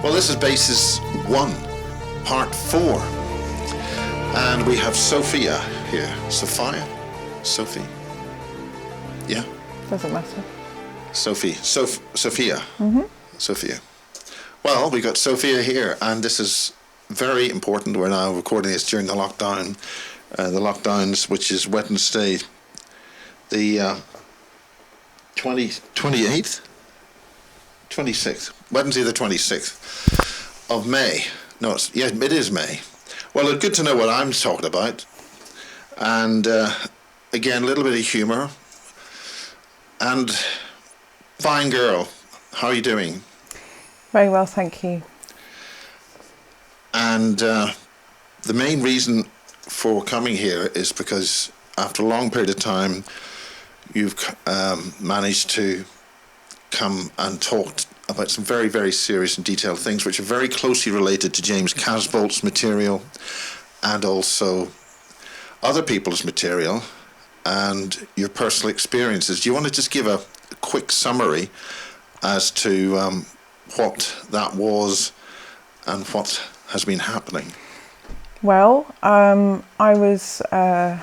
Well, this is Basis 1, Part 4. And we have Sophia here. Sophia? Sophie? Yeah? Doesn't matter. Sophie. Sophia. Mm-hmm. Sophia. Well, we got Sophia here, and this is very important. We're now recording this during the lockdown. The lockdowns, which is Wednesday, the 28th? 26th. Wednesday the 26th of May. No, it is May. Well, it's good to know what I'm talking about. And again, a little bit of humour. And fine girl, how are you doing? Very well, thank you. And the main reason for coming here is because after a long period of time, you've managed to come and talk about some very, very serious and detailed things which are very closely related to James Casbolt's material and also other people's material and your personal experiences. Do you want to just give a quick summary as to what that was and what has been happening? Well, I was a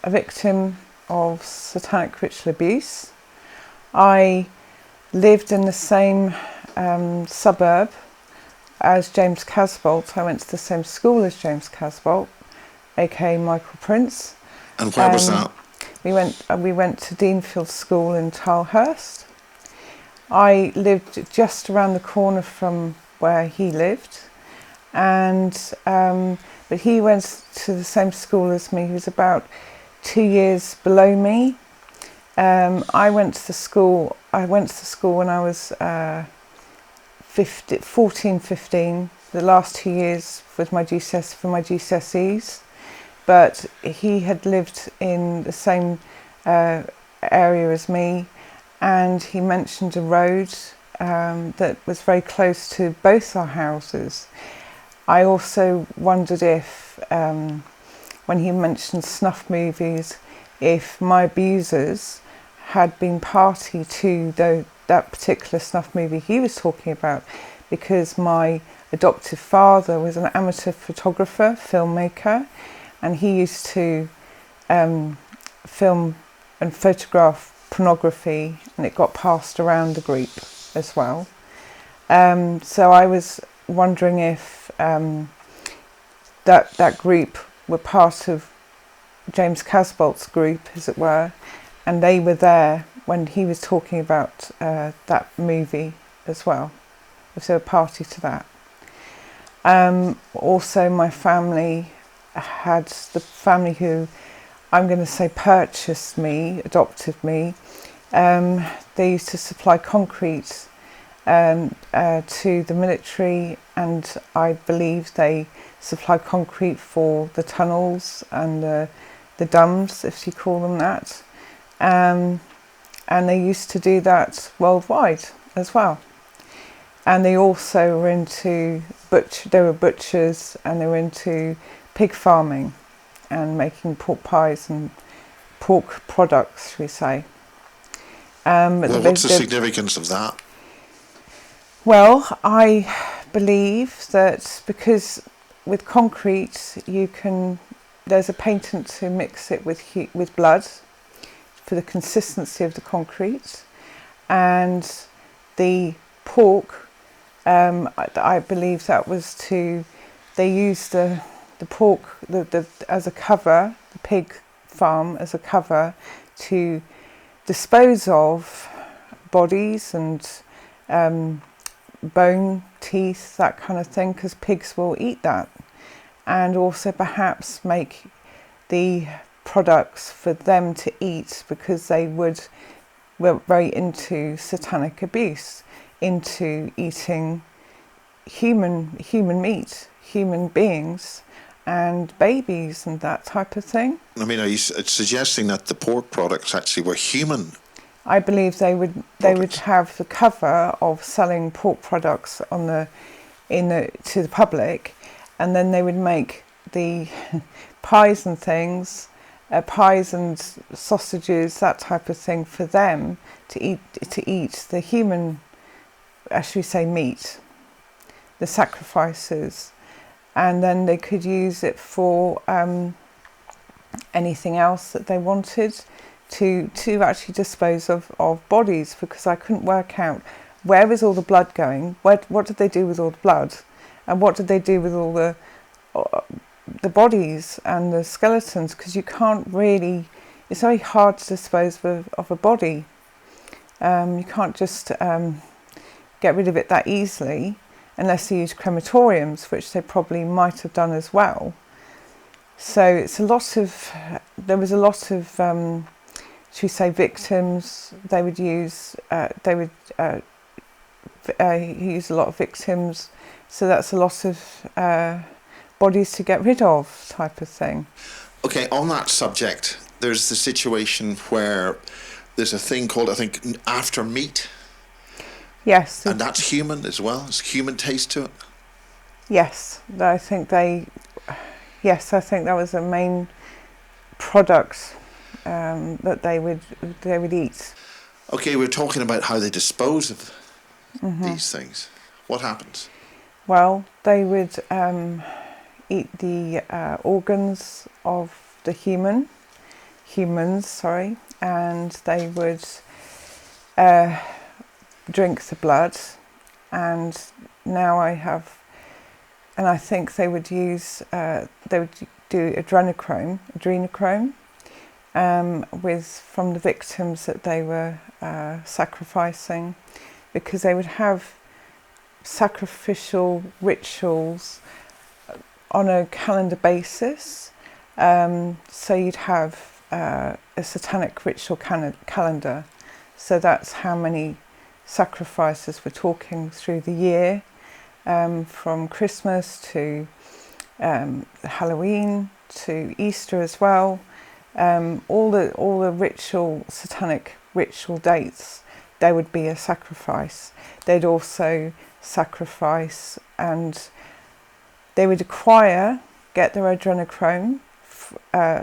victim of satanic ritual abuse. I lived in the same suburb as James Casbolt. I went to the same school as James Casbolt, aka Michael Prince. And where was that? We went to Deanfield School in Tilehurst. I lived just around the corner from where he lived, and but he went to the same school as me. He was about 2 years below me. I went to school when I was 14, 15, the last 2 years with my GCSEs. But he had lived in the same area as me, and he mentioned a road that was very close to both our houses. I also wondered if, when he mentioned snuff movies, if my abusers had been party to that particular snuff movie he was talking about, because my adoptive father was an amateur photographer, filmmaker, and he used to film and photograph pornography, and it got passed around the group as well. So I was wondering if that group were part of James Casbolt's group, as it were, and they were there when he was talking about that movie as well, if they were party to that. Also, my family had the family who I'm going to say purchased me, adopted me. They used to supply concrete to the military, and I believe they supplied concrete for the tunnels and the dams, if you call them that. And they used to do that worldwide as well. And they also were into they were butchers, and they were into pig farming and making pork pies and pork products, shall we say. Well, what's the significance of that? Well, I believe that because with concrete there's a patent to mix it with blood for the consistency of the concrete, and the pork, I believe that was they used the pork as a cover, the pig farm as a cover to dispose of bodies and bone, teeth, that kind of thing, because pigs will eat that, and also perhaps make the products for them to eat, because they were very into satanic abuse, into eating human meat, human beings and babies and that type of thing. I mean, are you suggesting that the pork products actually were human? I believe they would have the cover of selling pork products to the public, and then they would make the pies and things, pies and sausages, that type of thing, for them to eat the human, as we say, meat. the sacrifices, and then they could use it for anything else that they wanted to actually dispose of bodies, because I couldn't work out where is all the blood going, what did they do with all the blood, and what did they do with all the bodies and the skeletons, because you can't really, it's very hard to dispose of a body. You can't just get rid of it that easily unless you use crematoriums, which they probably might have done as well. So it's there was a lot of, should we say, victims. They would use, use a lot of victims. So that's a lot of bodies to get rid of, type of thing. Okay, on that subject, there's the situation where there's a thing called, I think, after meat. Yes. And that's human as well? It's human taste to it? Yes, I think yes, I think that was the main product that they would eat. Okay, we're talking about how they dispose of these things. What happens? Well, they would eat the organs of the humans, and they would drink the blood. And now I think they would use, they would do adrenochrome from the victims that they were sacrificing, because they would have sacrificial rituals on a calendar basis. So you'd have a satanic ritual calendar. So that's how many sacrifices we're talking through the year, from Christmas to Halloween to Easter as well. All the satanic ritual dates, there would be a sacrifice. They'd also sacrifice, and they would get their adrenochrome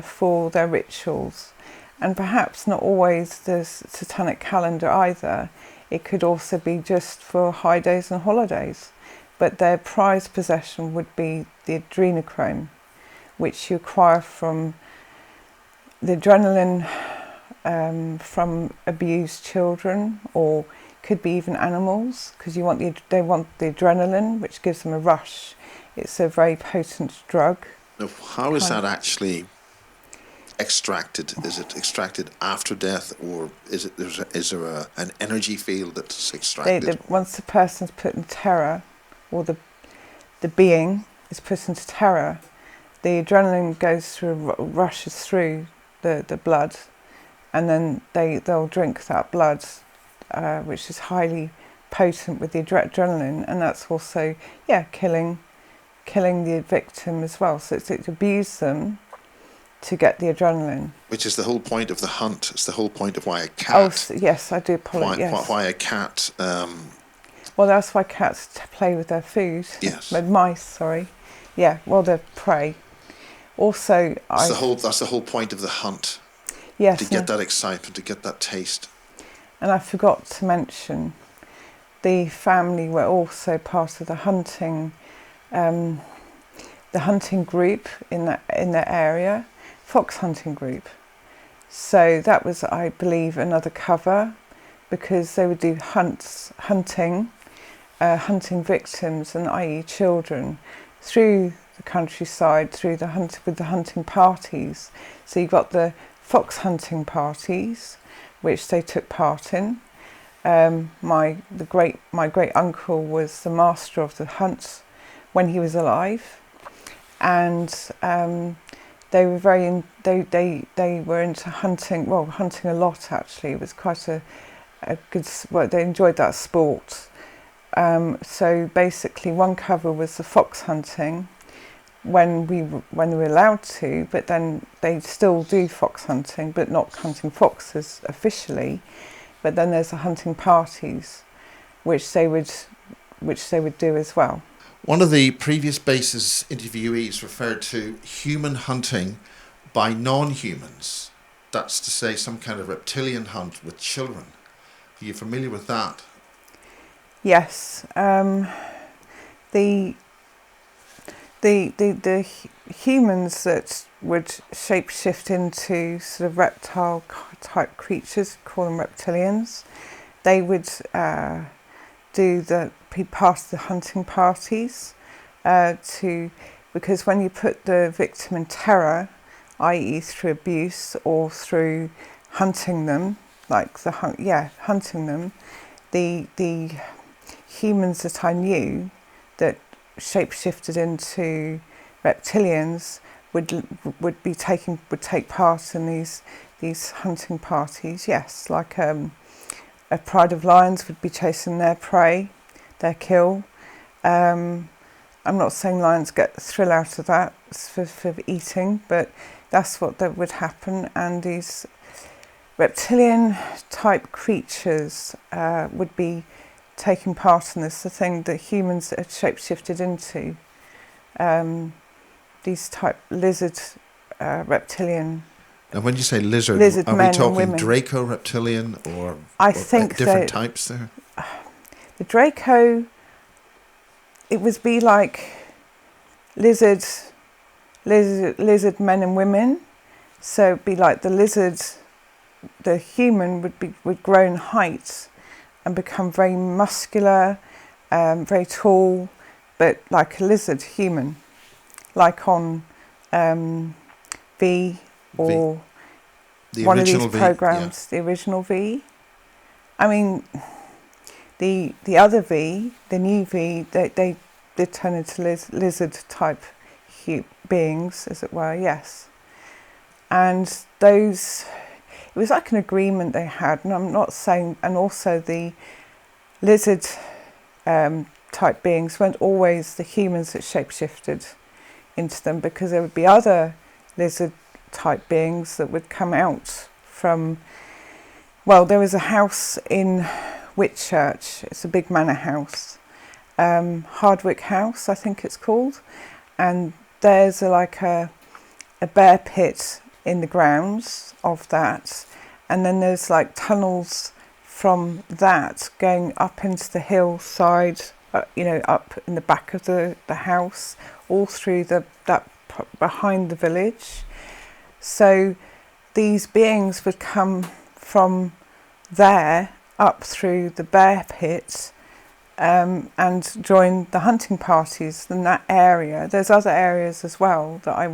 for their rituals, and perhaps not always the satanic calendar either. It could also be just for high days and holidays, but their prized possession would be the adrenochrome, which you acquire from the adrenaline from abused children, or could be even animals, because they want the adrenaline, which gives them a rush. It's a very potent drug. Now, how is that actually extracted? Is it extracted after death, or is there an energy field that's extracted? Once the person's put in terror, or the being is put into terror, the adrenaline rushes through the blood, and then they'll drink that blood, which is highly potent with the adrenaline, and that's also killing the victim as well. So it's to abuse them to get the adrenaline. Which is the whole point of the hunt. It's the whole point of why a cat... Oh, yes, I do apologise. Why a cat... well, that's why cats play with their food. Yes. Mice, sorry. Yeah, well, they're prey. Also, that's the whole point of the hunt. Yes. To get that excitement, to get that taste. And I forgot to mention, the family were also part of the hunting group in the area, fox hunting group. So that was, I believe, another cover, because they would do hunting victims, and i.e. children, through the countryside, with the hunting parties. So you got the fox hunting parties, which they took part in. My great uncle was the master of the hunt when he was alive, and they were they were into hunting. Well, hunting a lot actually. It was quite a good. Well, they enjoyed that sport. So basically, one cover was the fox hunting when we were allowed to, but then they still do fox hunting, but not hunting foxes officially. But then there's the hunting parties, which they would do as well. One of the previous bases interviewees referred to human hunting by non-humans. That's to say, some kind of reptilian hunt with children. Are you familiar with that? Yes. the humans that would shapeshift into sort of reptile type creatures, call them reptilians, they would be part of the hunting parties because when you put the victim in terror, i.e. through abuse or through hunting them, hunting them, the humans that I knew that shapeshifted into reptilians would take part in these hunting parties. Yes, like a pride of lions would be chasing their prey, their kill. I'm not saying lions get the thrill out of that for eating, but that's what that would happen. And these reptilian type creatures would be taking part in this, the thing that humans had shapeshifted into. These type lizard reptilian. Now, when you say lizard are we talking Draco reptilian or think different types there? The Draco, it would be like lizard men and women. So it'd be like the lizard, the human would grow in height and become very muscular, very tall, but like a lizard human, like on V or one of these programs, the original V. I mean, the other V, the new V, they did turn into lizard type beings, as it were, yes. And those, it was like an agreement they had, and I'm not saying, and also the lizard type beings weren't always the humans that shapeshifted into them, because there would be other lizard type beings that would come out from, well, there was a house in Whitchurch, it's a big manor house, Hardwick House I think it's called, and there's a bear pit in the grounds of that, and then there's like tunnels from that going up into the hillside, up in the back of the house, all through that behind the village. So these beings would come from there up through the bear pit and join the hunting parties in that area. There's other areas as well that I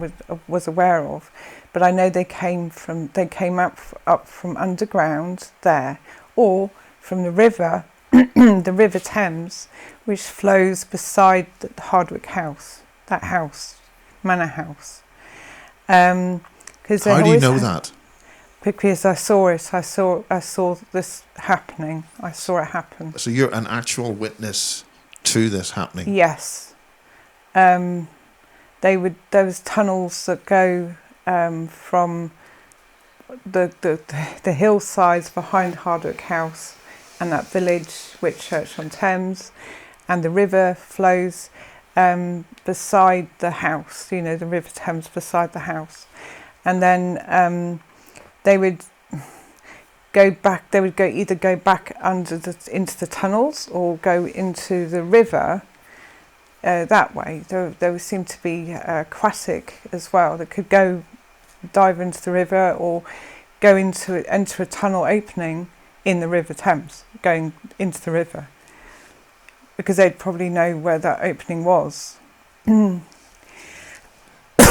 was aware of, but I know they came up from underground there, or from the river, the River Thames, which flows beside the Hardwick House, that house, manor house. How do you know that? Because I saw it. I saw this happening. I saw it happen. So you're an actual witness to this happening? Yes. There was tunnels that go from the hillsides behind Hardwick House and that village, Whitchurch on Thames, and the river flows beside the house. The River Thames beside the house, and then they would go back. They would either go back into the tunnels or go into the river. That way, there seemed to be aquatic as well that could go dive into the river or go enter a tunnel opening in the River Thames, going into the river, because they'd probably know where that opening was.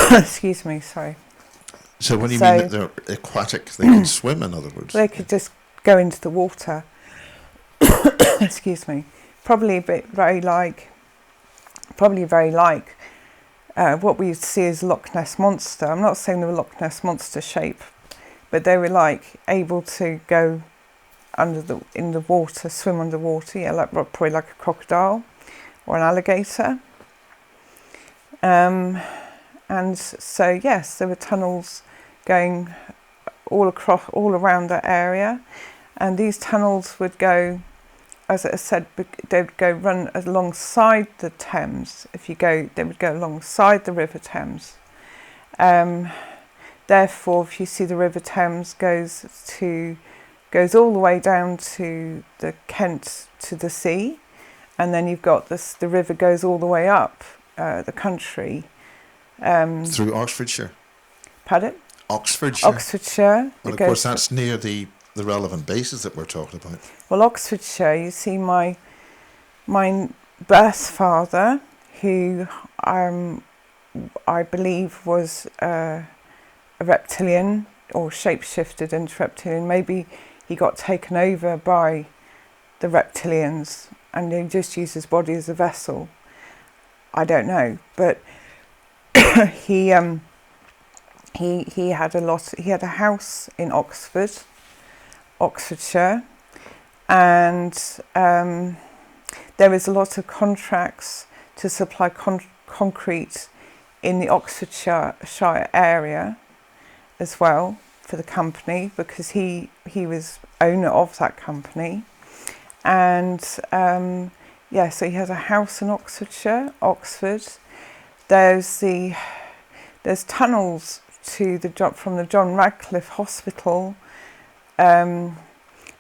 Excuse me, sorry. So when you mean that they're aquatic, they can swim, in other words? They could just go into the water. Excuse me. Probably very like what we see as Loch Ness Monster. I'm not saying they were Loch Ness Monster shape, but they were like able to go in the water, swim underwater. Yeah, probably like a crocodile or an alligator. And so yes, there were tunnels going all around that area, and these tunnels would go, as I said, they would go run alongside the Thames. They would go alongside the River Thames. Therefore, if you see the River Thames goes all the way down to the Kent, to the sea, and then you've got this. The river goes all the way up the country. Through Oxfordshire. Pardon? Oxfordshire. Oxfordshire. Well, of course, that's near the relevant bases that we're talking about. Well, Oxfordshire, you see my birth father, who I believe was a reptilian or shapeshifted into reptilian. Maybe he got taken over by the reptilians and he just used his body as a vessel. I don't know, but he had a house in Oxfordshire, and there is a lot of contracts to supply concrete in the Oxfordshire area as well for the company, because he was owner of that company. And so he has a house in Oxford. There's tunnels from the John Radcliffe Hospital and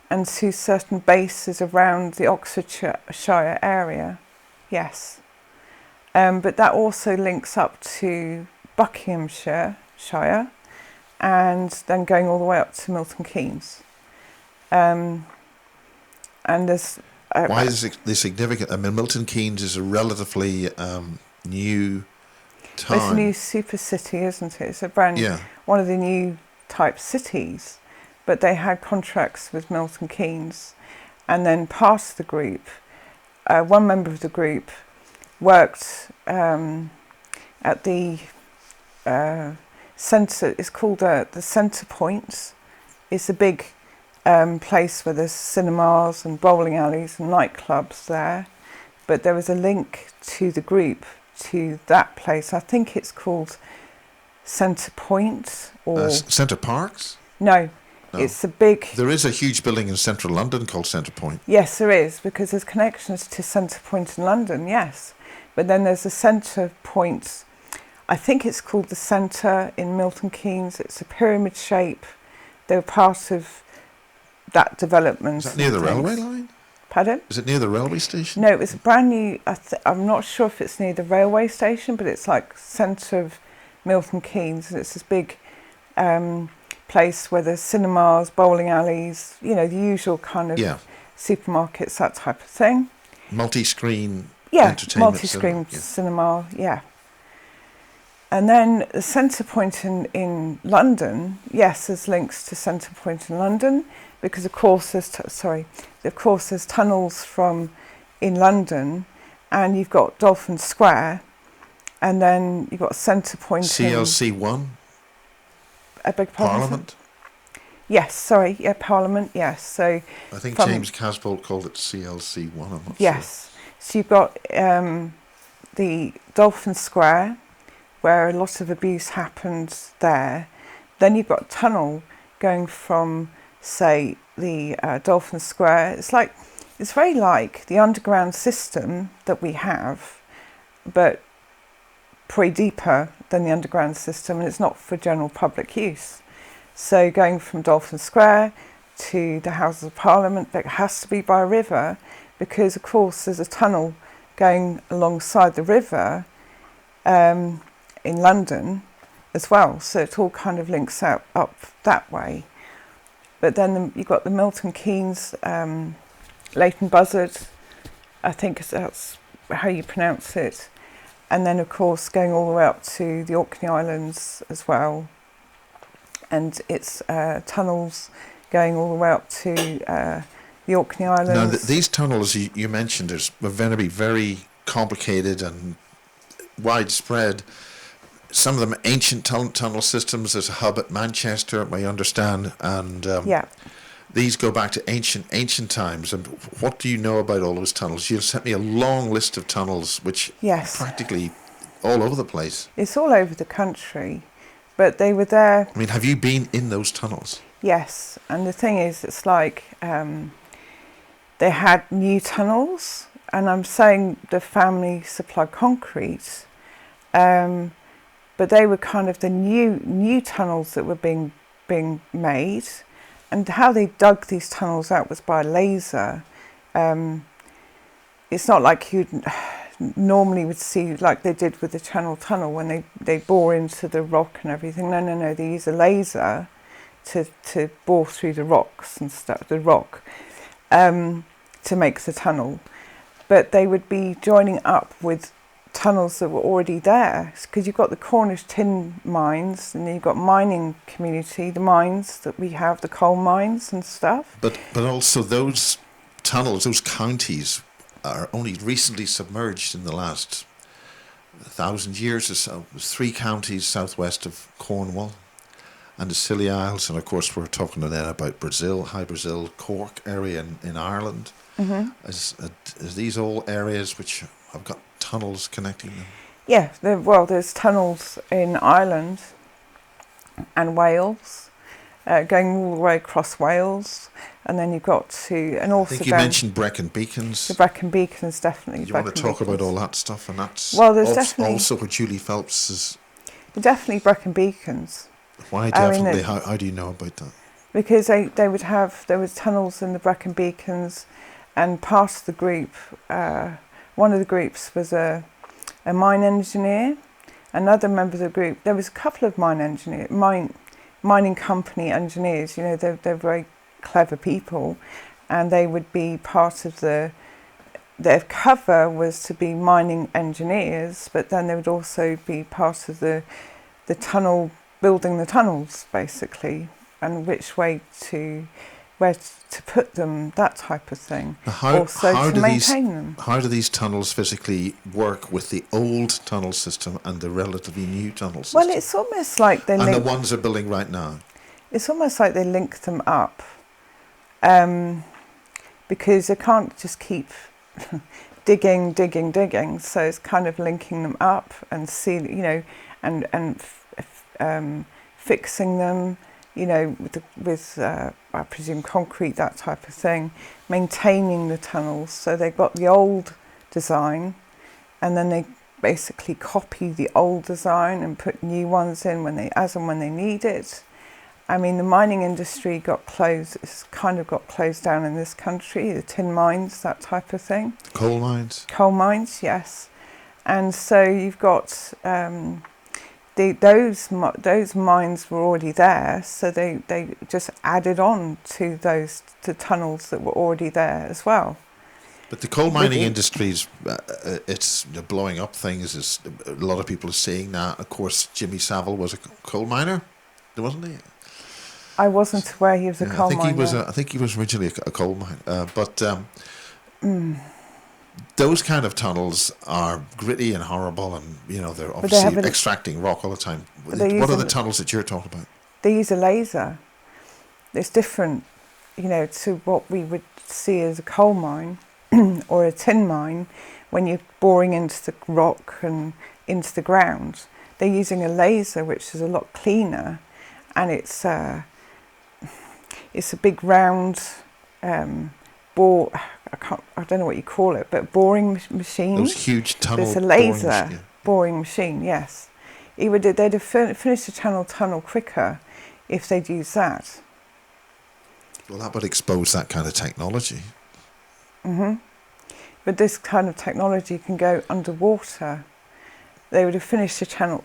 to certain bases around the Oxfordshire area. Yes. But that also links up to Buckinghamshire, and then going all the way up to Milton Keynes. And there's... Why is this significant? I mean, Milton Keynes is a relatively new town. It's a new super city, isn't it? It's a brand one of the new type cities. But they had contracts with Milton Keynes. And then part of the group, one member of the group worked at the centre. It's called the Centre Point. It's a big place where there's cinemas and bowling alleys and nightclubs there. But there was a link to the group to that place. I think it's called Centre Point or Centre Parks? No, it's a big... There is a huge building in central London called Centre Point. Yes, there is, because there's connections to Centre Point in London, yes. But then there's a Centre Point, I think it's called the Centre in Milton Keynes. It's a pyramid shape. They were part of that development. Is that near the railway line? Pardon? Is it near the railway station? No, it's a brand new... I'm not sure if it's near the railway station, but it's like centre of Milton Keynes, and it's this big place where there's cinemas, bowling alleys, the usual kind of supermarkets, that type of thing. Multi-screen entertainment. Multi-screen cinema, And then the Centre Point in London, yes, there's links to Centre Point in London, because of course there's tunnels from in London, and you've got Dolphin Square, and then you've got Centre Point CLC1. I beg pardon? Parliament. Yes, Parliament. Yes, so I think James Casbolt called it CLC1. I'm not sure. Yes, so you've got the Dolphin Square, where a lot of abuse happened there. Then you've got a tunnel going from, say, the Dolphin Square. It's very like the underground system that we have, but probably deeper than the underground system, and it's not for general public use. So going from Dolphin Square to the Houses of Parliament, it has to be by a river, because of course there's a tunnel going alongside the river in London as well, so it all kind of links up that way. But then you've got the Milton Keynes, Leighton Buzzard, I think that's how you pronounce it, and then of course going all the way up to the Orkney Islands as well, and it's tunnels going all the way up to the Orkney Islands. Now these tunnels you mentioned are going to be very complicated and widespread. Some of them ancient tunnel systems. There's a hub at Manchester, I understand, and these go back to ancient times. And what do you know about all those tunnels? You've sent me a long list of tunnels, which practically all over the place. It's all over the country, but they were there. I mean, have you been in those tunnels? Yes, and the thing is, it's like they had new tunnels, and I'm saying the family supplied concrete. But they were kind of the new tunnels that were being made, and how they dug these tunnels out was by laser. it's not like you normally would see like they did with the Channel Tunnel when they bore into the rock and everything. No, they use a laser to bore through the rocks and stuff, the rock, to make the tunnel. But they would be joining up with tunnels that were already there, because you've got the Cornish tin mines, and you've got mining community, the mines that we have, the coal mines and stuff. But also those tunnels, those counties, are only recently submerged in the last 1,000 years or so. There's 3 counties southwest of Cornwall and the Scilly Isles, and of course we're talking then about Brazil, High Brazil, Cork area in Ireland. Mm-hmm. Is these all areas which have got tunnels connecting them? Yeah, there's tunnels in Ireland and Wales, going all the way across Wales, and then you've got to, and also I think you mentioned Brecon Beacons. The Brecon Beacons, definitely. You want to talk about all that stuff, and that's also where Julie Phelps is. Definitely Brecon Beacons. Why definitely? How do you know about that? Because there was tunnels in the Brecon Beacons, and part of the group, one of the groups was a mine engineer. Another member of the group, there was a couple of mining company engineers. You know, they're very clever people, and they would be part of their cover was to be mining engineers, but then they would also be part of the tunnel, building the tunnels basically, and where to put them, that type of thing. How to maintain them. How do these tunnels physically work with the old tunnel system and the relatively new tunnel system? Well, it's almost like the ones they're building right now. It's almost like they link them up, because they can't just keep digging. So it's kind of linking them up and fixing them. You know, with I presume concrete, that type of thing, maintaining the tunnels. So they've got the old design, and then they basically copy the old design and put new ones in when they need it. I mean, the mining industry got closed down in this country, the tin mines, that type of thing. Coal mines? Coal mines, yes. And so you've got... those mines were already there, so they just added on to the tunnels that were already there as well. But the coal mining industry's it's blowing up things. A lot of people are seeing that. Of course, Jimmy Savile was a coal miner, wasn't he? I wasn't aware he was a coal miner. I think he was originally a coal miner, but. Those kind of tunnels are gritty and horrible, and they're obviously extracting rock all the time. What are the tunnels that you're talking about? They use a laser. It's different, to what we would see as a coal mine or a tin mine when you're boring into the rock and into the ground. They're using a laser, which is a lot cleaner, and it's a big round bore. I don't know what you call it, but boring machine. Those huge tunnel. It's a laser boring machine. Yes, they'd have finished the tunnel quicker if they'd used that. Well, that would expose that kind of technology. But this kind of technology can go underwater. They would have finished the channel.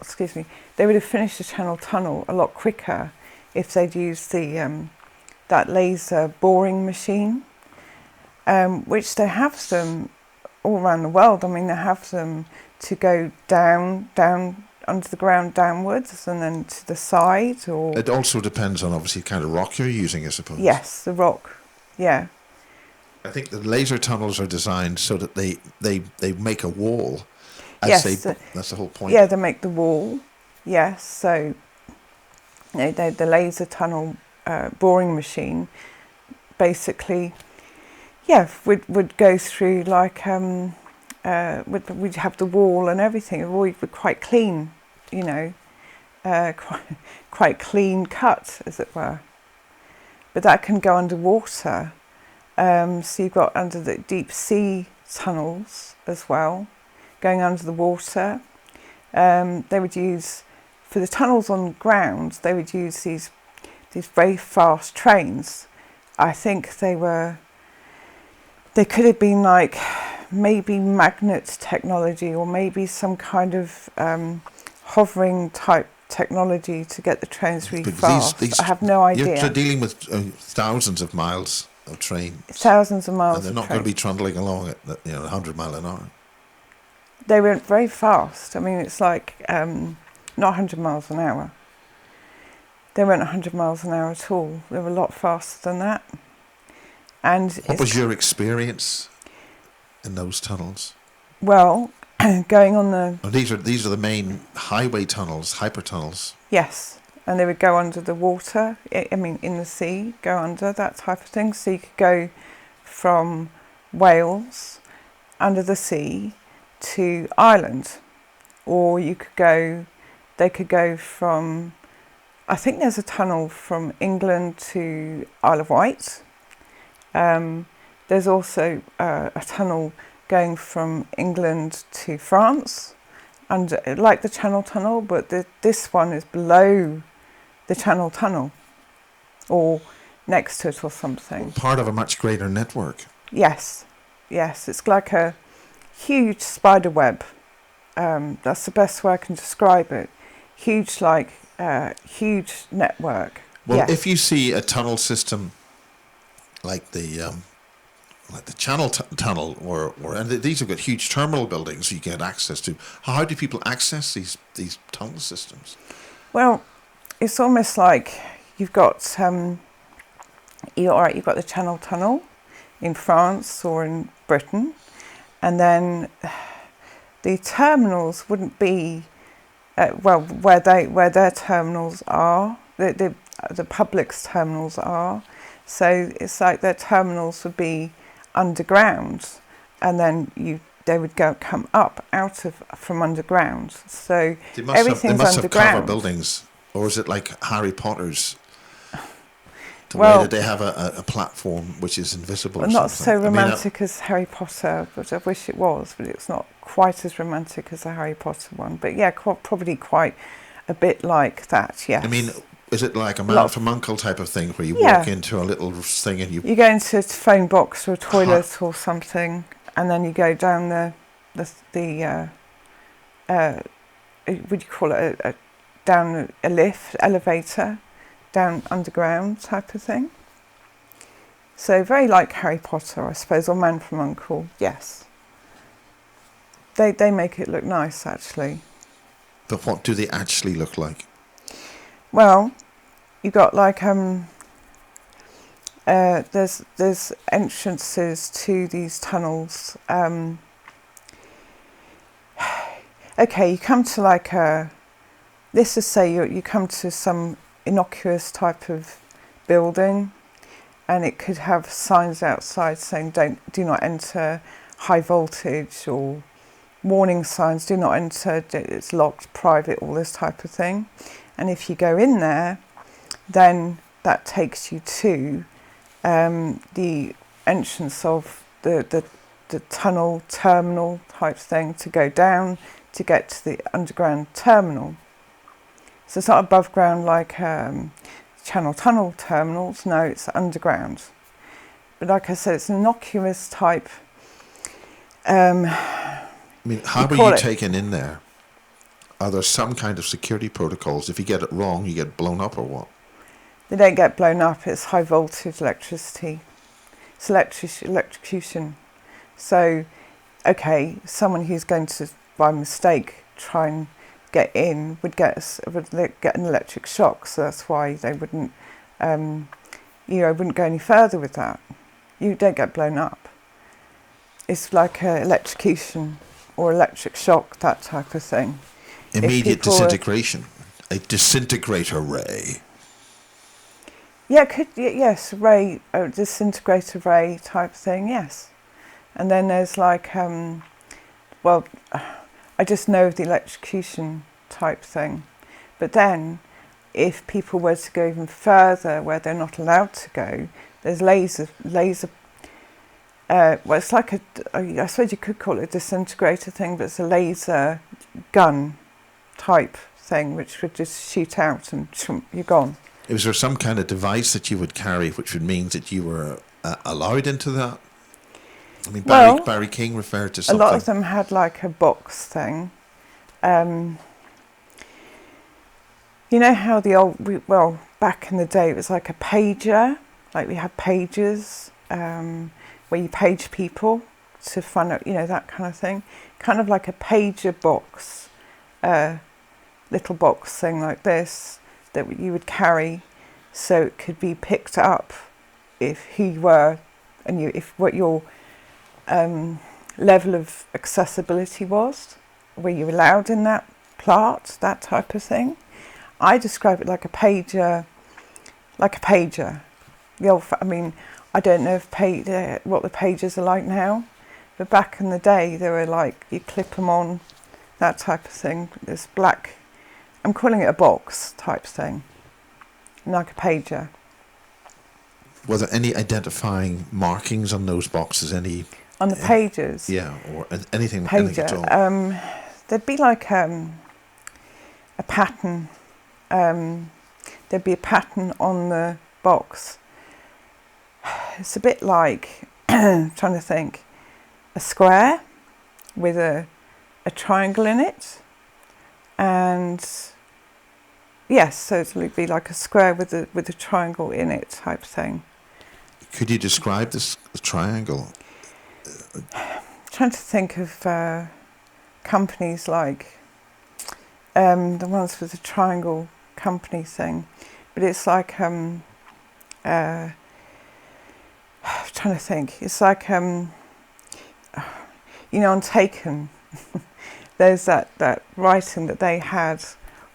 They would have finished the channel tunnel a lot quicker if they'd used that laser boring machine. Which they have them all around the world. I mean, they have them to go down under the ground downwards, and then to the side. Or it also depends on obviously the kind of rock you're using, I suppose. Yes, the rock. Yeah. I think the laser tunnels are designed so that they make a wall. Yes, that's the whole point. Yeah, they make the wall. Yes, so the laser tunnel boring machine basically. Yeah, would go through like we'd have the wall and everything. It would be quite clean, quite clean cut, as it were. But that can go underwater. So you've got under the deep sea tunnels as well, going under the water. They would use, for the tunnels on ground, they would use these very fast trains. I think they could have been like maybe magnet technology, or maybe some kind of hovering type technology to get the trains really fast. I have no idea. You're dealing with thousands of miles of trains. Thousands of miles. And they're not going to be trundling along at 100 mile an hour. They went very fast. I mean, it's like not 100 miles an hour. They weren't 100 miles an hour at all. They were a lot faster than that. And what was your experience in those tunnels? Well, going on the... Oh, these are the main highway tunnels, hyper tunnels. Yes, and they would go under the water, I mean in the sea, go under, that type of thing. So you could go from Wales, under the sea, to Ireland. Or they could go from, I think there's a tunnel from England to Isle of Wight. There's also a tunnel going from England to France, like the Channel Tunnel, but this one is below the Channel Tunnel, or next to it or something. Part of a much greater network. Yes, it's like a huge spider web. That's the best way I can describe it. Huge network. Well, yes. If you see a tunnel system like the Channel Tunnel, and these have got huge terminal buildings you get access to. How do people access these tunnel systems? Well, it's almost like you've got you've got the Channel Tunnel in France or in Britain, and then the terminals wouldn't be where their terminals are, the public's terminals are. So it's like their terminals would be underground, and then they would come up from underground. So everything's they must underground. Have cover buildings, or is it like Harry Potter's? The way that they have a platform which is invisible. Well, not so romantic as Harry Potter, but I wish it was. But it's not quite as romantic as the Harry Potter one. But yeah, probably quite a bit like that. Yes. I mean, is it like a Man from Uncle type of thing where you walk into a little thing and you go into a phone box or a toilet or something, and then you go down would you call it down a elevator, down underground type of thing. So very like Harry Potter, I suppose, or Man from Uncle. Yes. They make it look nice, actually. But what do they actually look like? Well, you got like there's entrances to these tunnels. Okay, you come to like let's just say you come to some innocuous type of building, and it could have signs outside saying do not enter, high voltage, or warning signs, do not enter, it's locked, private, all this type of thing. And if you go in there, then that takes you to the entrance of the tunnel terminal type thing, to go down to get to the underground terminal. So it's not above ground like Channel Tunnel terminals. No, it's underground. But like I said, it's an innocuous type. I mean, how are you taken in there? Are there some kind of security protocols? If you get it wrong, you get blown up or what? They don't get blown up. It's high voltage electricity. It's electrocution. So, okay, someone who's going to, by mistake, try and get in would get an electric shock. So that's why they wouldn't, wouldn't go any further with that. You don't get blown up. It's like electrocution or electric shock, that type of thing. Immediate disintegration, a disintegrator ray. Yeah, ray, disintegrator ray type thing, yes. And then there's like, I just know of the electrocution type thing. But then, if people were to go even further where they're not allowed to go, there's laser. It's like I suppose you could call it a disintegrator thing, but it's a laser gun type thing which would just shoot out and you're gone. Was there some kind of device that you would carry which would mean that you were allowed into that? I mean, Well, Barry King referred to a lot something. of them had like a box thing. You know how back in the day it was like a pager, like we had pages where you page people to find out, that kind of thing. Kind of like a pager box, little box thing like this that you would carry so it could be picked up if who you were and what your level of accessibility was, were you allowed in that plot, that type of thing. I describe it like a pager. I don't know what the pages are like now, but back in the day they were like you clip them on, that type of thing. This black, I'm calling it a box type thing, like a pager. Were there any identifying markings on those boxes? Any on the pages? Yeah, or anything. Pager. Anything at all? There'd be like a pattern. There'd be a pattern on the box. It's a bit like trying to think, a square with a triangle in it, and yes, so it would be like a square with a triangle in it type thing. Could you describe this triangle? Trying to think of companies like the ones with the triangle company thing, but it's like trying to think. It's like on Taken, there's that writing that they had,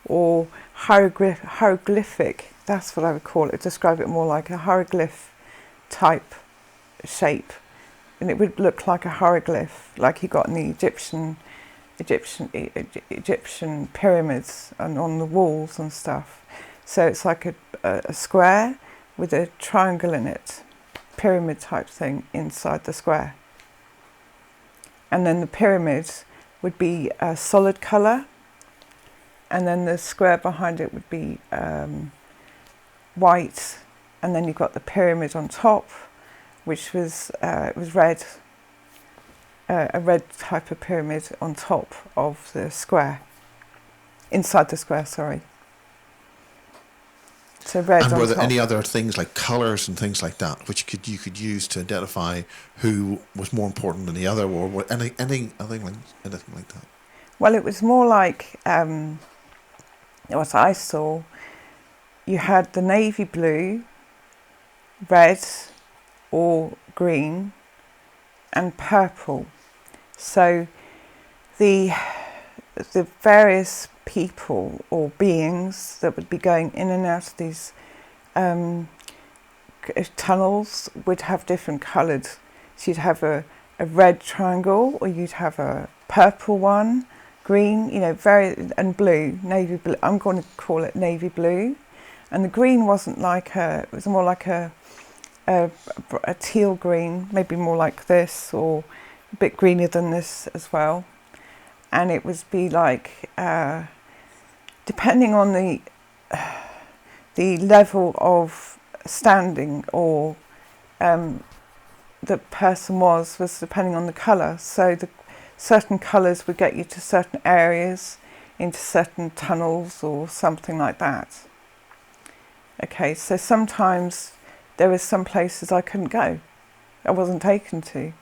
or hieroglyphic. That's what I would call it. Describe it more like a hieroglyph type shape, and it would look like a hieroglyph, like you got in the Egyptian pyramids and on the walls and stuff. So it's like a square with a triangle in it, pyramid type thing inside the square. And then the pyramid would be a solid colour, and then the square behind it would be white, and then you've got the pyramid on top, which was it was red, a red type of pyramid on top of the square, inside the square, sorry. So red on top. And were there any other things like colours and things like that, which you could use to identify who was more important than the other, or anything like that? Well, it was more like what I saw. You had the navy blue, red or green, and purple. So the various people or beings that would be going in and out of these tunnels would have different coloured. So you'd have a red triangle, or you'd have a purple one, green, and blue, navy blue. I'm going to call it navy blue. And the green wasn't like it was more like a teal green, maybe more like this, or a bit greener than this as well. And it would be like, depending on the level of standing or the person was depending on the colour. So the certain colours would get you to certain areas, into certain tunnels or something like that. Okay, so sometimes there were some places I couldn't go. I wasn't taken to.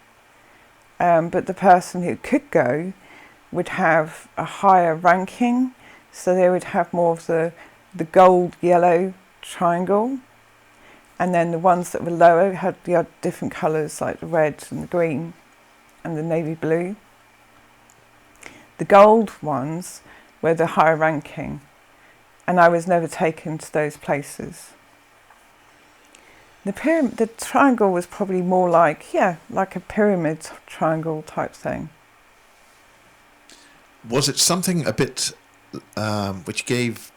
But the person who could go would have a higher ranking, so they would have more of the gold yellow triangle, and then the ones that were lower had the other different colours, like the red and the green and the navy blue. The gold ones were the higher ranking, and I was never taken to those places. The triangle was probably more like a pyramid triangle type thing. Was it something a bit which gave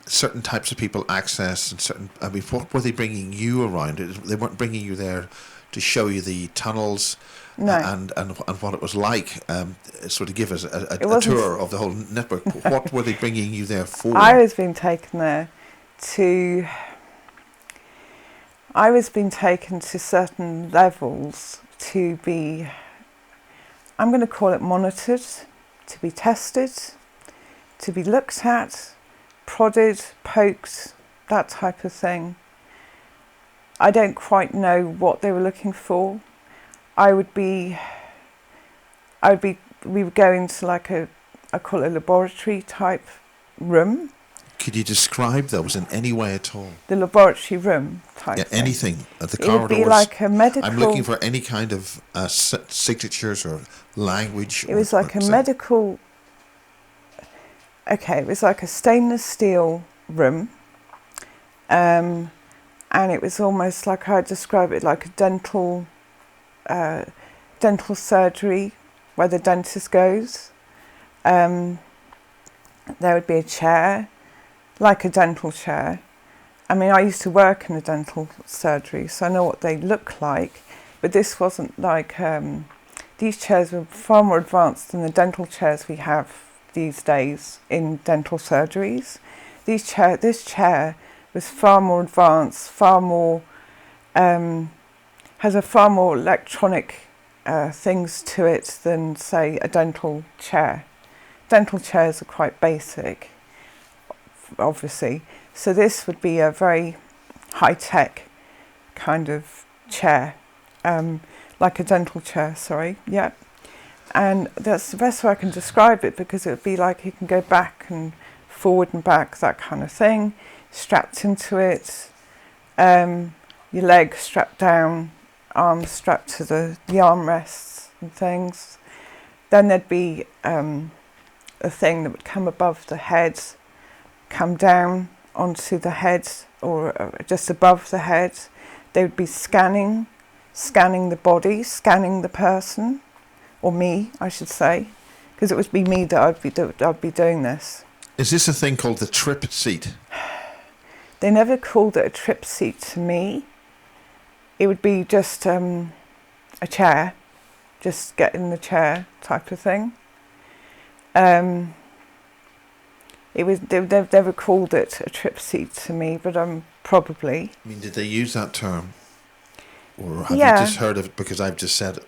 certain types of people access and certain? I mean, what were they bringing you around? They weren't bringing you there to show you the tunnels. No. And what it was like, sort of give us a tour of the whole network. What were they bringing you there for? I was being taken there to certain levels to be, I'm going to call it monitored, to be tested, to be looked at, prodded, poked, that type of thing. I don't quite know what they were looking for. We would go into like I call it a laboratory type room. Could you describe those in any way at all? The laboratory room type thing. Anything at the It corridors. would be like a medical... I'm looking for any kind of signatures or language. It was like a medical... Okay, it was like a stainless steel room. And it was almost like, I'd describe it like a dental surgery where the dentist goes. There would be a chair, like a dental chair. I mean, I used to work in a dental surgery, so I know what they look like. But this wasn't like... these chairs were far more advanced than the dental chairs we have these days in dental surgeries. This chair was far more advanced, far more... has a far more electronic things to it than, say, a dental chair. Dental chairs are quite basic, obviously. So this would be a very high-tech kind of chair, like a dental chair, sorry, yeah. And that's the best way I can describe it, because it would be like you can go back and forward and back, that kind of thing, strapped into it, your legs strapped down, arms strapped to the armrests and things. Then there'd be a thing that would come above the head, come down onto the head, or just above the head. They would be scanning the body, scanning the person, or me, I should say, because it would be me that I'd be doing this. Is this a thing called the trip seat? They never called it a trip seat to me. It would be just a chair, just get in the chair type of thing. They never called it a trip seat to me, but probably. I mean, did they use that term? Or have Yeah. you just heard of it because I've just said it?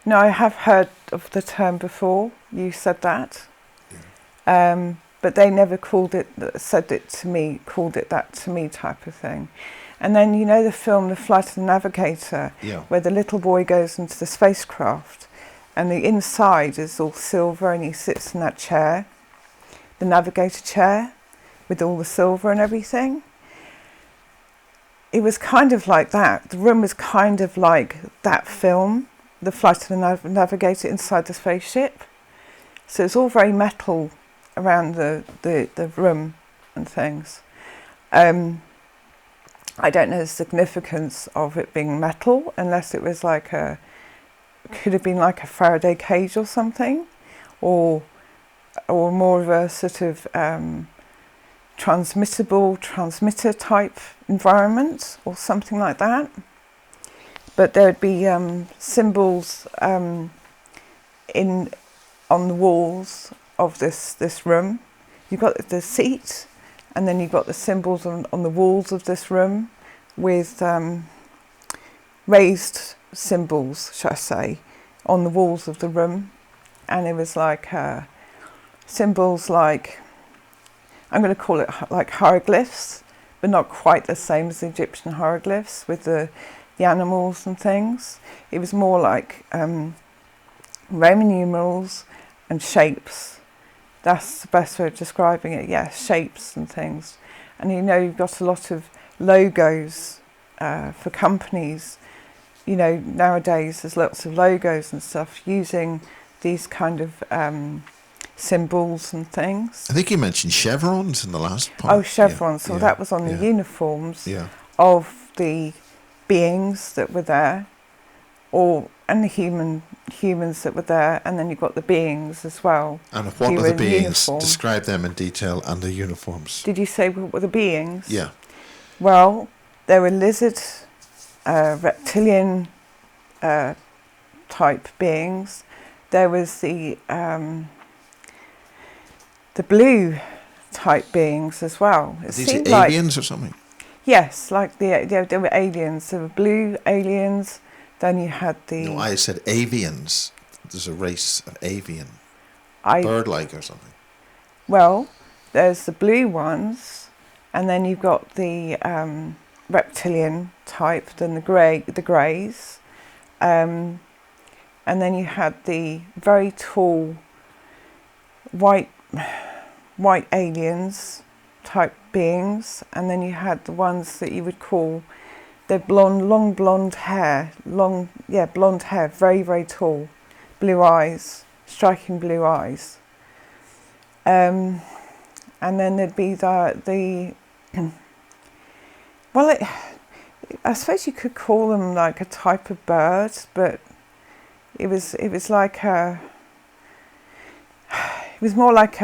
No, I have heard of the term before. You said that. Yeah. But they never called it that to me type of thing. And then, you know the film The Flight of the Navigator, Yeah. where the little boy goes into the spacecraft and the inside is all silver and he sits in that chair, the navigator chair, with all the silver and everything. It was kind of like that. The room was kind of like that film, The Flight of the Navigator, inside the spaceship. So it's all very metal around the room and things. I don't know the significance of it being metal, unless it was like could have been like a Faraday cage or something, or more of a sort of transmitter type environment or something like that. But there would be symbols on the walls of this room. You've got the seat, and then you've got the symbols on the walls of this room with raised symbols, shall I say, on the walls of the room. And it was like symbols like, I'm going to call it like hieroglyphs, but not quite the same as the Egyptian hieroglyphs with the animals and things. It was more like Roman numerals and shapes. That's the best way of describing it. Yeah, shapes and things. And you know, you've got a lot of logos for companies. You know, nowadays there's lots of logos and stuff using these kind of symbols and things. I think you mentioned chevrons in the last part. Oh, chevrons. So that was on the uniforms of the beings that were there, and the humans that were there, and then you've got the beings as well. And what are the beings? Describe them in detail and the uniforms. Did you say what were the beings? Yeah. Well, there were lizard, reptilian type beings. There was the blue type beings as well. Are these aliens or something? Yes, like there were aliens. There were blue aliens. Then you had the No, I said avians. There's a race of avian, I bird-like or something. well, there's the blue ones, and then you've got the reptilian type, then the greys, and then you had the very tall white aliens type beings, and then you had the ones that you would call they're long blonde hair, blonde hair, very, very tall, blue eyes, striking blue eyes. And then there'd be the well, I suppose you could call them like a type of bird, but it was like it was more like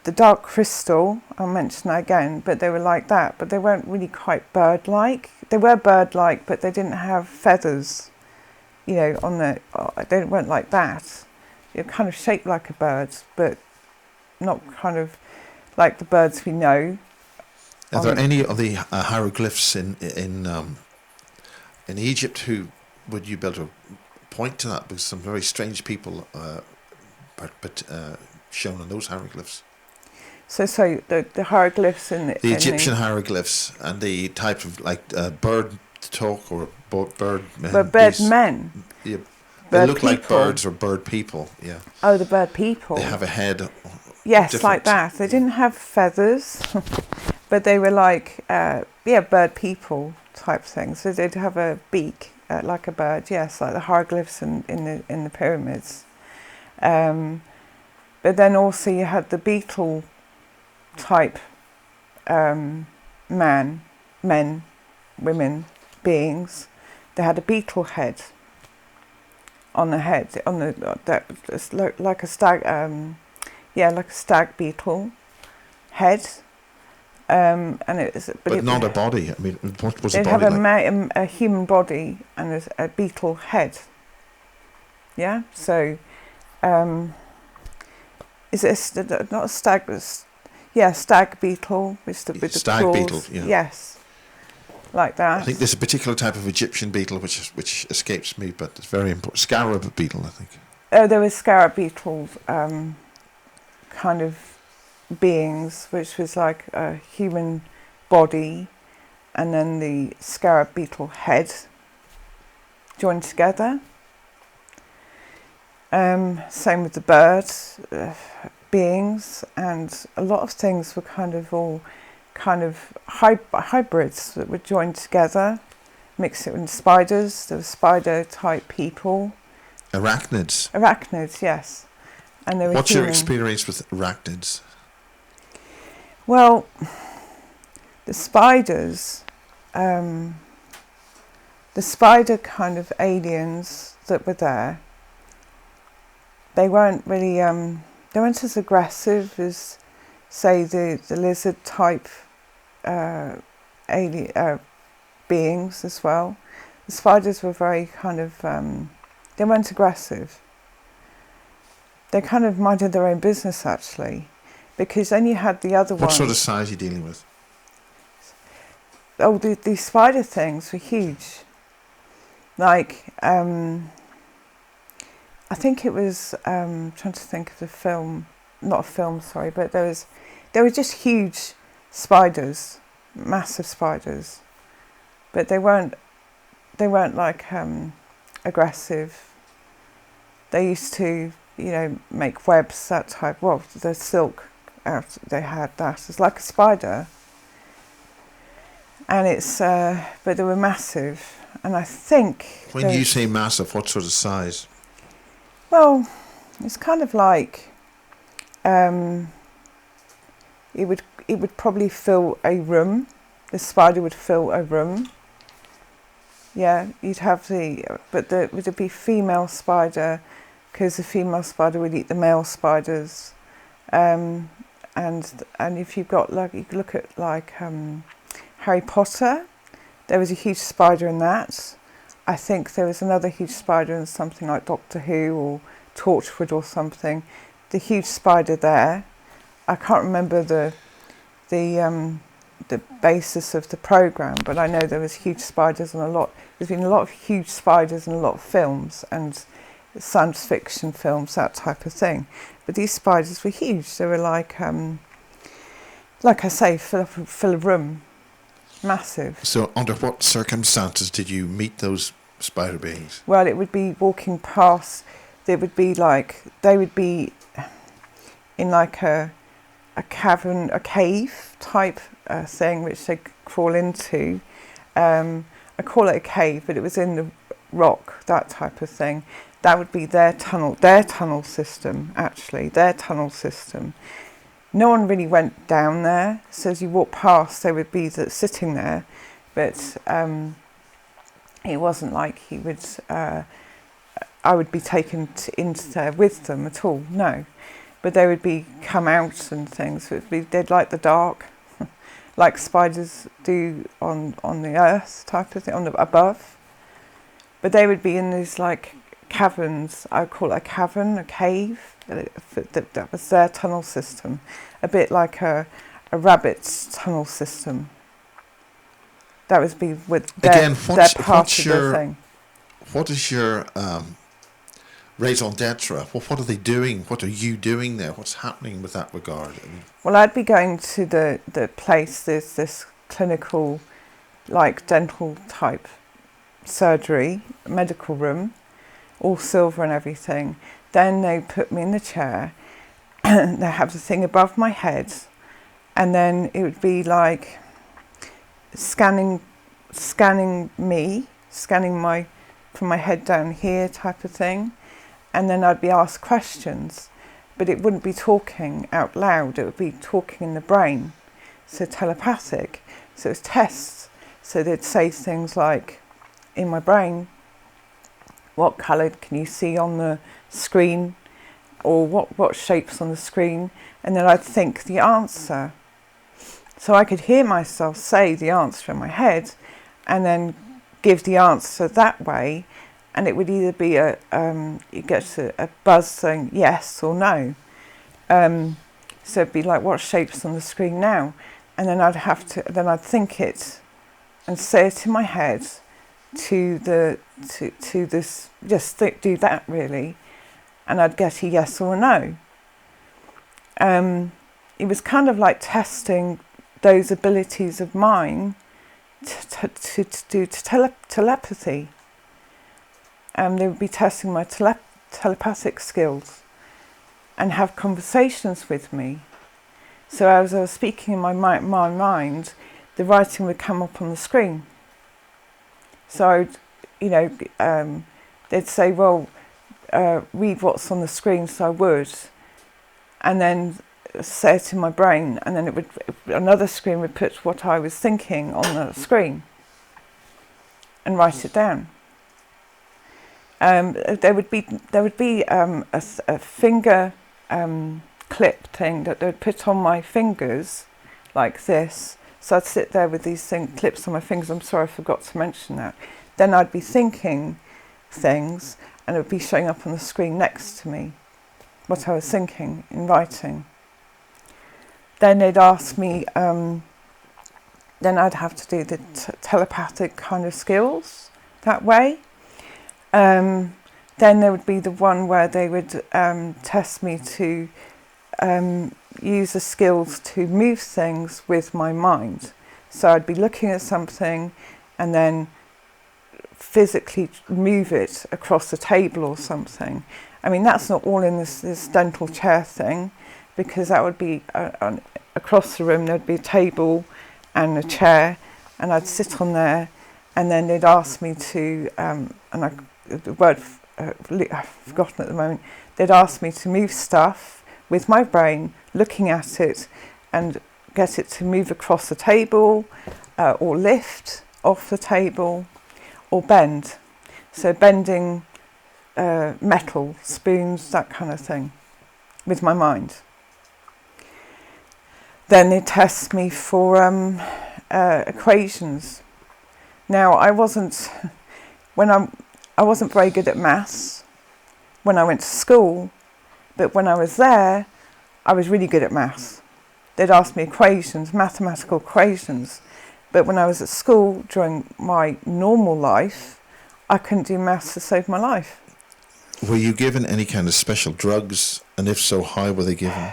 the dark crystal. I'll mention that again, but they were like that, but they weren't really quite bird-like. They were bird-like, but they didn't have feathers, on they weren't like that. They're kind of shaped like a bird, but not kind of like the birds we know. Are there any of the hieroglyphs in Egypt who would you be able to point to that? Because some very strange people shown on those hieroglyphs. So the hieroglyphs in the Egyptian hieroglyphs and the type of bird talk or bird men. But bird men. Yeah, bird they look people. like birds or bird people. Yeah. Oh, the bird people. They have a head. Yes, like that. They didn't have feathers, but they were like bird people type things. So they'd have a beak like a bird. Yes, like the hieroglyphs in the pyramids. But then also you had the beetle type men, women, beings. They had a beetle head on the head, that like a stag, like a stag beetle head, and it was. But not a body. I mean, what was a body like? They'd have a human body and a beetle head. Yeah, so is it not a stag? Stag beetle with the stag claws. Beetle. Yeah. Yes, like that. I think there's a particular type of Egyptian beetle which escapes me, but it's very important. Scarab beetle, I think. Oh, there was scarab beetle kind of beings, which was like a human body, and then the scarab beetle head joined together. Same with the birds. Beings, and a lot of things were kind of all hybrids that were joined together. Mix it with spiders. There were spider type people. Arachnids, yes. And they were What's human. your experience with arachnids? Well, the spiders, the spider kind of aliens that were there, they weren't really they weren't as aggressive as, say, the lizard type alien beings as well. The spiders were very kind of they weren't aggressive. They kind of minded their own business, actually, because then you had the other ones. What sort of size are you dealing with? Oh, the spider things were huge. Like, I think it was, trying to think of the film, not a film, sorry, but there were just huge spiders, massive spiders, but they weren't like aggressive. They used to, make webs, that type. Well, the silk, they had that. It's like a spider, and it's, but they were massive. And I think when you say massive, what sort of size? Well, it's kind of like it would probably fill a room. The spider would fill a room. Yeah, you'd have but would be female spider, because the female spider would eat the male spiders. And if you've got you could look at Harry Potter, there was a huge spider in that. I think there was another huge spider in something like Doctor Who or Torchwood or something. The huge spider there. I can't remember the the basis of the program, but I know there was huge spiders and there's been a lot of huge spiders in a lot of films and science fiction films, that type of thing. But these spiders were huge. They were like I say, fill a room, massive. So under what circumstances did you meet those spider beings? Well, it would be walking past. They would be in like a cavern, a cave type thing, which they crawl into. I call it a cave, but it was in the rock, that type of thing. That would be their tunnel system, actually, their tunnel system. No one really went down there, so as you walk past, they would be sitting there, but it wasn't like I would be taken into there with them at all, no. But they would come out and things. They'd like the dark, like spiders do on the earth type of thing, above. But they would be in these like caverns. I would call it a cavern, a cave. That was their tunnel system, a bit like a rabbit's tunnel system. That would be with their part of the thing. What is your raison d'etre? What are they doing? What are you doing there? What's happening with that regard? Well, I'd be going to the place. There's this clinical, like dental type surgery, medical room, all silver and everything. Then they put me in the chair. They have the thing above my head, and then it would be like scanning me, scanning from my head down here type of thing. And then I'd be asked questions, but it wouldn't be talking out loud, it would be talking in the brain, so telepathic. So it was tests. So they'd say things like, in my brain, what colour can you see on the screen, or what shapes on the screen, and then I'd think the answer. So I could hear myself say the answer in my head, and then give the answer that way. And it would either be you get a buzz saying yes or no. So it'd be like, what shape's on the screen now? And then I'd think it and say it in my head to this, do that really. And I'd get a yes or a no. It was kind of like testing those abilities of mine to do telepathy. They would be testing my telepathic skills and have conversations with me. So as I was speaking in my mind, the writing would come up on the screen. So they'd say, well, read what's on the screen, so I would. And then say it in my brain, and then another screen would put what I was thinking on the screen and write it down. There would be a finger clip thing that they would put on my fingers like this. So I'd sit there with these clips on my fingers. I'm sorry I forgot to mention that. Then I'd be thinking things, and it would be showing up on the screen next to me, what I was thinking in writing. Then they'd ask me, then I'd have to do the telepathic kind of skills that way. Then there would be the one where they would test me to use the skills to move things with my mind. So I'd be looking at something and then physically move it across the table or something. I mean, that's not all in this dental chair thing, because that would be across the room. There'd be a table and a chair, and I'd sit on there, and then they'd ask me to, the word I've forgotten at the moment, they'd ask me to move stuff with my brain, looking at it, and get it to move across the table, or lift off the table, or bend. So bending metal, spoons, that kind of thing, with my mind. Then they test me for equations. Now I wasn't very good at maths when I went to school, but when I was there, I was really good at maths. they'd ask me equations, mathematical equations. But when I was at school, during my normal life, I couldn't do maths to save my life. Were you given any kind of special drugs? And if so, how were they given?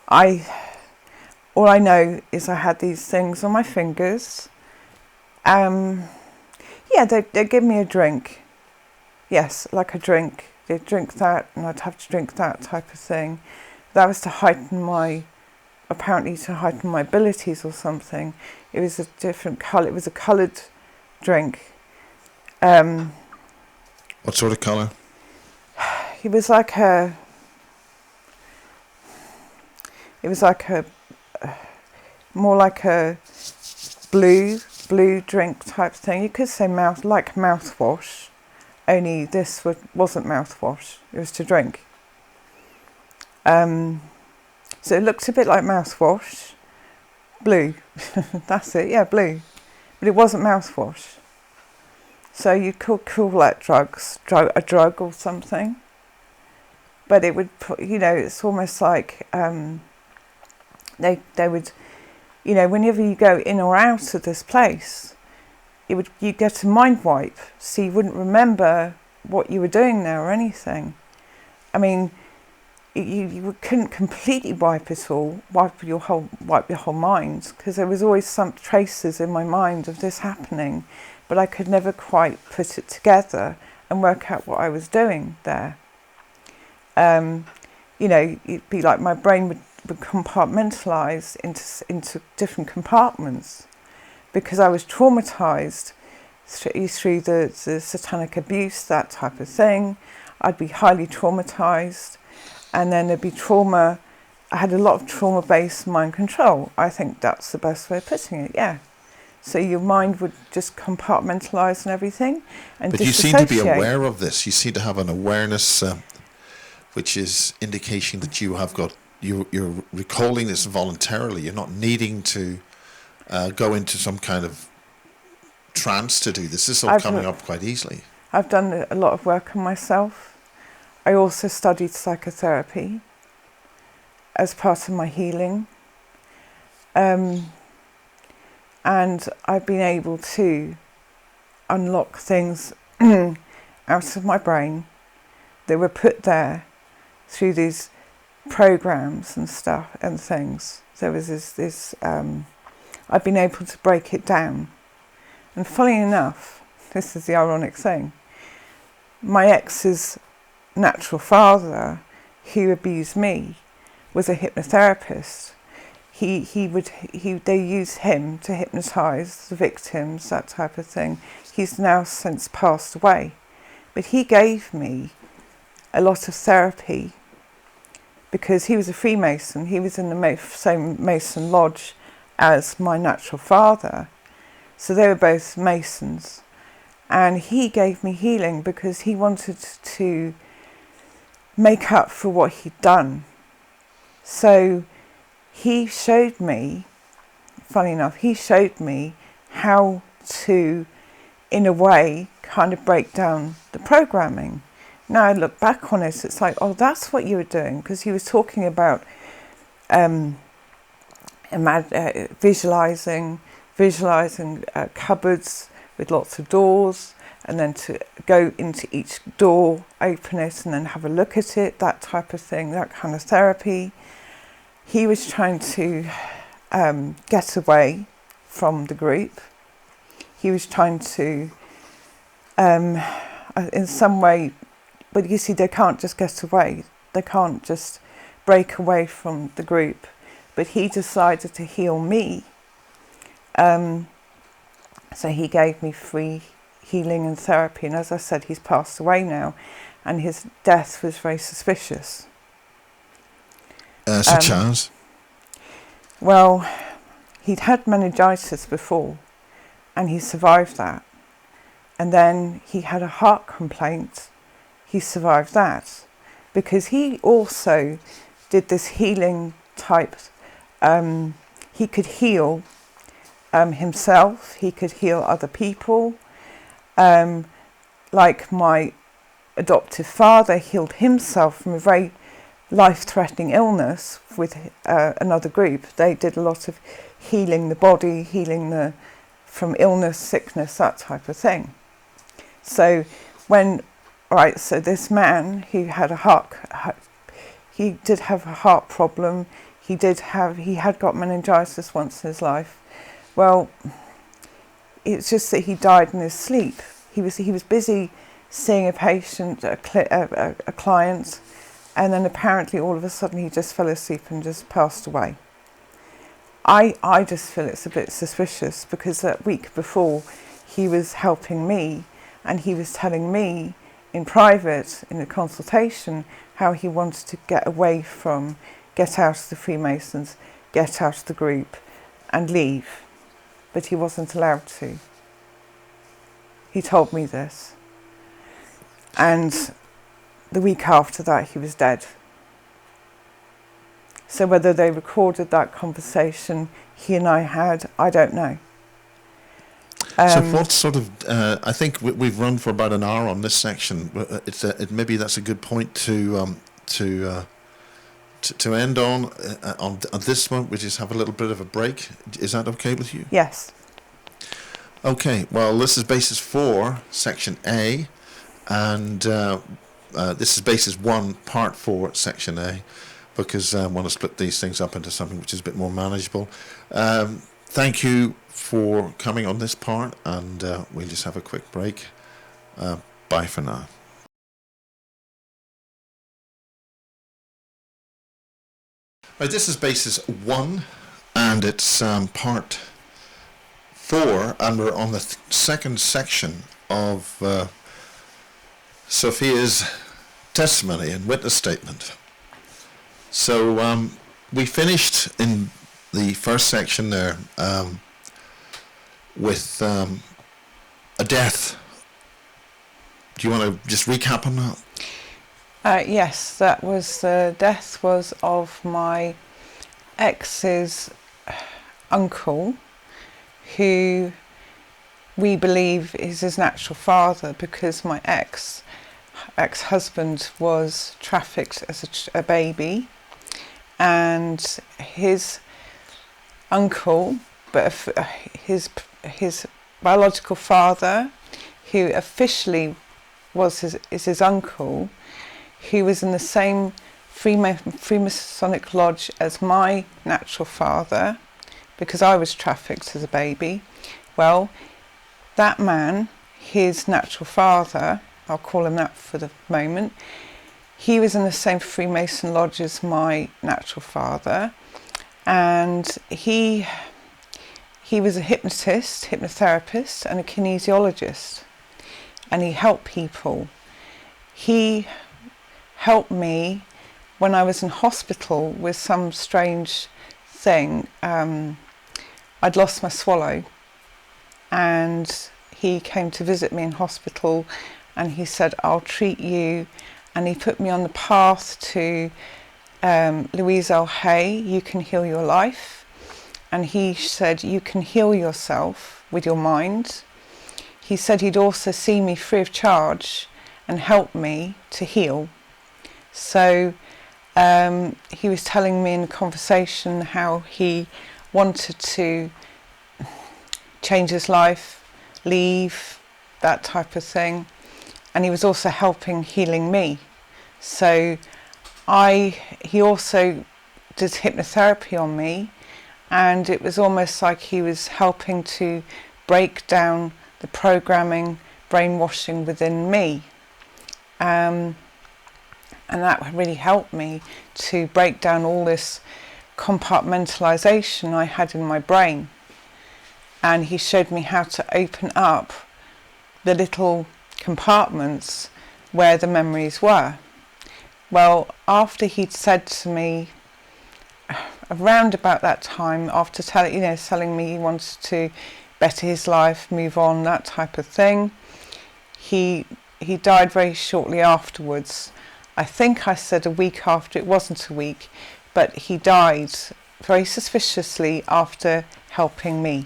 All I know is I had these things on my fingers. Yeah, they'd give me a drink. Yes, like a drink. They'd drink that and I'd have to drink that type of thing. That was to heighten my abilities or something. It was a different colour. It was a coloured drink. What sort of colour? It was like a more like a blue drink type thing. You could say mouthwash, only this wasn't mouthwash. It was to drink. So it looked a bit like mouthwash, blue. That's it, yeah, blue. But it wasn't mouthwash. So you could call that a drug or something. But it would put, it's almost like they would, whenever you go in or out of this place, you get a mind wipe, so you wouldn't remember what you were doing there or anything. I mean, you couldn't completely wipe your whole mind, because there was always some traces in my mind of this happening, but I could never quite put it together and work out what I was doing there. It'd be like my brain would compartmentalise into different compartments, because I was traumatised through the satanic abuse, that type of thing. I'd be highly traumatised, and then there'd be trauma. I had a lot of trauma-based mind control. I think that's the best way of putting it, yeah. So your mind would just compartmentalise and everything, and but you seem to be aware of this. You seem to have an awareness, which is indication that you're recalling this voluntarily. You're not needing to go into some kind of trance to do this. This is all coming up quite easily. I've done a lot of work on myself. I also studied psychotherapy as part of my healing. And I've been able to unlock things out of my brain that were put there through these programs and stuff and things. There was this I've been able to break it down. And funny enough, this is the ironic thing, my ex's natural father, who abused me, was a hypnotherapist. They used him to hypnotise the victims, that type of thing. He's now since passed away. But he gave me a lot of therapy because he was a Freemason. He was in the same Mason lodge as my natural father. So they were both Masons. And he gave me healing because he wanted to make up for what he'd done. So he showed me, funny enough, how to, in a way, kind of break down the programming. Now I look back on it, it's like, oh, that's what you were doing, because he was talking about visualizing cupboards with lots of doors, and then to go into each door, open it, and then have a look at it, that type of thing, that kind of therapy. He was trying to get away from the group. He was trying to, in some way, but you see, they can't just get away. They can't just break away from the group. But he decided to heal me. So he gave me free healing and therapy. And as I said, he's passed away now. And his death was very suspicious. Such as? Well, he'd had meningitis before. And he survived that. And then he had a heart complaint. He survived that. Because he also did this healing type. He could heal himself. He could heal other people. Like my adoptive father healed himself from a very life-threatening illness with another group. They did a lot of healing the body, healing from illness, sickness, that type of thing. So so this man who had he did have a heart problem. He had got meningitis once in his life. Well, it's just that he died in his sleep. He was busy seeing a patient, a client, and then apparently all of a sudden he just fell asleep and just passed away. I just feel it's a bit suspicious, because that week before he was helping me, and he was telling me in private, in a consultation, how he wanted to get out of the Freemasons, get out of the group and leave. But he wasn't allowed to. He told me this. And the week after that, he was dead. So whether they recorded that conversation he and I had, I don't know. So what sort of, I think we've run for about an hour on this section. Maybe that's a good point to end on this one. We just have a little bit of a break. Is that okay with you? Yes. Okay, well, this is basis 4, section A, and this is basis 1, part 4, section A, because I want to split these things up into something which is a bit more manageable. Thank you for coming on this part, and we'll just have a quick break. Bye for now. Right, this is basis 1, and it's part 4, and we're on the second section of Sophia's testimony and witness statement. So we finished in the first section there with a death. Do you want to just recap on that? Yes, the death was of my ex's uncle, who we believe is his natural father, because my ex-husband was trafficked as a baby, and his uncle, but his biological father, who officially is his uncle, who was in the same Freemasonic lodge as my natural father, because I was trafficked as a baby. Well, that man, his natural father, I'll call him that for the moment, he was in the same Freemason lodge as my natural father, and he was a hypnotherapist and a kinesiologist, and he helped people. He helped me when I was in hospital with some strange thing. I'd lost my swallow, and he came to visit me in hospital, and he said, "I'll treat you," and he put me on the path to Louise L. Hay, You Can Heal Your Life, and he said, you can heal yourself with your mind. He said he'd also see me free of charge and help me to heal. So he was telling me in a conversation how he wanted to change his life, leave, that type of thing, and he was also healing me. So he also did hypnotherapy on me, and it was almost like he was helping to break down the programming, brainwashing within me. And that really helped me to break down all this compartmentalization I had in my brain. And he showed me how to open up the little compartments where the memories were. Well, after he'd said to me, around about that time, after telling me he wanted to better his life, move on, that type of thing, he died very shortly afterwards. I think I said a week after. It wasn't a week, but he died very suspiciously after helping me.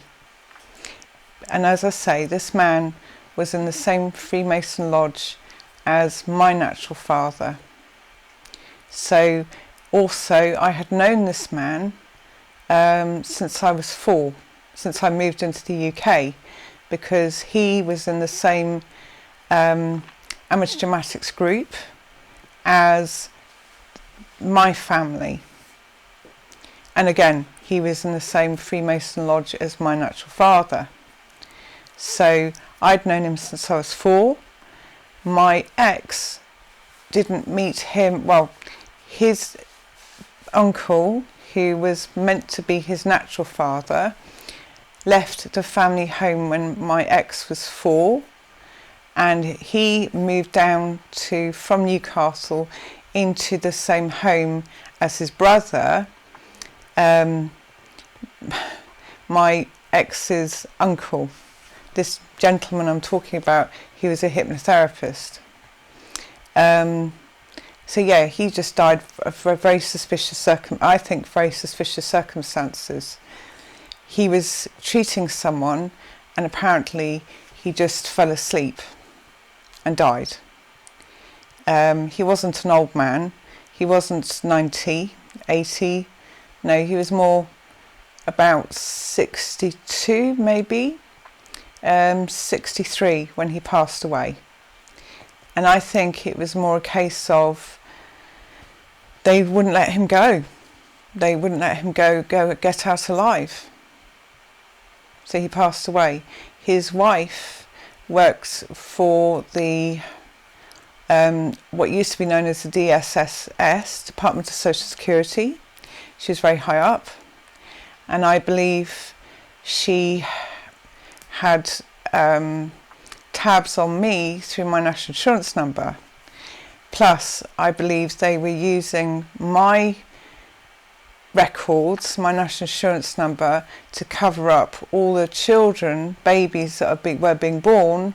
And as I say, this man was in the same Freemason lodge as my natural father. So also I had known this man since I was 4, since I moved into the UK, because he was in the same amateur dramatics group as my family. And again, he was in the same Freemason lodge as my natural father. So I'd known him since I was 4. My ex didn't meet him, well, his uncle, who was meant to be his natural father, left the family home when my ex was 4, and he moved down from Newcastle into the same home as his brother, my ex's uncle. This gentleman I'm talking about, he was a hypnotherapist. So yeah, he just died for very suspicious very suspicious circumstances. He was treating someone, and apparently he just fell asleep and died. He wasn't an old man. He wasn't 90, 80. No, he was more about 62 maybe, 63 when he passed away. And I think it was more a case of they wouldn't let him go. They wouldn't let him go get out alive. So he passed away. His wife works for the what used to be known as the DSSS, Department of Social Security. She was very high up, and I believe she had tabs on me through my national insurance number. Plus, I believe they were using my records, my national insurance number, to cover up all the children, babies that were being born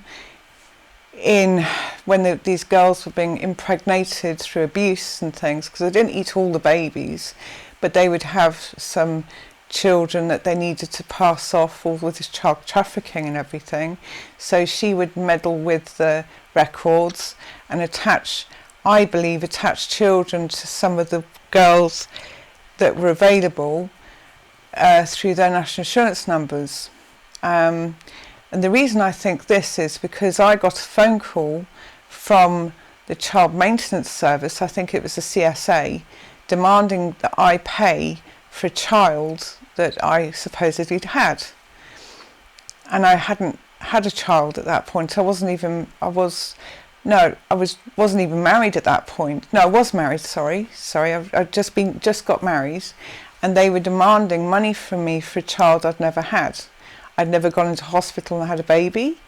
when these girls were being impregnated through abuse and things, because they didn't eat all the babies, but they would have some children that they needed to pass off, all with this child trafficking and everything. So she would meddle with the records and attach children to some of the girls that were available through their national insurance numbers. And the reason I think this is because I got a phone call from the Child Maintenance Service, I think it was the CSA, demanding that I pay for a child that I supposedly had. And I hadn't had a child at that point. I wasn't even married at that point. No, I was married, sorry. I'd just got married, and they were demanding money from me for a child I'd never had. I'd never gone into hospital and had a baby,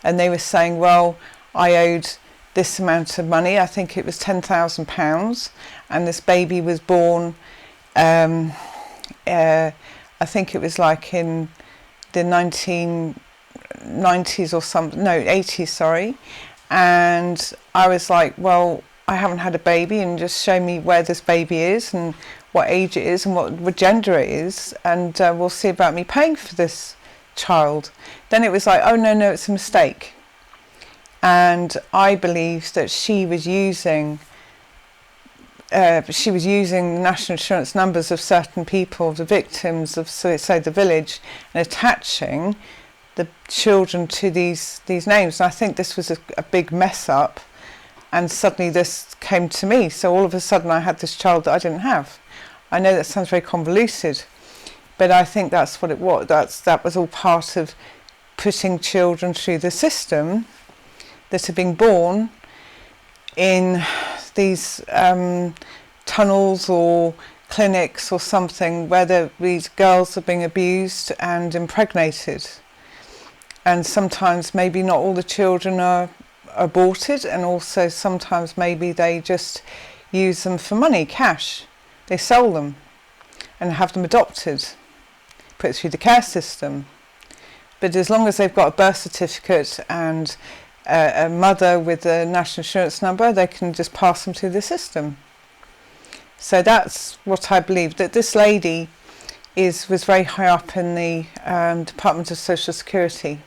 and they were saying, well, I owed this amount of money, I think it was £10,000, and this baby was born, I think it was like in the 1990s or something, no, 80s, sorry. And I was like, well, I haven't had a baby, and just show me where this baby is and what age it is and what gender it is, and we'll see about me paying for this child. Then it was like, oh no, it's a mistake. And I believe that she was using the national insurance numbers of certain people, the victims of, say, the village, and attaching the children to these names. And I think this was a big mess up, and suddenly this came to me. So all of a sudden I had this child that I didn't have. I know that sounds very convoluted, but I think that's what it was. That was all part of putting children through the system that are being born in these tunnels or clinics or something where these girls are being abused and impregnated. And sometimes maybe not all the children are aborted, and also sometimes maybe they just use them for money, cash. They sell them and have them adopted, put through the care system. But as long as they've got a birth certificate and a mother with a national insurance number, they can just pass them through the system. So that's what I believe, that this lady was very high up in the Department of Social Security.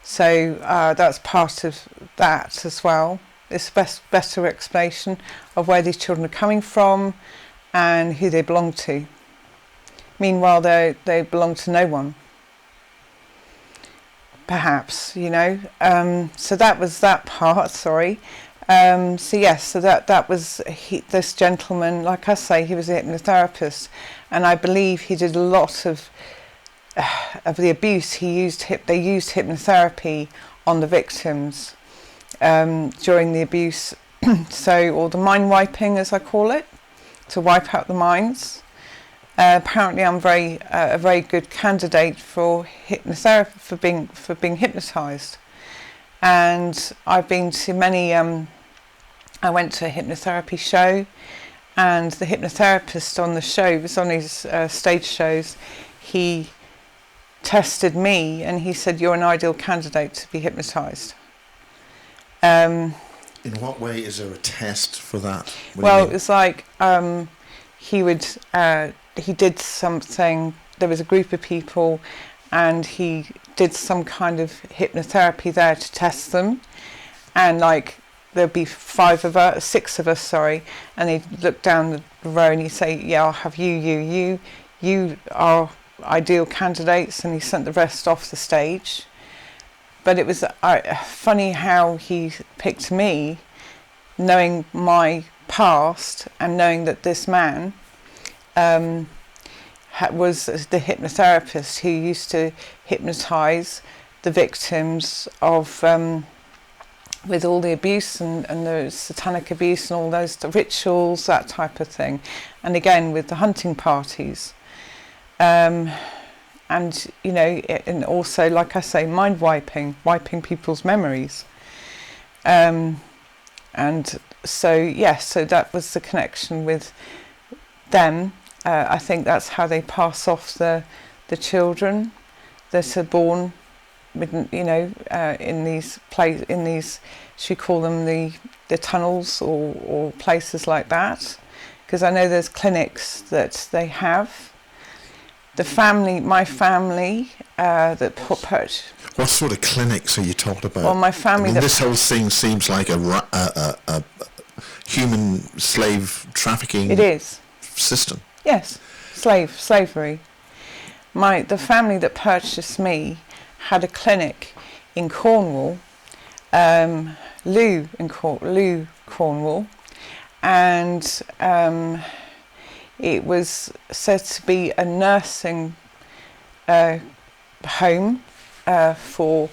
So that's part of that as well. It's better explanation of where these children are coming from and who they belong to. Meanwhile, they belong to no one. Perhaps, you know. So that was that part. Sorry. So yes, so that was this gentleman. Like I say, he was a hypnotherapist, and I believe he did a lot of the abuse. They used hypnotherapy on the victims during the abuse. So, or the mind wiping, as I call it, to wipe out the minds. Apparently, I'm a very good candidate for hypnotherapy, for being hypnotised, and I've been to many. I went to a hypnotherapy show, and the hypnotherapist on the show, was on his stage shows, he tested me and he said, "You're an ideal candidate to be hypnotised." In what way is there a test for that? Well, it's like he did something. There was a group of people, and he did some kind of hypnotherapy there to test them, and like there'd be six of us, and he'd look down the row and he'd say, "Yeah, I'll have you are ideal candidates," and he sent the rest off the stage. But it was funny how he picked me, knowing my past and knowing that this man was the hypnotherapist who used to hypnotise the victims of with all the abuse and the satanic abuse and all those rituals, that type of thing, and again with the hunting parties, and you know, and also, like I say, mind wiping people's memories, and so yes, so that was the connection with them. I think that's how they pass off the children that are born with, you know, in these should we call them the tunnels or places like that, because I know there's clinics that they have. My family that put. What sort of clinics are you talking about? Well, my family. This whole thing seems like a human slave trafficking. It is. System. Yes, slavery. The family that purchased me had a clinic in Cornwall, Cornwall, and it was said to be a nursing home for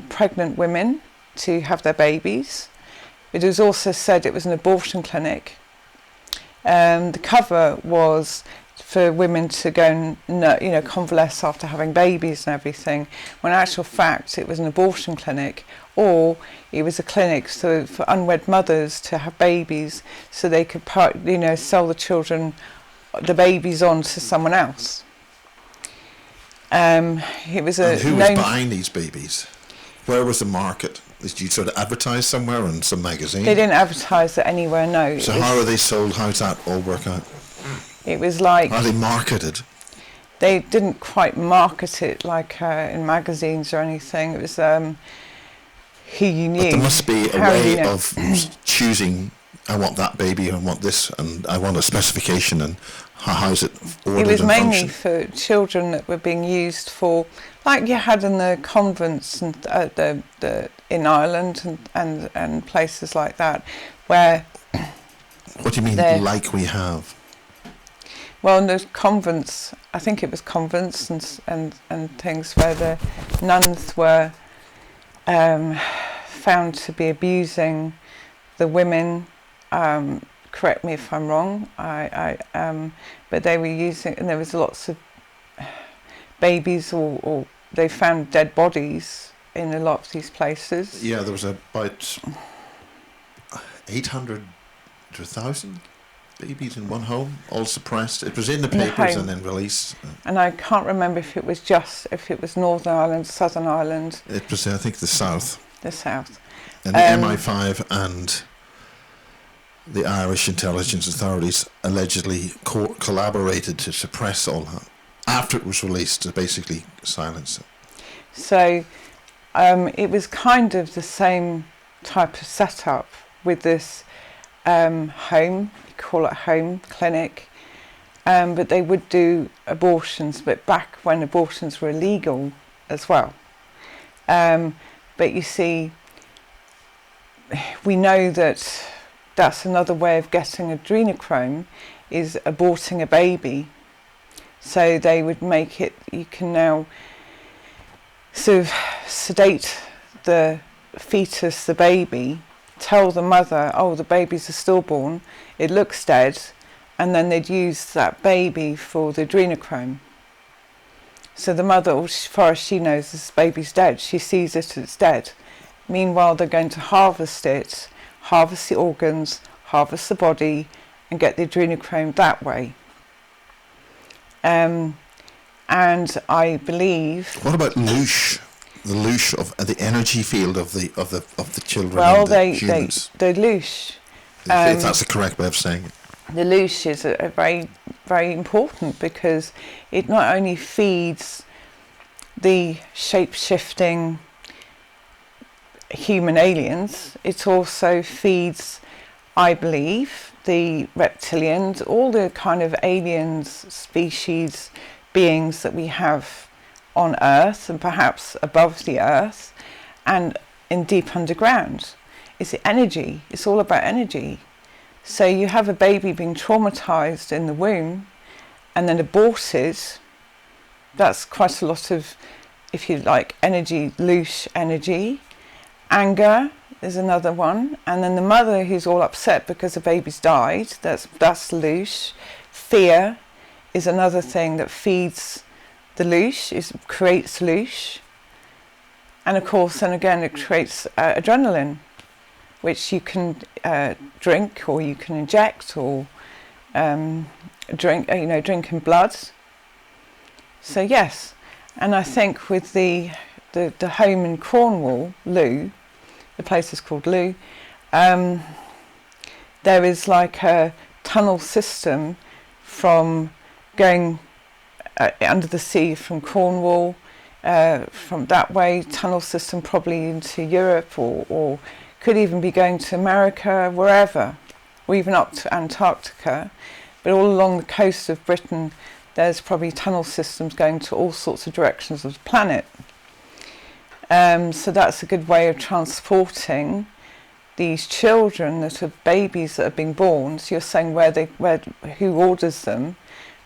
pregnant women to have their babies. It was also said it was an abortion clinic. The cover was for women to go and, you know, convalesce after having babies and everything, when in actual fact it was an abortion clinic, or it was a clinic for unwed mothers to have babies so they could, you know, sell the babies on to someone else. It was and who was buying these babies? Where was the market? Did you sort of advertise somewhere in some magazine? They didn't advertise it anywhere, no. So how are they sold? How does that all work out? It was like... Are they marketed? They didn't quite market it like in magazines or anything. It was who you knew. But there must be a way of choosing, I want that baby, I want this, and I want a specification, and how is it ordered? It was and mainly function? for children that were being used for, like you had in the convents and in Ireland and places like that, where... What do you mean, like we have? Well, in the convents, I think it was convents and things where the nuns were found to be abusing the women. Correct me if I'm wrong. But they were using, and there was lots of babies, or they found dead bodies in a lot of these places. Yeah, there was about 800 to 1,000 babies in one home, all suppressed. It was in the papers and then released. And I can't remember if it was Northern Ireland, Southern Ireland. It was, I think, the South. The South. And the MI5 and the Irish intelligence authorities allegedly collaborated to suppress all that after it was released, to basically silence it. So it was kind of the same type of setup with this home, you call it home clinic, but they would do abortions, but back when abortions were illegal as well. But you see, we know that that's another way of getting adrenochrome, is aborting a baby. So they would make it, you can now sort of sedate the fetus, the baby, tell the mother, oh, the baby's a stillborn, it looks dead, and then they'd use that baby for the adrenochrome. So the mother, as far as she knows, this baby's dead. She sees it, it's dead. Meanwhile, they're going to harvest it, harvest the organs, harvest the body, and get the adrenochrome that way. And I believe. What about loosh? The loosh of the energy field of the children. Well, and the humans. they loosh. If that's the correct way of saying it. The loosh is a very, very important, because it not only feeds the shape-shifting human aliens, it also feeds, I believe, the reptilians, all the kind of aliens, species, beings that we have on Earth and perhaps above the Earth and in deep underground. It's energy. It's all about energy. So you have a baby being traumatized in the womb and then aborted. That's quite a lot of, if you like, energy, loose energy. Anger is another one. And then the mother who's all upset because the baby's died, that's loose. Fear is another thing that feeds the loose, creates loose. And of course, then again, it creates adrenaline, which you can drink, or you can inject, or drink in blood. So yes, and I think with the home in Cornwall, Lou, the place is called Lou, there is like a tunnel system from going under the sea from Cornwall, from that way, tunnel system probably into Europe, or could even be going to America, wherever, or even up to Antarctica. But all along the coast of Britain, there's probably tunnel systems going to all sorts of directions of the planet. So that's a good way of transporting these children that are babies that are being born. So you're saying who orders them?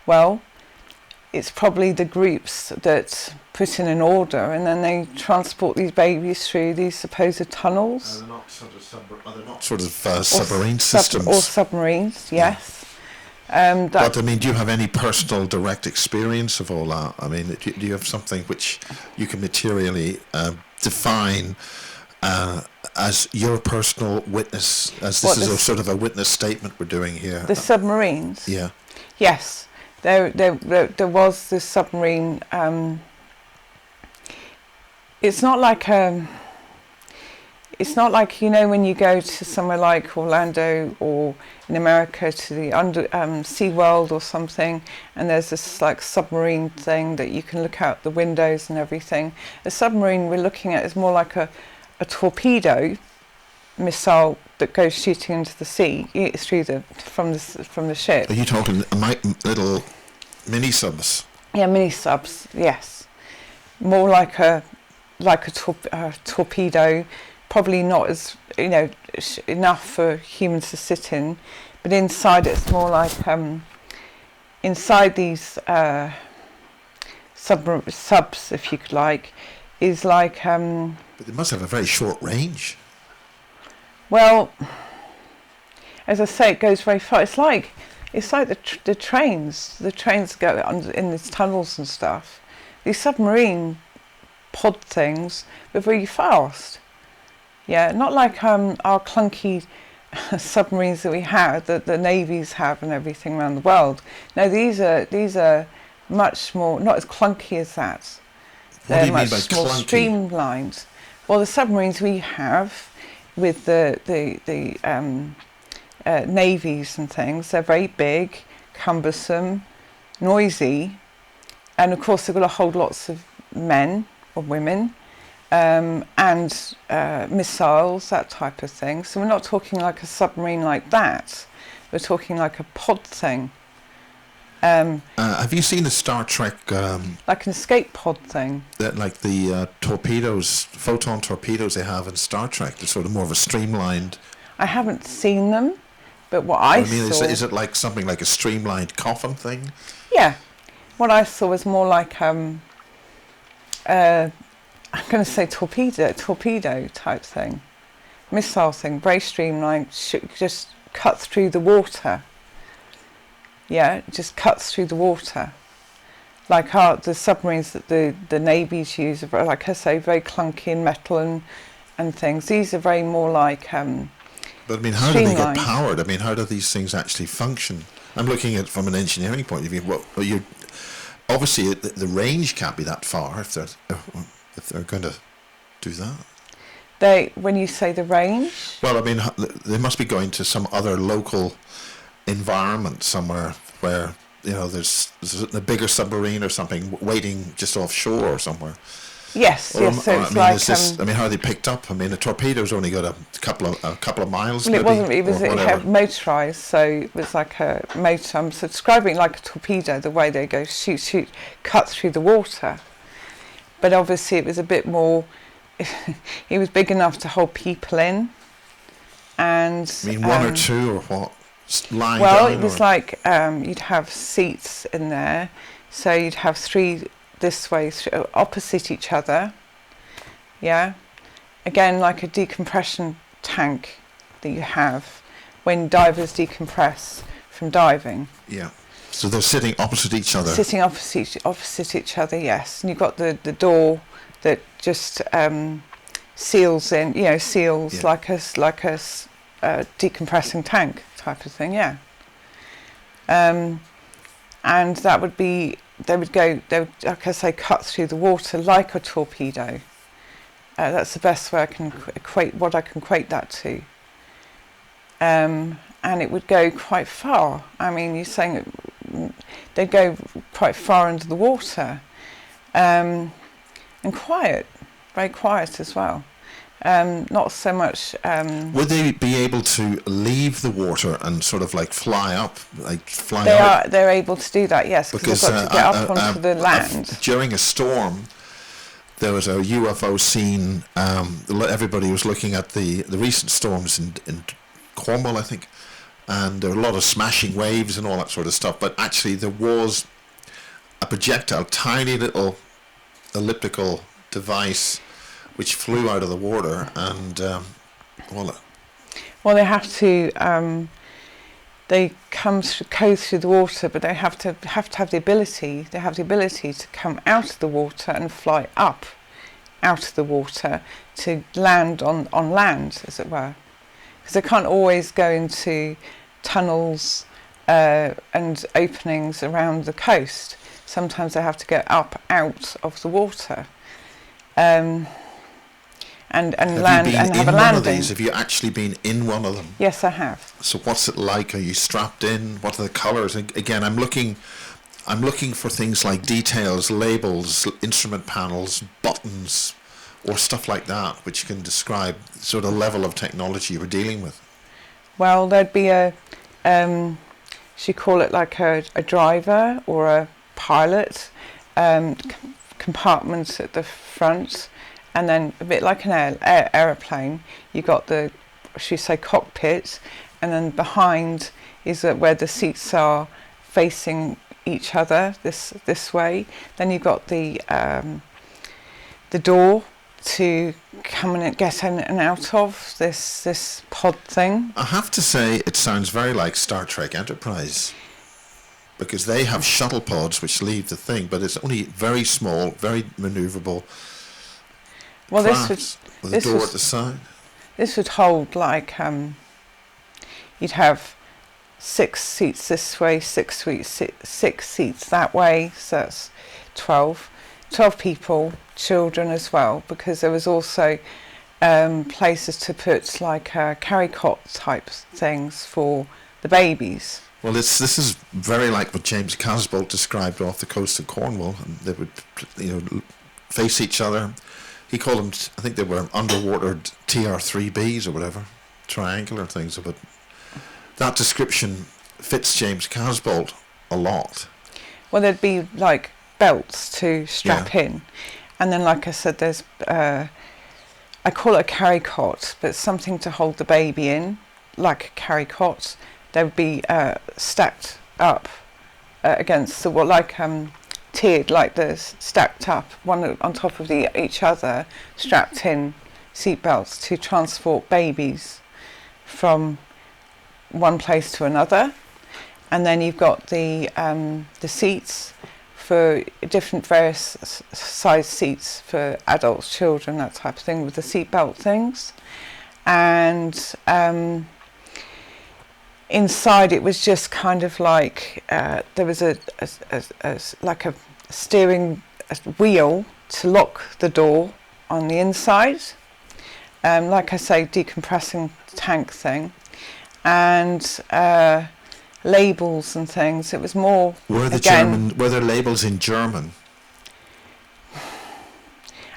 Well, it's probably the groups that put in an order, and then they transport these babies through these supposed tunnels. They're not sort of submarine systems. Or submarines, yes. But I mean, do you have any personal direct experience of all that? I mean, do you have something which you can materially define as your personal witness, as this is a sort of a witness statement we're doing here? The submarines? Yeah. Yes. There was this submarine. It's not like when you go to somewhere like Orlando or in America to the SeaWorld or something, and there's this like submarine thing that you can look out the windows and everything. A submarine we're looking at is more like a torpedo missile that goes shooting into the sea from the ship. Are you talking little mini subs? Yeah, mini subs. Yes, more like a torpedo. Probably not as enough for humans to sit in, but inside it's more like inside these subs, if you could like, is like. But they must have a very short range. Well, as I say, it goes very far. It's like the trains. The trains go in these tunnels and stuff. These submarine pod things are very fast. Yeah, not like our clunky submarines that we have, that the navies have and everything around the world. No, these are much more, not as clunky as that. What do you mean by much more clunky? Streamlined. Well, the submarines we have with the navies and things, they're very big, cumbersome, noisy, and of course they've got to hold lots of men or women, and missiles, that type of thing. So we're not talking like a submarine like that. We're talking like a pod thing. Have you seen the Star Trek, like an escape pod thing? like the torpedoes, photon torpedoes they have in Star Trek? They're sort of more of a streamlined. I haven't seen them, but what I mean, saw... is it like something like a streamlined coffin thing? Yeah. What I saw was more like, I'm going to say torpedo type thing. Missile thing, very streamlined, just cuts through the water. Yeah, it just cuts through the water. Like the submarines that the navies use, are, like I say, very clunky and metal and things. These are very more like But I mean, how do they get powered? I mean, how do these things actually function? I'm looking at it from an engineering point of view. Well, you obviously the range can't be that far if they're going to do that. When you say the range? Well, I mean, they must be going to some other local environment somewhere where, you know, there's a bigger submarine or something waiting just offshore or somewhere. Yes. So it's I mean, how are they picked up? I mean, a torpedo's only got a couple of miles. Well, maybe, it had motorised, so it was like a motor. I'm describing it like a torpedo, the way they go shoot, cut through the water. But obviously, it was a bit more. It was big enough to hold people in, and. I mean, one or two or what? Lying well, down, it was like you'd have seats in there, so you'd have three this way, opposite each other. Yeah, again, like a decompression tank that you have when divers decompress from diving. Yeah. So they're sitting opposite each other. Sitting opposite each other, yes. And you've got the door that just seals in, seals like a decompressing tank type of thing, yeah. And that would be, they would, like I say, cut through the water like a torpedo. That's the best way I can equate that to. And it would go quite far. I mean, you're saying they'd go quite far under the water. And quiet, very quiet as well. Not so much. Would they be able to leave the water and sort of like fly up, out? They're able to do that, yes, because they've got to get up onto the land. During a storm, there was a UFO scene. Everybody was looking at the recent storms in Cornwall, I think, and there were a lot of smashing waves and all that sort of stuff. But actually, there was a projectile, tiny little elliptical device, which flew out of the water, and well, they have to. They go through the water, but they have to have the ability. They have the ability to come out of the water and fly up out of the water to land on land, as it were, because they can't always go into tunnels and openings around the coast. Sometimes they have to go up out of the water. And land and have a landing. Have you actually been in one of them? Yes, I have. So what's it like? Are you strapped in? What are the colours? Again, I'm looking for things like details, labels, instrument panels, buttons, or stuff like that, which can describe sort of level of technology you were dealing with. Well, there'd be she call it like a driver or a pilot, compartments at the front. And then a bit like an aeroplane, you got the, should we say, cockpit, and then behind is where the seats are facing each other this way. Then you've got the door to come and get in and out of this pod thing. I have to say, it sounds very like Star Trek Enterprise, because they have shuttle pods which leave the thing, but it's only very small, very manoeuvrable. Well, with a door at the side. This would hold like you'd have 6 seats this way, 6 seats that way. So that's 12 people, children as well, because there was also places to put like carry cot type things for the babies. Well, this is very like what James Casbolt described off the coast of Cornwall, and they would, face each other. He called them, I think they were underwater TR3Bs or whatever, triangular things. But that description fits James Casbolt a lot. Well, there'd be like belts to strap in, and then, like I said, there's I call it a carry cot, but something to hold the baby in, like a carry cot. They would be stacked up against the wall, like tiered, like this, stacked up, one on top of each other, strapped in seatbelts to transport babies from one place to another. And then you've got the seats for different various size seats for adults, children, that type of thing, with the seatbelt things. And inside it was just kind of like there was a steering wheel to lock the door on the inside. Like I say, decompressing tank thing, and labels and things. It was more. Were there labels in German?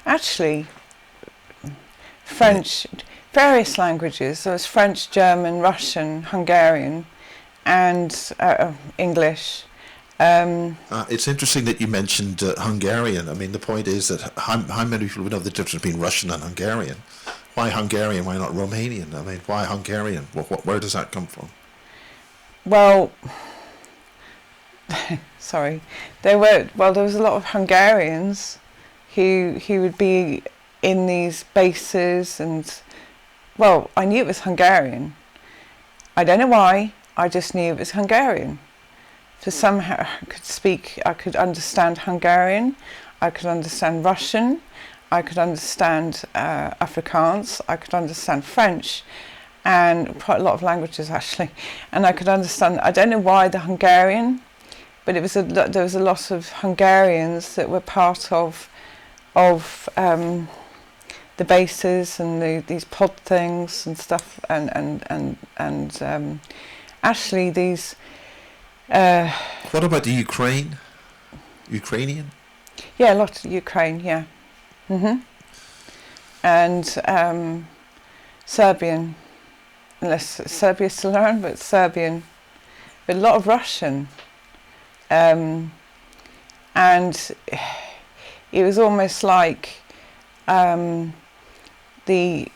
Actually, French, various languages. There was French, German, Russian, Hungarian, and English. It's interesting that you mentioned Hungarian. I mean, the point is that how many people would know the difference between Russian and Hungarian? Why Hungarian? Why not Romanian? I mean, why Hungarian? Where does that come from? Well, sorry, there was a lot of Hungarians who would be in these bases, and well, I knew it was Hungarian. I don't know why, I just knew it was Hungarian. For somehow I could understand Hungarian, I could understand Russian, I could understand Afrikaans, I could understand French, and quite a lot of languages actually. And I could understand, I don't know why the Hungarian, but there was a lot of Hungarians that were part of the bases and these pod things and stuff, and actually these. What about the Ukrainian? Yeah, a lot of Ukraine, yeah. And Serbian, unless Serbia's to learn, but Serbian. But a lot of Russian. And it was almost like the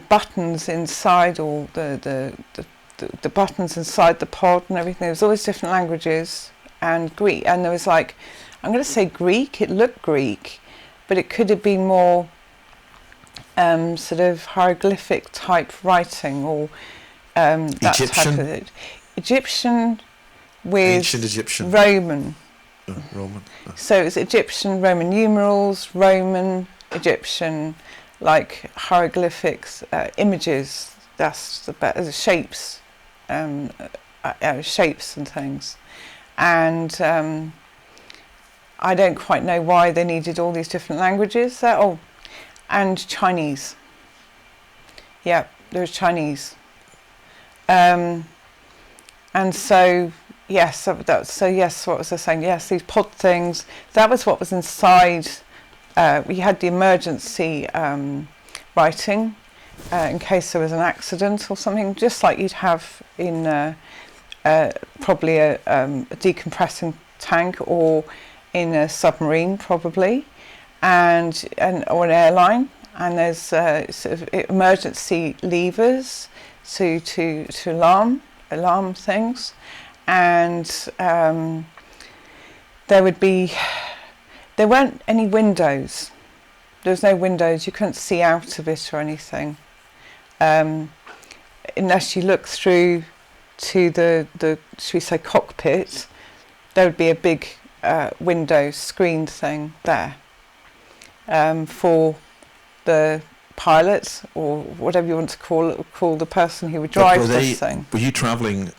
buttons inside, or the buttons inside the pod and everything. There was always different languages, and Greek, and there was like, I'm going to say Greek. It looked Greek, but it could have been more sort of hieroglyphic type writing, or that Egyptian? type of it. Egyptian with Ancient Egyptian. Roman. Roman. So it's Egyptian, Roman numerals, Roman, Egyptian, like hieroglyphics, images. That's the shapes, shapes and things, and I don't quite know why they needed all these different languages. And Chinese. Yeah, there's Chinese, and so yes, yes. What was I saying? Yes, these pod things. That was what was inside. We had the emergency writing. In case there was an accident or something, just like you'd have in probably a decompressing tank, or in a submarine probably, and or an airline. And there's sort of emergency levers to alarm things, and there weren't any windows. There was no windows. You couldn't see out of it or anything. Unless you look through to the should we say cockpit, there would be a big window screened thing there for the pilot, or whatever you want to call the person who would drive this thing. Were you travelling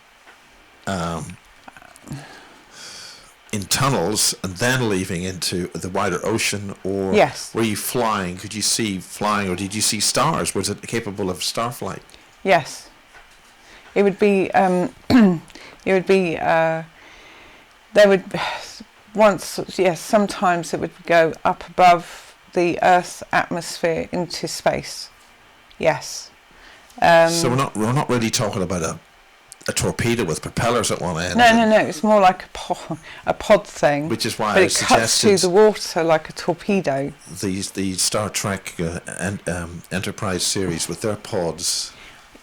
in tunnels and then leaving into the wider ocean, or yes, were you flying? Could you see flying, or did you see stars? Was it capable of star flight? Yes, it would be. There would once. Yes, sometimes it would go up above the Earth's atmosphere into space. Yes. So we're not really talking about a torpedo with propellers at one end. No. It's more like a pod thing. Which is why but I it cuts through suggested the water like a torpedo. the Star Trek Enterprise series with their pods.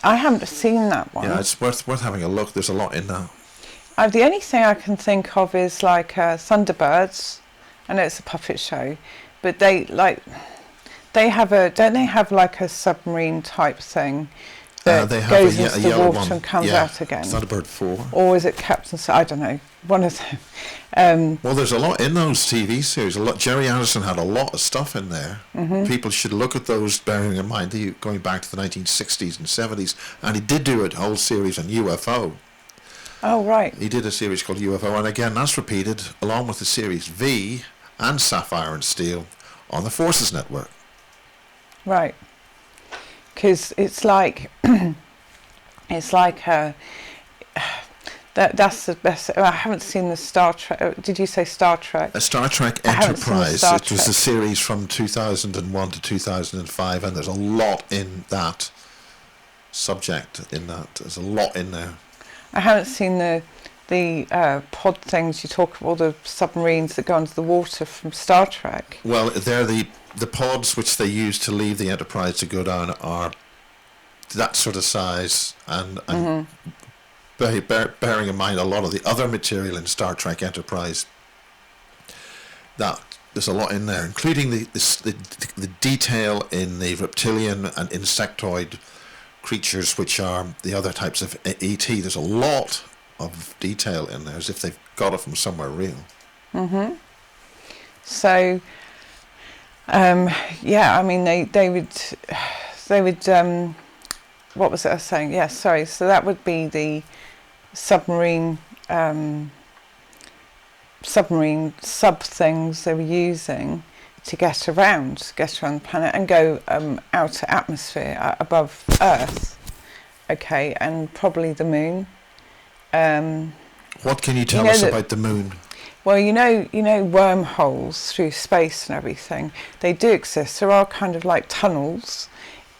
I haven't seen that one. Yeah, it's worth having a look. There's a lot in that. The only thing I can think of is like Thunderbirds. I know it's a puppet show, but don't they have like a submarine type thing that they have goes a into the yellow water one. and comes Yeah. out again? Thunderbird 4. Or is it I don't know. One of them. Well, there's a lot in those TV series. Jerry Anderson had a lot of stuff in there. Mm-hmm. People should look at those, bearing in mind going back to the 1960s and 70s. And he did do a whole series on UFO. Oh, right. He did a series called UFO, and again, that's repeated along with the series V and Sapphire and Steel on the Forces Network. Right. Because it's like that's the best. I haven't seen the Star Trek. Did you say Star Trek? A Star Trek I haven't seen the Enterprise. Star It was Trek. a series from 2001 to 2005, and there's a lot in that subject. There's a lot in there. I haven't seen the pod things you talk about, all the submarines that go under the water from Star Trek. Well, they're the pods which they use to leave the Enterprise to go down are that sort of size, and bearing in mind a lot of the other material in Star Trek Enterprise, that there's a lot in there, including the detail in the reptilian and insectoid creatures, which are the other types of ET. There's a lot of detail in there, as if they've got it from somewhere real. Mm-hmm. So, I mean, they would. What was it I was saying? Yeah, sorry. So that would be the submarine sub things they were using to get around the planet and go outer atmosphere above Earth. Okay, and probably the moon. What can you tell us about the moon? Well, you know wormholes through space and everything. They do exist. There are kind of like tunnels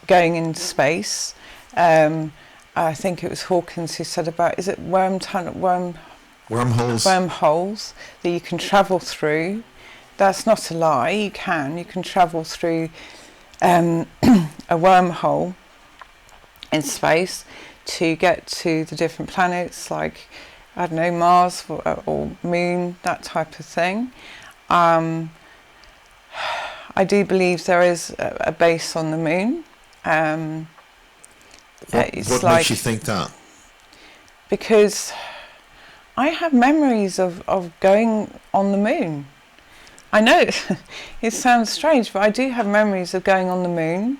going into space. I think it was Hawkins who said about, is it wormholes that you can travel through. That's not a lie. You can travel through a wormhole in space to get to the different planets, like, I don't know, Mars or Moon, that type of thing. I do believe there is a base on the Moon. What makes you think that? Because I have memories of going on the Moon. I know it sounds strange, but I do have memories of going on the Moon,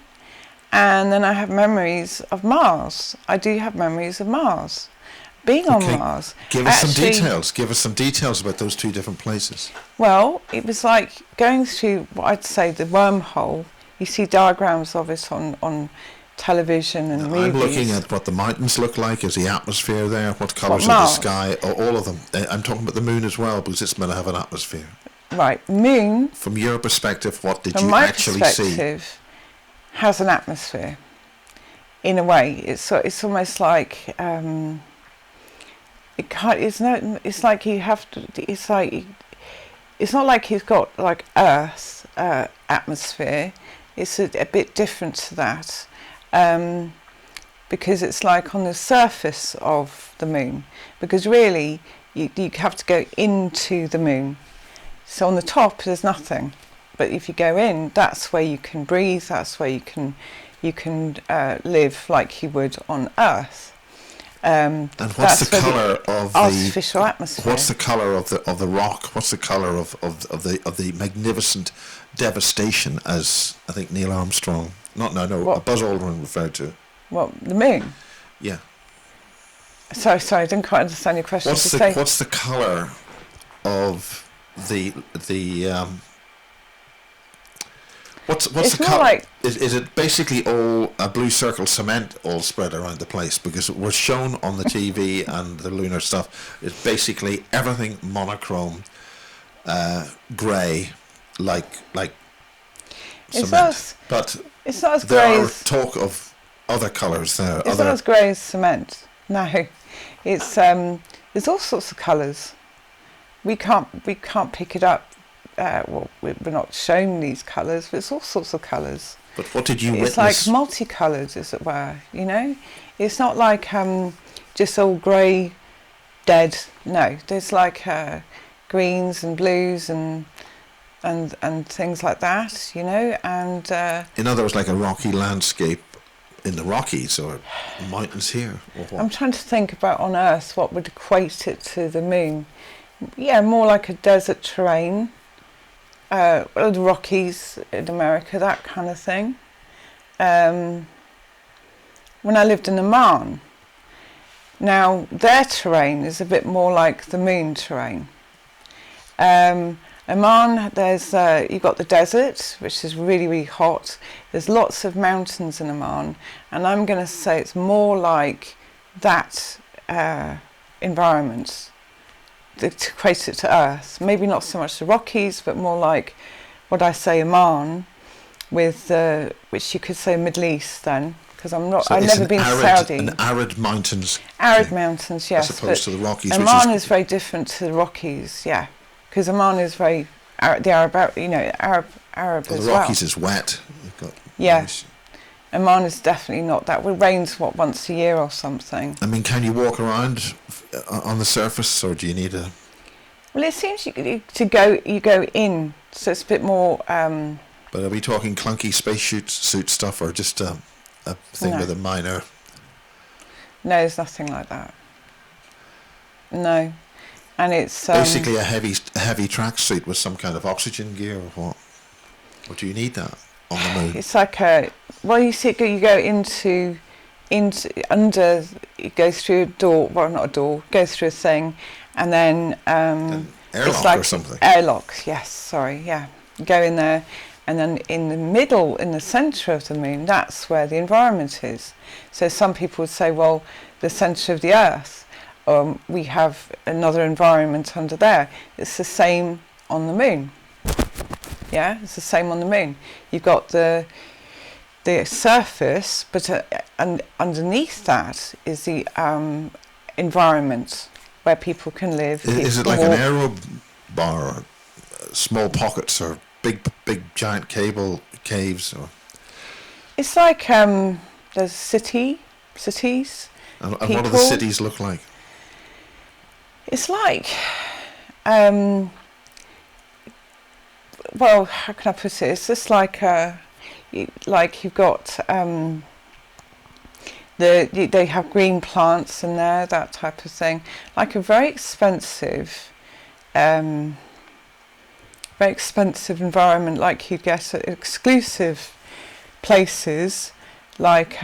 and then I have memories of Mars. I do have memories of Mars. Being on Mars. Give us some details. Give us some details about those two different places. Well, it was like going through what I'd say the wormhole. You see diagrams of it on television and movies. I'm looking at what the mountains look like. Is the atmosphere there? What colours of the sky? All of them. I'm talking about the moon as well, because it's meant to have an atmosphere. Right, moon. From your perspective, what did you actually see? From my perspective, has an atmosphere. In a way, it's almost like it can't. It's like you have to. It's like it's not like he's got like Earth atmosphere. It's a bit different to that, because it's like on the surface of the moon. Because really, you have to go into the moon. So on the top, there's nothing, but if you go in, that's where you can breathe. That's where you can live like you would on Earth. And what's the colour of artificial atmosphere? What's the colour of the rock? What's the colour of the magnificent devastation, as I think Neil Armstrong, Buzz Aldrin referred to it? What, the moon? Yeah. Sorry, I didn't quite understand your question. What's the colour of what's the colour? Like, is it basically all a blue circle cement all spread around the place? Because it was shown on the TV and the lunar stuff. It's basically everything monochrome, grey, like It's cement. But it's not as there grey are as talk of other colours there. it's not as grey as cement. No, it's there's all sorts of colours. We can't pick it up. Well, we're not shown these colours, but it's all sorts of colours. But what did you It's witness? like multicoloured, as it were. You know, it's not like just all grey, dead. No, there's like greens and blues and things like that. You know, and In other words, like a rocky landscape in the Rockies or mountains here, or what? I'm trying to think about on Earth what would equate it to the moon. Yeah, more like a desert terrain. Well, the Rockies in America, that kind of thing. When I lived in Oman, now their terrain is a bit more like the moon terrain. Oman, there's you've got the desert, which is really, really hot. There's lots of mountains in Oman, and I'm going to say it's more like that environment. To equate it to Earth, maybe not so much the Rockies, but more like what I say Oman, with which you could say Middle East then, because I've never been to Saudi. An arid mountains. Arid mountains, yes. As opposed to the Rockies. Oman is very different to the Rockies, yeah, because Oman is very Arab well, as the well. Rockies is wet. You've got Yes. Oman is definitely not that. It rains once a year or something. I mean, can you walk around on the surface, or do you need a? Well, it seems you go in, so it's a bit more. But are we talking clunky spacesuit stuff, or just a thing No. with a minor? No, there's nothing like that. No, and it's Basically a heavy tracksuit with some kind of oxygen gear, or what? Or do you need that on the moon? It's like you see, you go into under, it goes through a door. Well, not a door. Goes through a thing, and then An airlock it's like or something. Airlock, yes. Sorry, yeah. You go in there, and then in the middle, in the centre of the moon, that's where the environment is. So some people would say, well, the centre of the Earth, we have another environment under there. It's the same on the moon. Yeah, it's the same on the moon. You've got the surface, but and underneath that is the environment where people can live. Is it like an aero bar, or small pockets, or big giant caves, or? It's like there's cities. And what do the cities look like? It's like, well, how can I put it? It's just like you've got they have green plants in there, that type of thing. Like a very expensive environment, like you get at exclusive places, like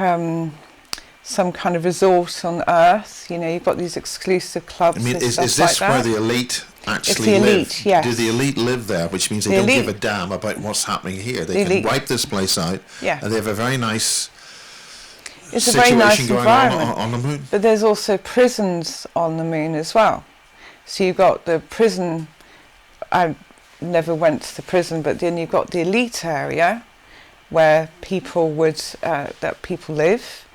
some kind of resort on Earth. You know, you've got these exclusive clubs. I mean, and is stuff this like that. where the elite actually It's the live? elite, yes. Do the elite live there? Which means they don't give a damn about what's happening here. They can wipe this place out, Yeah. and they have a very nice It's a situation very nice going environment. on the moon. But there's also prisons on the moon as well. So you've got the prison. I never went to the prison, but then you've got the elite area where people live,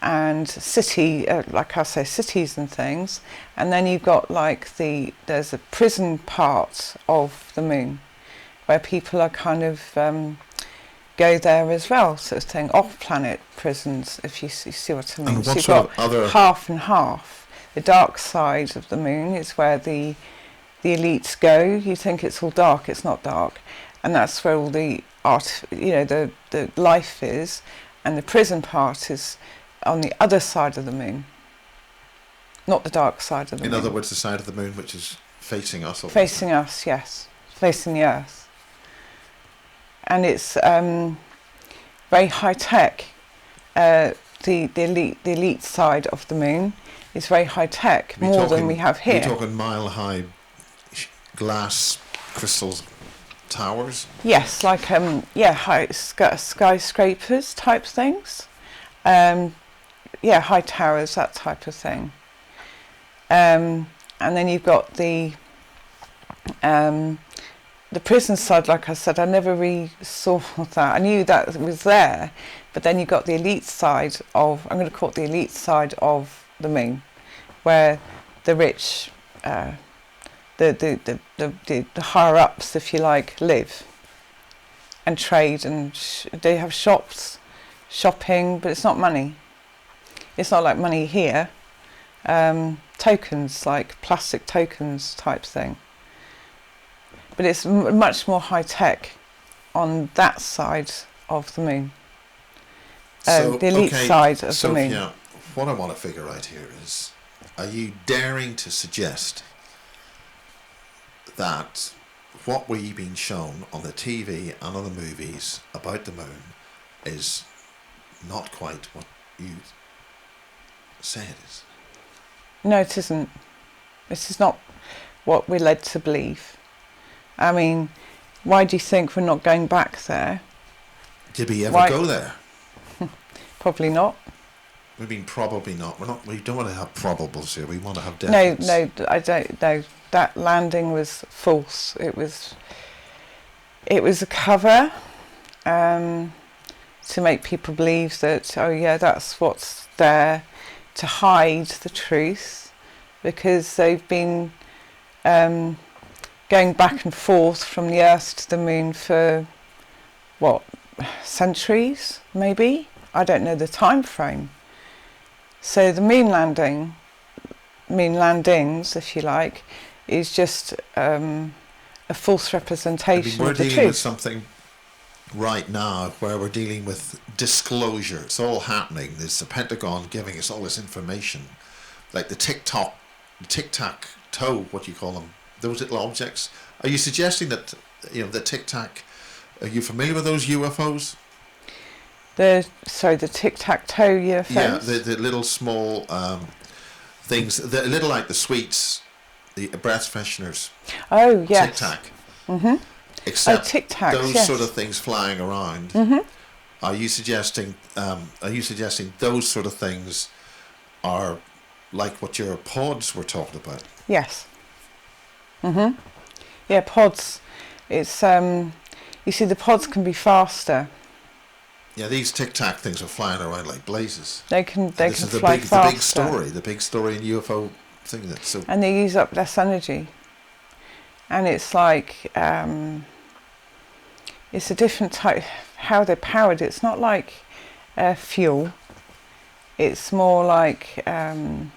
and city, like I say, cities and things. And then you've got like there's a prison part of the moon where people are kind of go there as well, sort of thing, off-planet prisons, if you see what I mean. And So what you've sort got of other? half and half. The dark side of the moon is where the elites go. You think it's all dark, it's not dark, and that's where all the art, the life is, and the prison part is on the other side of the moon, not the dark side of the moon. In other words, the side of the moon which is facing us. Obviously. Facing us, yes, facing the Earth, and it's very high tech. The elite side of the moon is very high tech, more than we have here. We're talking mile high glass crystals towers. Yes, like high skyscrapers type things. High towers, that type of thing. And then you've got the the prison side, like I said, I never really saw that. I knew that it was there, but then you got the elite side of, I'm going to call it the elite side of the moon, where the rich, the higher ups, if you like, live and trade, and they have shops, shopping, but it's not money. It's not like money here. Tokens, like plastic tokens type thing. But it's much more high tech on that side of the moon. So, the elite side of the moon. Sophia, what I want to figure out here is, are you daring to suggest that what we've been shown on the TV and on the movies about the moon is not quite what you say it is? No, it isn't. This is not what we're led to believe. I mean, why do you think we're not going back there? Did we ever go there? Probably not. We mean probably not. We don't want to have probables here. We want to have definite. No, I don't. No, that landing was false. It was a cover to make people believe that, oh yeah, that's what's there, to hide the truth, because they've been going back and forth from the Earth to the moon for what, centuries maybe? I don't know the time frame. So the moon landings, if you like, is just a false representation we're of the dealing truth. with something right now where we're dealing with disclosure. It's all happening. There's the Pentagon giving us all this information, like the tic-tac-toe, what do you call them? Those little objects. Are you suggesting that, the tic-tac? Are you familiar with those UFOs? The tic-tac-toe UFOs? Yeah, the little small things. They're a little like the sweets, the breath fresheners. Oh, yes. Tic-tac. Mm-hmm. Except tic-tacs, those yes. sort of things flying around. Mm-hmm. Are you suggesting those sort of things are like what your pods were talking about? Yes. Mm-hmm. Yeah, pods. It's you see, the pods can be faster. Yeah, these tic-tac things are flying around like blazes. They can fly faster. The big story in UFO thing. That's so. And they use up less energy. And it's like it's a different type. How they're powered. It's not like fuel. It's more like a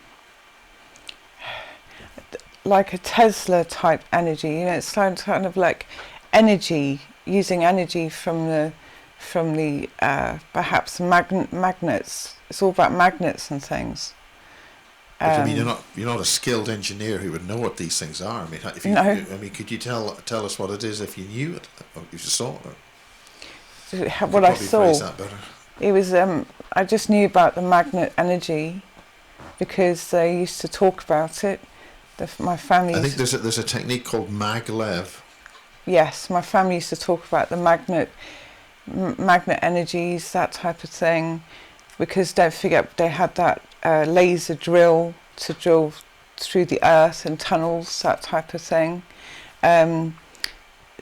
Tesla type energy. It's kind of like energy, using energy from the perhaps magnets. It's all about magnets and things. But, you're not a skilled engineer who would know what these things are. I mean, could you tell us what it is if you knew it, or if you saw it? What I saw, it was I just knew about the magnet energy because they used to talk about it. My family. I think there's a technique called maglev. Yes, my family used to talk about the magnet energies, that type of thing, because don't forget they had that laser drill to drill through the earth and tunnels, that type of thing.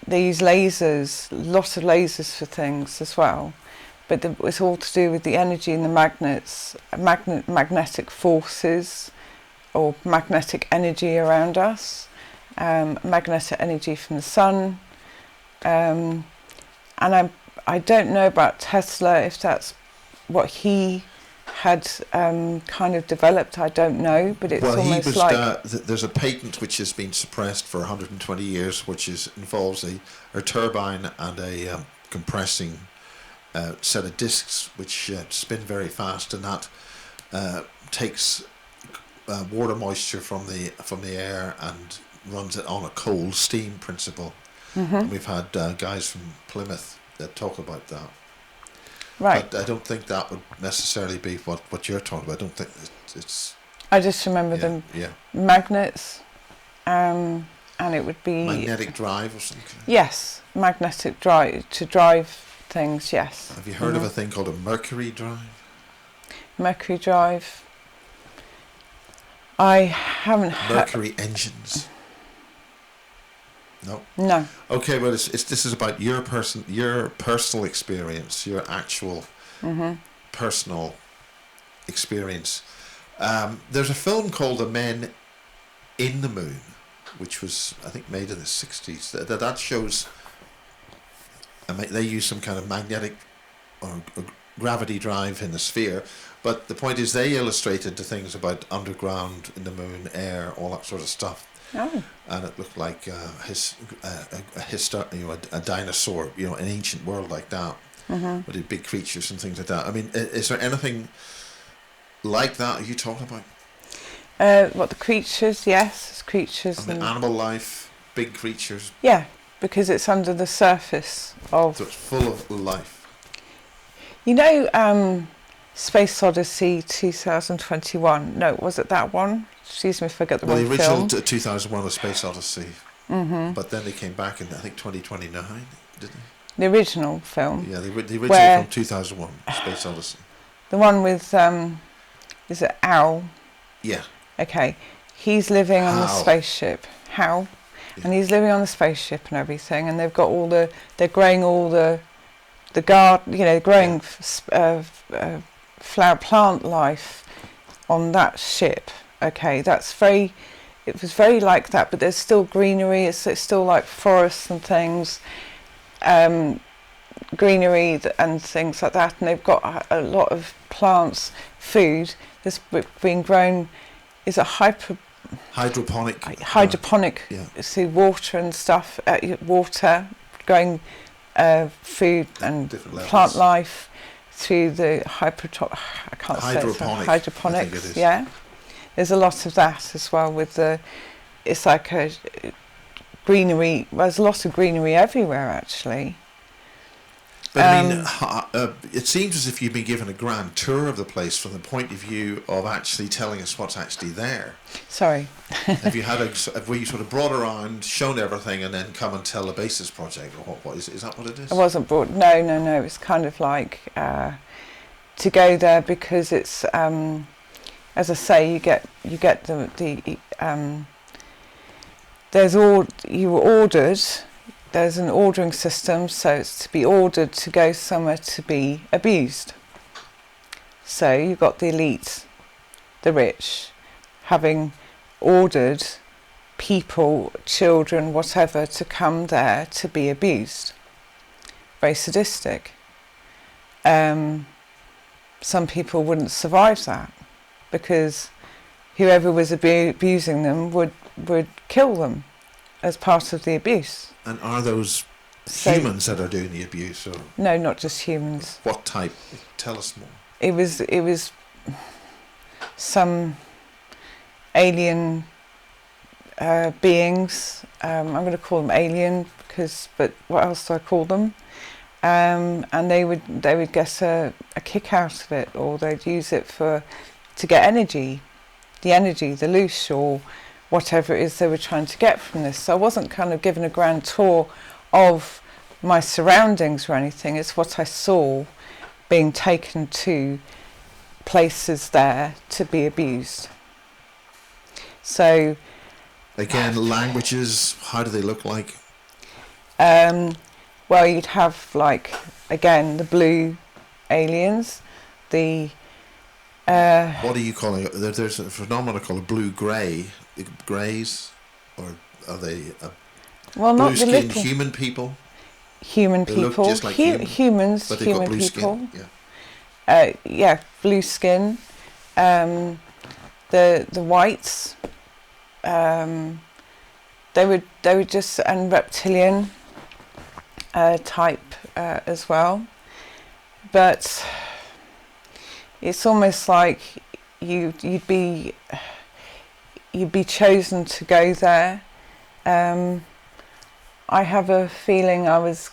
They use lasers, lots of lasers for things as well, but it's all to do with the energy and the magnets, magnetic forces or magnetic energy around us, magnetic energy from the sun, and I don't know about Tesla, if that's what he had kind of developed. I don't know, but it's almost like there's a patent which has been suppressed for 120 years, which involves a turbine and a compressing set of discs which spin very fast, and that takes water moisture from the air and runs it on a cold steam principle. Mm-hmm. And we've had guys from Plymouth that talk about that. Right. But I don't think that would necessarily be what you're talking about. I don't think it's. I just remember them magnets, and it would be magnetic drive or something. Yes, magnetic drive to drive things. Yes. Have you heard of a thing called a Mercury drive? Mercury drive. I haven't. Mercury engines. No. No. Okay, well, this is about your personal experience, your actual personal experience. There's a film called The Men in the Moon, which was, I think, made in the 60s. That shows, they use some kind of magnetic or gravity drive in the sphere, but the point is they illustrated the things about underground, in the moon, air, all that sort of stuff. Oh. And it looked like a dinosaur, an ancient world like that, with the big creatures and things like that. I mean, is there anything like that? Are you talking about? What, the creatures? Yes, creatures. I mean, animal life, big creatures. Yeah, because it's under the surface of. So it's full of life. You know, Space Odyssey 2021. No, was it that one? Excuse me if I get the wrong film. The original 2001: A Space Odyssey. But then they came back in, I think, 2029, didn't they? The original film. Yeah, the original from 2001, Space Odyssey. The one with, is it Al? Yeah. Okay. He's living on the Hal. spaceship. Hal. Yeah. And he's living on the spaceship and everything, and they've got they're growing all the garden, growing flower plant life on that ship. Okay, it was very like that, but there's still greenery, it's still like forests and things, greenery and things like that, and they've got a lot of plants, food that's being grown, is a hydroponic, see, water and stuff, water, growing food and plant life through the hydroponics, yeah. There's a lot of that as well it's like a greenery, there's a lot of greenery everywhere actually. But I mean, it seems as if you've been given a grand tour of the place from the point of view of actually telling us what's actually there. Sorry. Have you sort of brought around, shown everything, and then come and tell the basis project, or what is that what it is? I wasn't brought, no, it's kind of like to go there because it's, as I say, you get you were ordered. There's an ordering system, so it's to be ordered to go somewhere to be abused. So you've got the elite, the rich, having ordered people, children, whatever, to come there to be abused. Very sadistic. Some people wouldn't survive that because whoever was abusing them would kill them as part of the abuse. And are those humans that are doing the abuse? Or no, not just humans. What type? Tell us more. It was some alien beings. I'm going to call them alien but what else do I call them? And they would get a kick out of it, or they'd use it to get energy, the loose, or whatever it is they were trying to get from this. So I wasn't kind of given a grand tour of my surroundings or anything. It's what I saw being taken to places there to be abused. So again, languages, how do they look like? Well, you'd have again the blue aliens, the what are you calling it? There's a phenomenon called a blue-grey. Greys, or are they blue-skinned human people? Human they people, look just like humans, but they've human got blue people. Skin. Yeah, blue skin. The whites. They would just, and reptilian type as well, but it's almost like you'd be chosen to go there. I have a feeling I was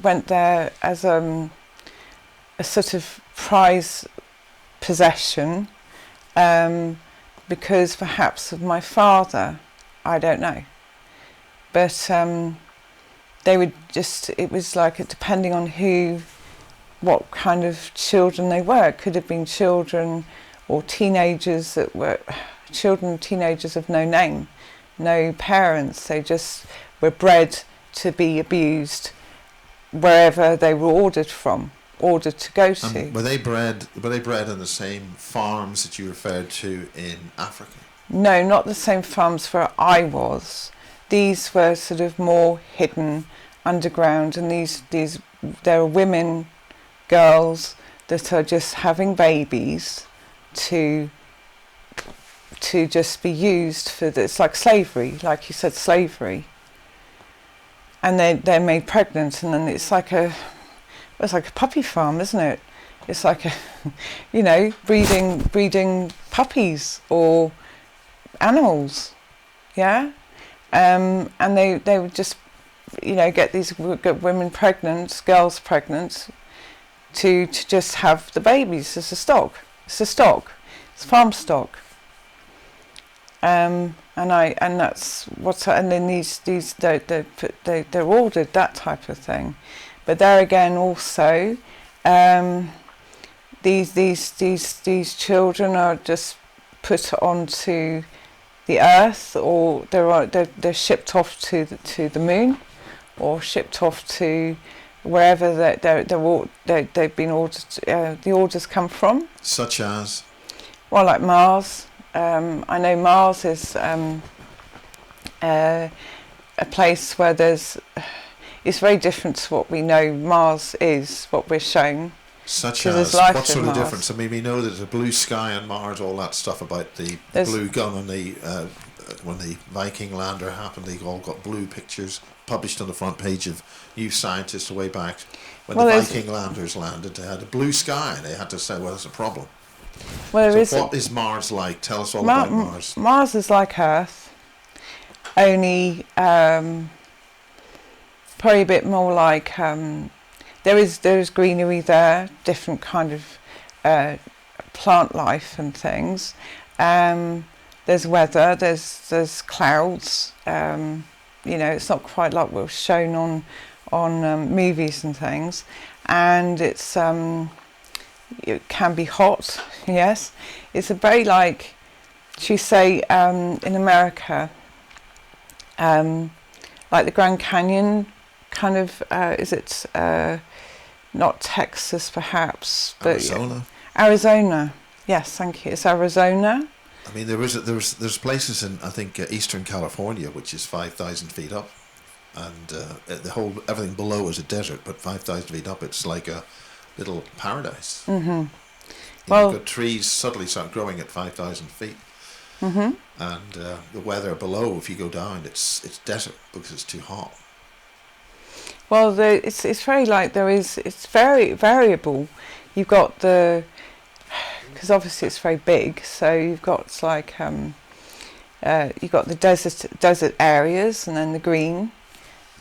went there as a sort of prize possession, because perhaps of my father, I don't know. But they would just, it was like, depending on what kind of children they were. It could have been children or teenagers teenagers of no name, no parents. They just were bred to be abused wherever they were ordered to go to. Were they bred on the same farms that you referred to in Africa? No, not the same farms where I was. These were sort of more hidden underground, and there are women, girls that are just having babies to just be used for this, like slavery, like you said, slavery. And they're made pregnant, and then it's like a puppy farm, isn't it? It's like a, breeding puppies or animals, yeah. And they would just, get women pregnant, girls pregnant, to just have the babies as a stock. It's farm stock. And that's what's, and then they're ordered that type of thing. But there again, also, these children are just put onto the earth, or they're shipped off to the moon, or shipped off to wherever they've been ordered. The orders come from. Such as? Well, like Mars. I know Mars is a place where it's very different to what we know Mars is, what we're shown. Such as? What sort of difference? I mean, we know there's a blue sky on Mars, all that stuff about the blue gun, and when the Viking lander happened, they all got blue pictures published on the front page of New Scientist way back. When the Viking landers landed, they had a blue sky, and they had to say, well, there's a problem. Well, what is Mars like? Tell us all about Mars. Mars is like Earth, only probably a bit more like, there is greenery there, different kind of plant life and things. There's weather, there's clouds. It's not quite like what was shown on movies and things, and it can be hot. Yes, it's a very, like you say, in America, like the Grand Canyon kind of, is it not Texas perhaps, but Arizona. Yes, thank you. It's Arizona. I mean, there's places in, I think, eastern California, which is 5,000 feet up, and everything below is a desert, but 5,000 feet up, it's like a little paradise. Mm-hmm. You've got trees suddenly start growing at 5,000 feet, mm-hmm. and the weather below, if you go down, it's desert because it's too hot. Well, it's very like it's very variable. You've got because obviously it's very big, so you've got you've got the desert areas, and then the green,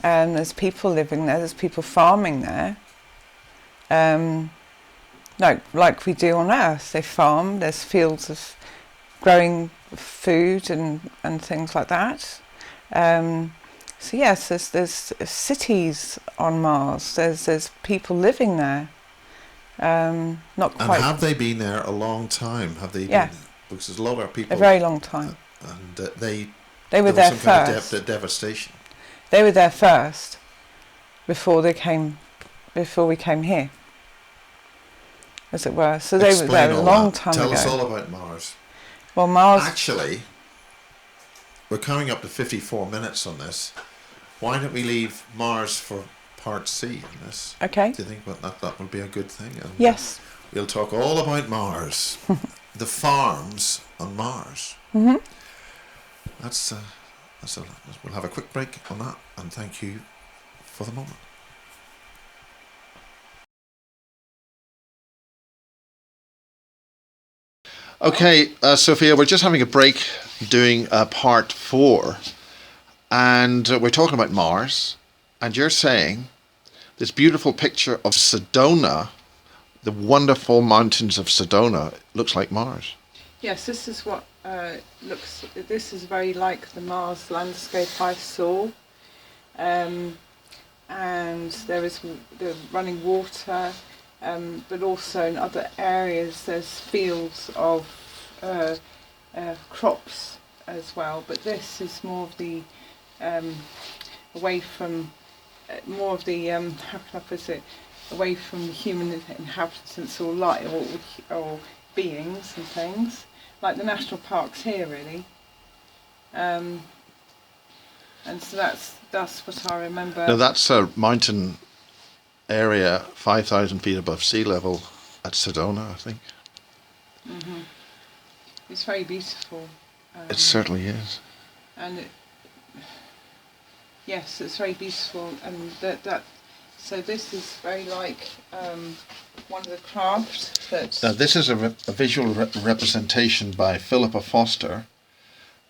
and there's people living there. There's people farming there. Like we do on Earth, they farm. There's fields of growing food and things like that. So yes, there's cities on Mars. There's people living there. Not quite. And have they been there a long time? Have they? Yeah. Been, because there's a lot of people. A very long time. And they were there first. Kind of devastation. They were there first, before we came here, as it were. So they were there a long time ago. Tell us all about Mars. Well, Mars. Actually, we're coming up to 54 minutes on this. Why don't we leave Mars for part C in this? Okay. Do you think that would be a good thing? And yes. We'll talk all about Mars, the farms on Mars. Mm-hmm. We'll have a quick break on that, and thank you for the moment. Okay, Sophia, we're just having a break doing part 4, and we're talking about Mars, and you're saying this beautiful picture of Sedona, the wonderful mountains of Sedona, looks like Mars. Yes, this is what this is very like the Mars landscape I saw, and there is the running water. But also in other areas there's fields of crops, as well, but this is more of the away from more of the how can I put it, away from the human inhabitants or light or beings and things, like the national parks here really. And so that's what I remember. Now that's a mountain area 5,000 feet above sea level at Sedona, I think. It's very beautiful. It certainly is. And yes, it's very beautiful, and so this is very like one of the crafts that. Now this is a visual representation by Philippa Foster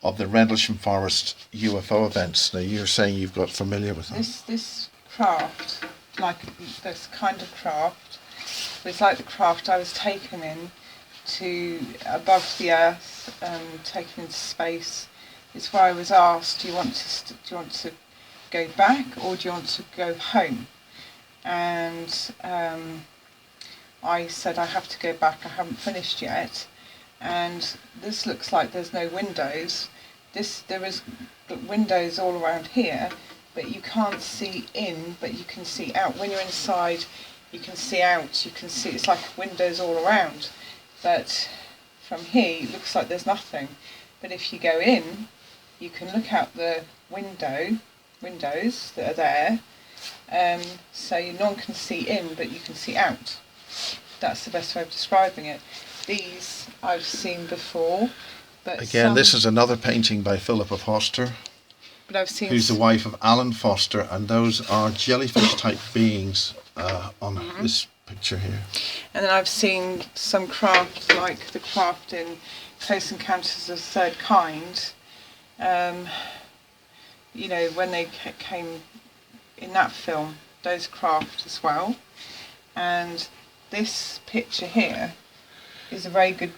of the Rendlesham Forest UFO events. Now you're saying you've got familiar with them. This craft, like this kind of craft, it's like the craft I was taken in to above the earth, taken into space. It's where I was asked, do you want to go back or do you want to go home? And I said I have to go back. I haven't finished yet. And this looks like there's no windows. There is windows all around here, but you can't see in, but you can see out. When you're inside, you can see out. You can see it's like windows all around. But from here, it looks like there's nothing. But if you go in, you can look out the windows that are there. So no one can see in, but you can see out. That's the best way of describing it. These I've seen before, but again, this is another painting by Philippa Foster, but I've seen who's the wife of Alan Foster, and those are jellyfish-type beings on this picture here. And then I've seen some craft, like the craft in Close Encounters of the Third Kind. You know, when they came in that film, those craft as well. And this picture here is a very good.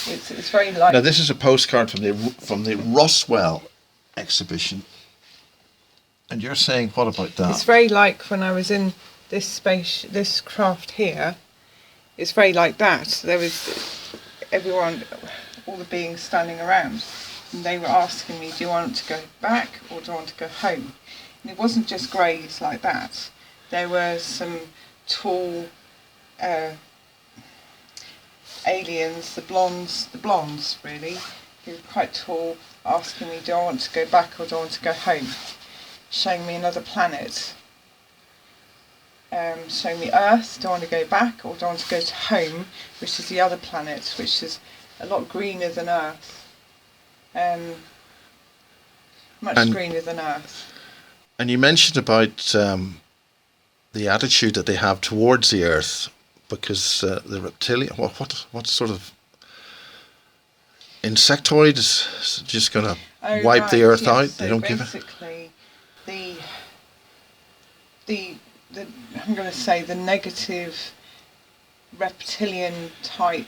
It's very like. Now this is a postcard from the Roswell exhibition, and you're saying what about that? It's very like when I was in this craft here. It's very like that. There was everyone, all the beings standing around, and they were asking me, do you want to go back or do you want to go home? And it wasn't just greys like that. There were some tall aliens, the blondes really, who were quite tall, asking me, do I want to go back or do I want to go home? Showing me another planet. Showing me Earth, do I want to go back or do I want to go to home, which is the other planet, which is a lot greener than Earth. Much greener than Earth. And you mentioned about the attitude that they have towards the Earth, because the reptilian, what sort of insectoid is just going to wipe the Earth out? So they don't give it. Basically, the I'm going to say the negative reptilian type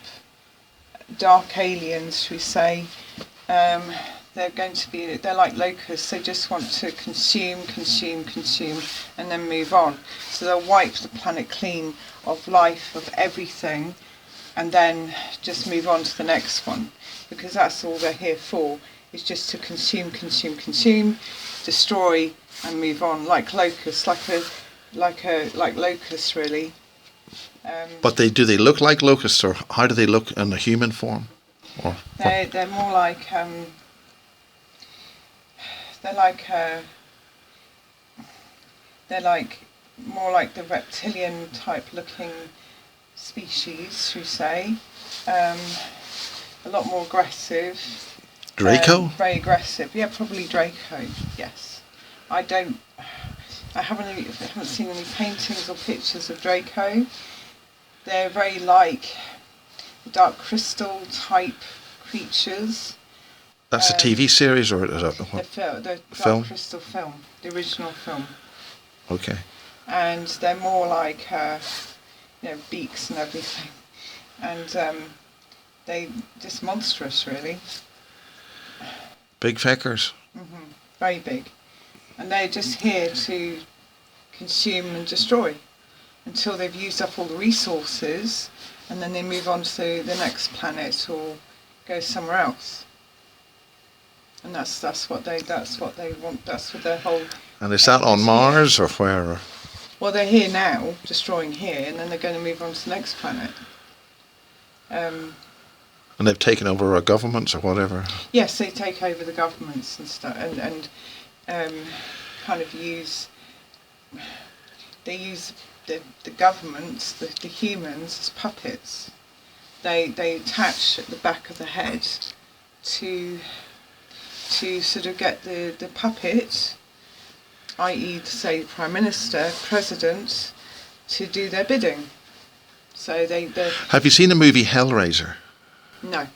dark aliens, should we say? They're like locusts. They just want to consume, and then move on. So they'll wipe the planet clean of life, of everything, and then just move on to the next one, because that's all they're here for, is just to consume, destroy, and move on, like locusts, like locusts really. But do they look like locusts, or how do they look in a human form? Or they're more like more like the reptilian type looking species, should we say. A lot more aggressive. Draco? Very aggressive. Yeah, probably Draco. Yes. I haven't seen any paintings or pictures of Draco. They're very like dark crystal type creatures. That's a TV series, or is that The film? Dark Crystal film, the original film. Okay. And they're more like, beaks and everything. And they just monstrous, really. Big feckers. Very big. And they're just here to consume and destroy until they've used up all the resources, and then they move on to the next planet or go somewhere else. And that's what they want. That's what their whole. And is that on Mars or where? Well, they're here now, destroying here, and then they're going to move on to the next planet. And they've taken over our governments or whatever. Yes, they take over the governments and stuff, and kind of use. They use the governments, the humans, as puppets. They attach at the back of the head to sort of get the puppet, i.e. say Prime Minister, President, to do their bidding. So they. Have you seen the movie Hellraiser? No.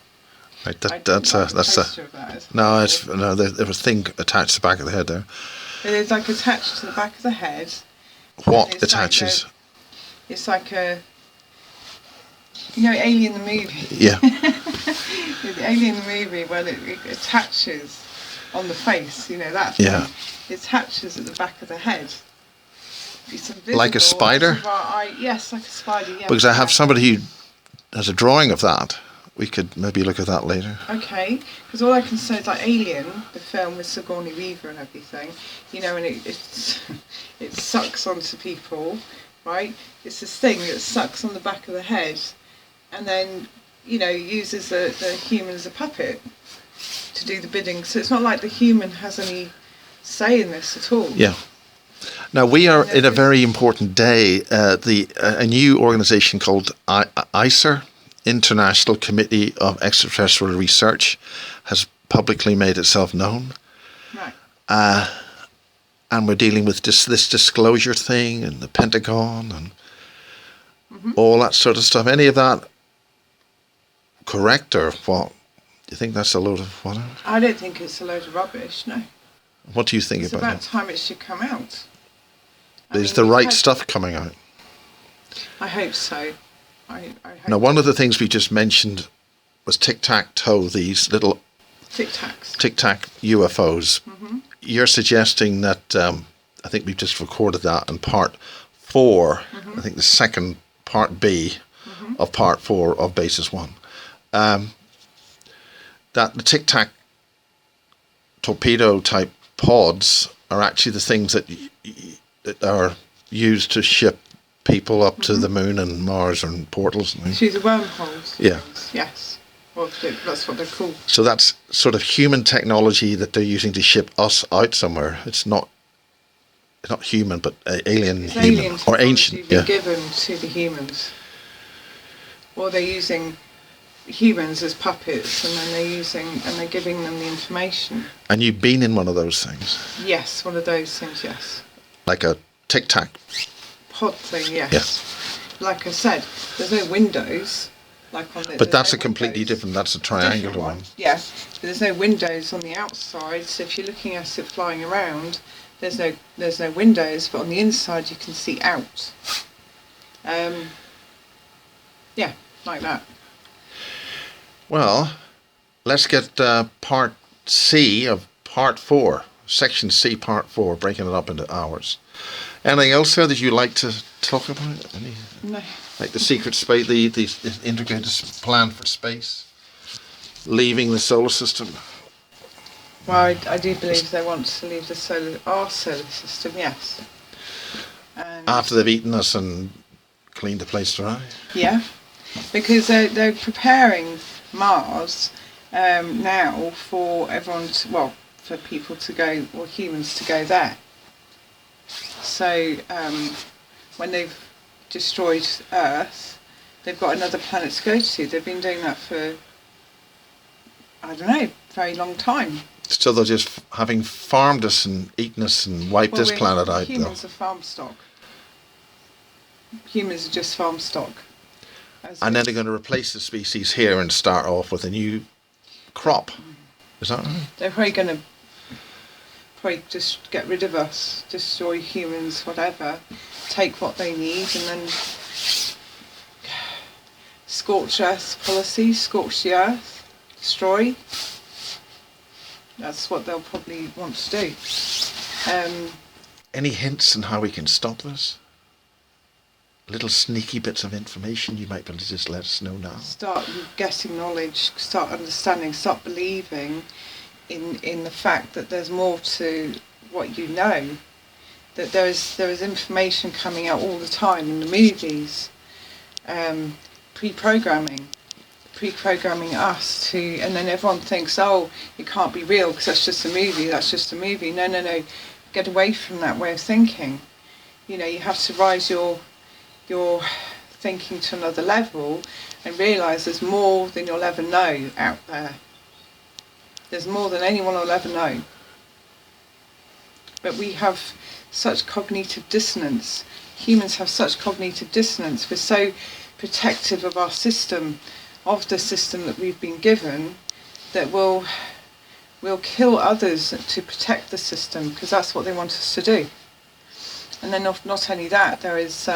Right, There's there was a thing attached to the back of the head there. It's like attached to the back of the head. What attaches? It's like a. You know, Alien the movie. Yeah. The Alien the movie, when it attaches on the face, you know that thing. Yeah. It attaches at the back of the head. It's invisible. Like a spider? Yes, like a spider. Yeah. Because I have somebody who has a drawing of that. We could maybe look at that later. Okay, because all I can say is like Alien, the film with Sigourney Weaver and everything, you know, and it sucks onto people, right? It's this thing that sucks on the back of the head, and then, you know, uses the human as a puppet to do the bidding. So it's not like the human has any say in this at all. Yeah. Now we are in a very important day. A new organisation called ICER, International Committee of Extraterrestrial Research, has publicly made itself known. Right. And we're dealing with this disclosure thing and the Pentagon and all that sort of stuff. Any of that correct or what? Do you think that's a load of what? I don't think it's a load of rubbish, no. What do you think It's about about it? time it should come out. Is the right stuff coming out? I hope so. I hope. Now, one of the things we just mentioned was tic-tac-toe, these little Tic-tacs. tic-tac UFOs. You're suggesting that, I think we've just recorded that in part 4, I think the second part B of part 4 of Basis 1, that the tic-tac torpedo type pods are actually the things that are used to ship people up to the moon and Mars and portals and things. Through the wormholes. Yeah. Yes. Well, that's what they're called. So that's sort of human technology that they're using to ship us out somewhere. It's not human, but alien It's human alien or technology ancient. been Yeah. given to the humans. Or they're using humans as puppets, and then they're giving them the information. And you've been in one of those things, Yes, one of those things. Yes. like a tic-tac. Pod thing. Yes. Yeah. Like I said, there's no windows. Like on the, But that's no a completely windows. different. That's a Different triangular one. Yes, but there's no windows on the outside. So if you're looking at it flying around, there's no windows, but on the inside you can see out. Yeah, like that. Well, let's get part C of part 4, section C, part 4, breaking it up into hours. Anything else there that you'd like to talk about? No. Like the secret space, the integrated plan for space, leaving the solar system. Well, I do believe they want to leave our solar system. Yes. And After they've eaten us and cleaned the place dry. yeah, because they're preparing Mars now for everyone for people to go, or humans to go there. So when they've destroyed Earth, they've got another planet to go to. They've been doing that for, I don't know, very long time. So they're just having farmed us and eaten us and wiped this planet out. Humans are farm stock. Humans are just farm stock. And then they're going to replace the species here and start off with a new crop. Is that right? They're probably going to just get rid of us, destroy humans, whatever, take what they need, and then scorch earth policy, scorch the earth, destroy. That's what they'll probably want to do. Any hints on how we can stop this? Little sneaky bits of information you might be able to just let us know now. Start getting knowledge, start understanding, start believing in the fact that there's more to what you know, that there is information coming out all the time in the movies, pre-programming us to, and then everyone thinks, oh, it can't be real because that's just a movie. No, get away from that way of thinking. You know, you have to rise your thinking to another level and realise there's more than you'll ever know out there. There's more than anyone will ever know. But we have such cognitive dissonance. Humans have such cognitive dissonance. We're so protective of our system, of the system that we've been given, that we'll kill others to protect the system, because that's what they want us to do. And then not only that, there is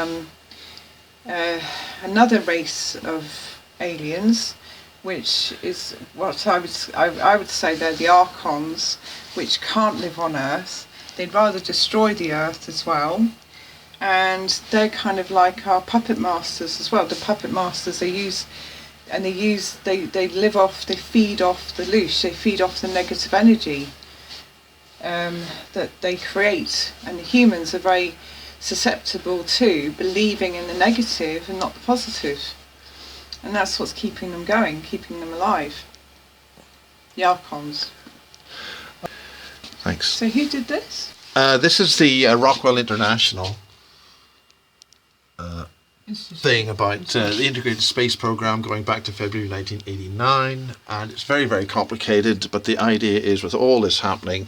another race of aliens, which is what I would say they're the Archons, which can't live on Earth. They'd rather destroy the Earth as well. And they're kind of like our puppet masters as well. The puppet masters, they feed off the loose, they feed off the negative energy that they create. And the humans are very susceptible to believing in the negative and not the positive. And that's what's keeping them going, keeping them alive. The Archons. Thanks. So who did this? This is the Rockwell International thing about the integrated space program going back to February 1989, and it's very, very complicated, but the idea is with all this happening,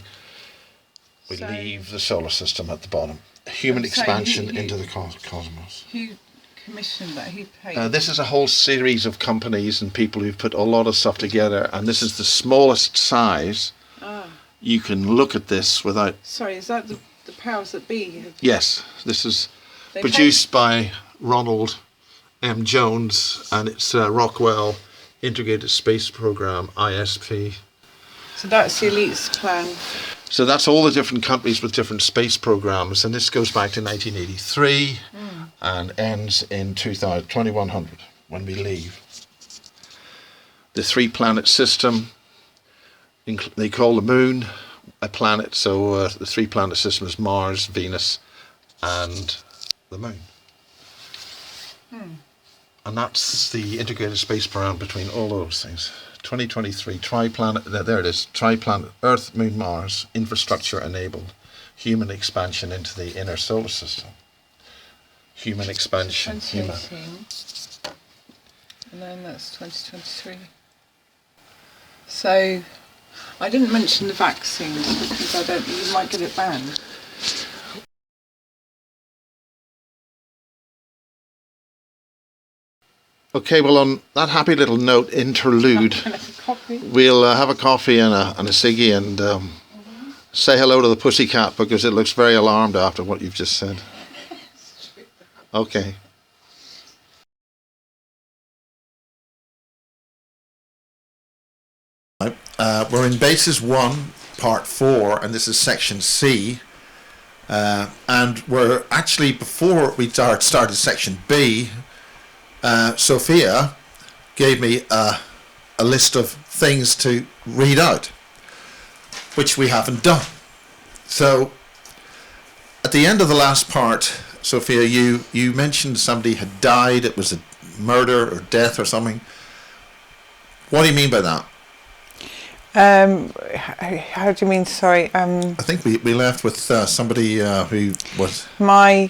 we leave the solar system at the bottom. Human expansion into the cosmos. Who commissioned that? Who paid? This is a whole series of companies and people who've put a lot of stuff together, and this is the smallest size. You can look at this without... Sorry, is that the powers that be? Yes, this is produced by Ronald M. Jones, and it's Rockwell Integrated Space Program, ISP. So that's the elite's plan. So that's all the different companies with different space programs, and this goes back to 1983 and ends in 2100 when we leave. The 3-planet system, they call the moon a planet, so the 3-planet system is Mars, Venus, and the moon. And that's the integrated space program between all those things. 2023, tri-planet, there it is, tri-planet, Earth, Moon, Mars, infrastructure enabled, human expansion into the inner solar system. Human expansion, human. And then that's 2023. So, I didn't mention the vaccines because you might get it banned. Okay, well, on that happy little note, interlude, we'll have a coffee and a ciggy and say hello to the pussycat because it looks very alarmed after what you've just said. Okay. We're in Basis 1, Part 4, and this is Section C. And we're actually, before we started Section B, Sophia gave me a list of things to read out, which we haven't done. So, at the end of the last part, Sophia, you mentioned somebody had died, it was a murder or death or something. What do you mean by that? How do you mean, sorry? I think we left with somebody who was... My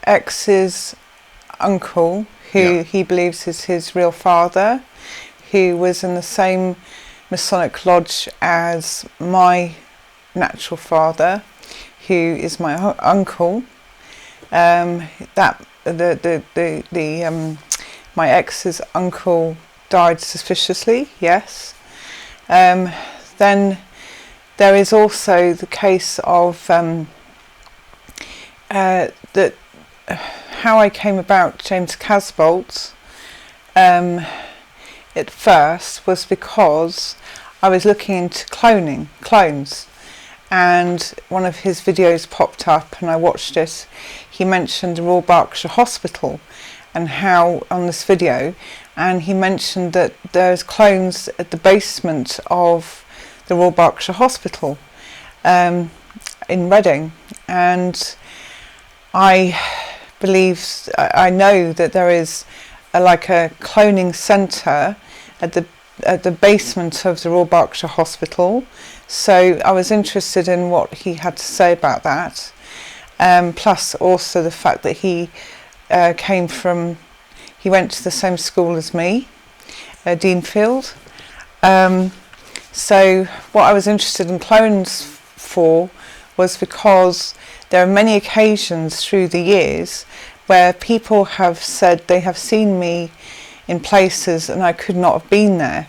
ex's uncle, who he believes is his real father, who was in the same Masonic lodge as my natural father, who is my uncle. My ex's uncle died suspiciously, yes. Then there is also the case of that how I came about James Casbolt at first was because I was looking into clones, and one of his videos popped up and I watched it. He mentioned the Royal Berkshire Hospital and how on this video, and he mentioned that there's clones at the basement of the Royal Berkshire Hospital in Reading, and I know that there is like a cloning centre at the basement of the Royal Berkshire Hospital. So I was interested in what he had to say about that. Plus also the fact that he went to the same school as me, Deanfield. So what I was interested in clones for was because there are many occasions through the years where people have said they have seen me in places and I could not have been there.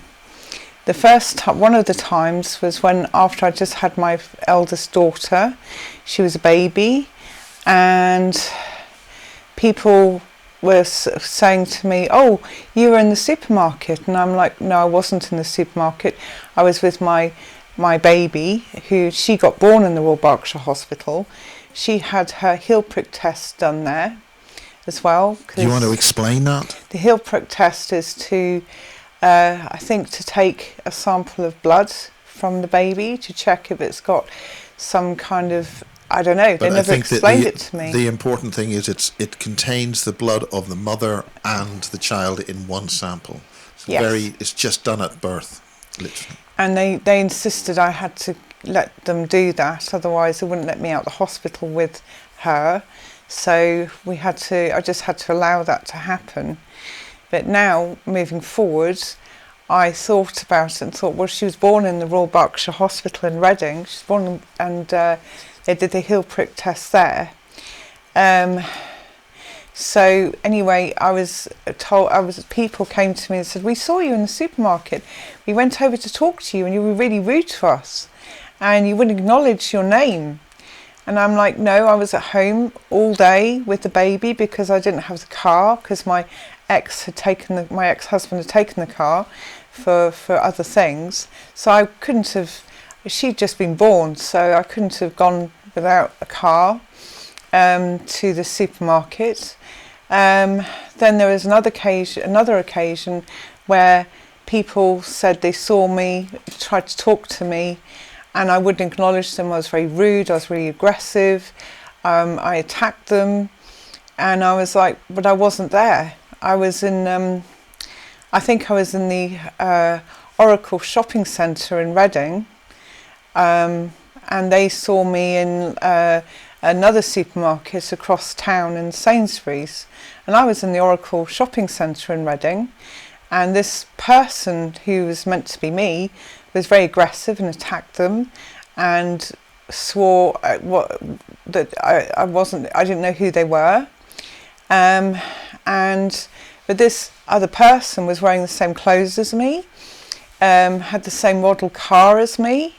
The one of the times was when, after I just had my eldest daughter, she was a baby, and people were saying to me, "Oh, you were in the supermarket," and I'm like, "No, I wasn't in the supermarket. I was with my baby, she got born in the Royal Berkshire Hospital. She had her heel prick test done there as well." Do you want to explain that? The heel prick test is to, I think, to take a sample of blood from the baby to check if it's got some kind of, I don't know, they never explained it to me. The important thing is it contains the blood of the mother and the child in one sample. Yes. It's just done at birth, literally. And they insisted I had to let them do that, otherwise they wouldn't let me out the hospital with her. So I just had to allow that to happen. But now, moving forward, I thought about it and thought, well, she was born in the Royal Berkshire Hospital in Reading. She's born, and they did the heel prick test there. So anyway, people came to me and said, "We saw you in the supermarket. We went over to talk to you and you were really rude to us and you wouldn't acknowledge your name." And I'm like, "No, I was at home all day with the baby because I didn't have the car, because my ex-husband had taken the car for other things. So I couldn't have, she'd just been born, so I couldn't have gone without a car to the supermarket." Then there was another occasion where people said they saw me, tried to talk to me, and I wouldn't acknowledge them. I was very rude, I was really aggressive, I attacked them, and I was like, but I wasn't there. I was in, I think I was in the Oracle shopping centre in Reading, and they saw me in another supermarket across town in Sainsbury's, and I was in the Oracle shopping centre in Reading, and this person who was meant to be me was very aggressive and attacked them and swore that I didn't know who they were, but this other person was wearing the same clothes as me, had the same model car as me,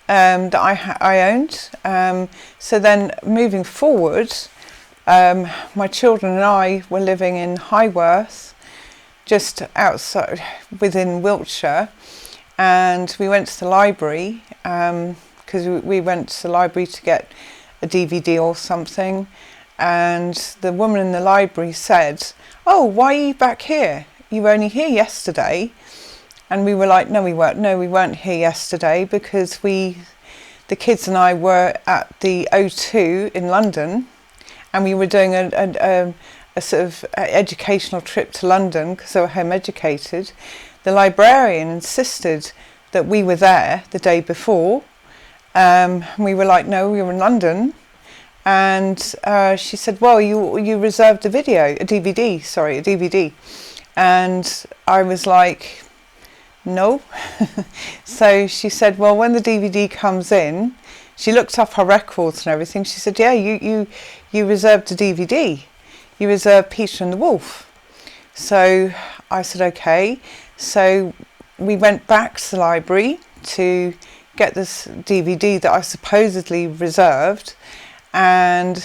that I owned. So then moving forward, my children and I were living in Highworth, just outside within Wiltshire, and we went to the library because we went to the library to get a DVD or something, and the woman in the library said, "Oh, why are you back here? You were only here yesterday." And we were like, "No, we weren't. No, we weren't here yesterday because the kids and I were at the O2 in London, and we were doing a sort of educational trip to London because they were home educated. The librarian insisted that we were there the day before. We were like, no, we were in London." And she said, "Well, you reserved a DVD. And I was like, "No." So she said, "Well, when the DVD comes in," she looked up her records and everything. She said, "Yeah, you reserved a DVD. You reserved Peter and the Wolf." So I said, "Okay." So we went back to the library to get this DVD that I supposedly reserved, and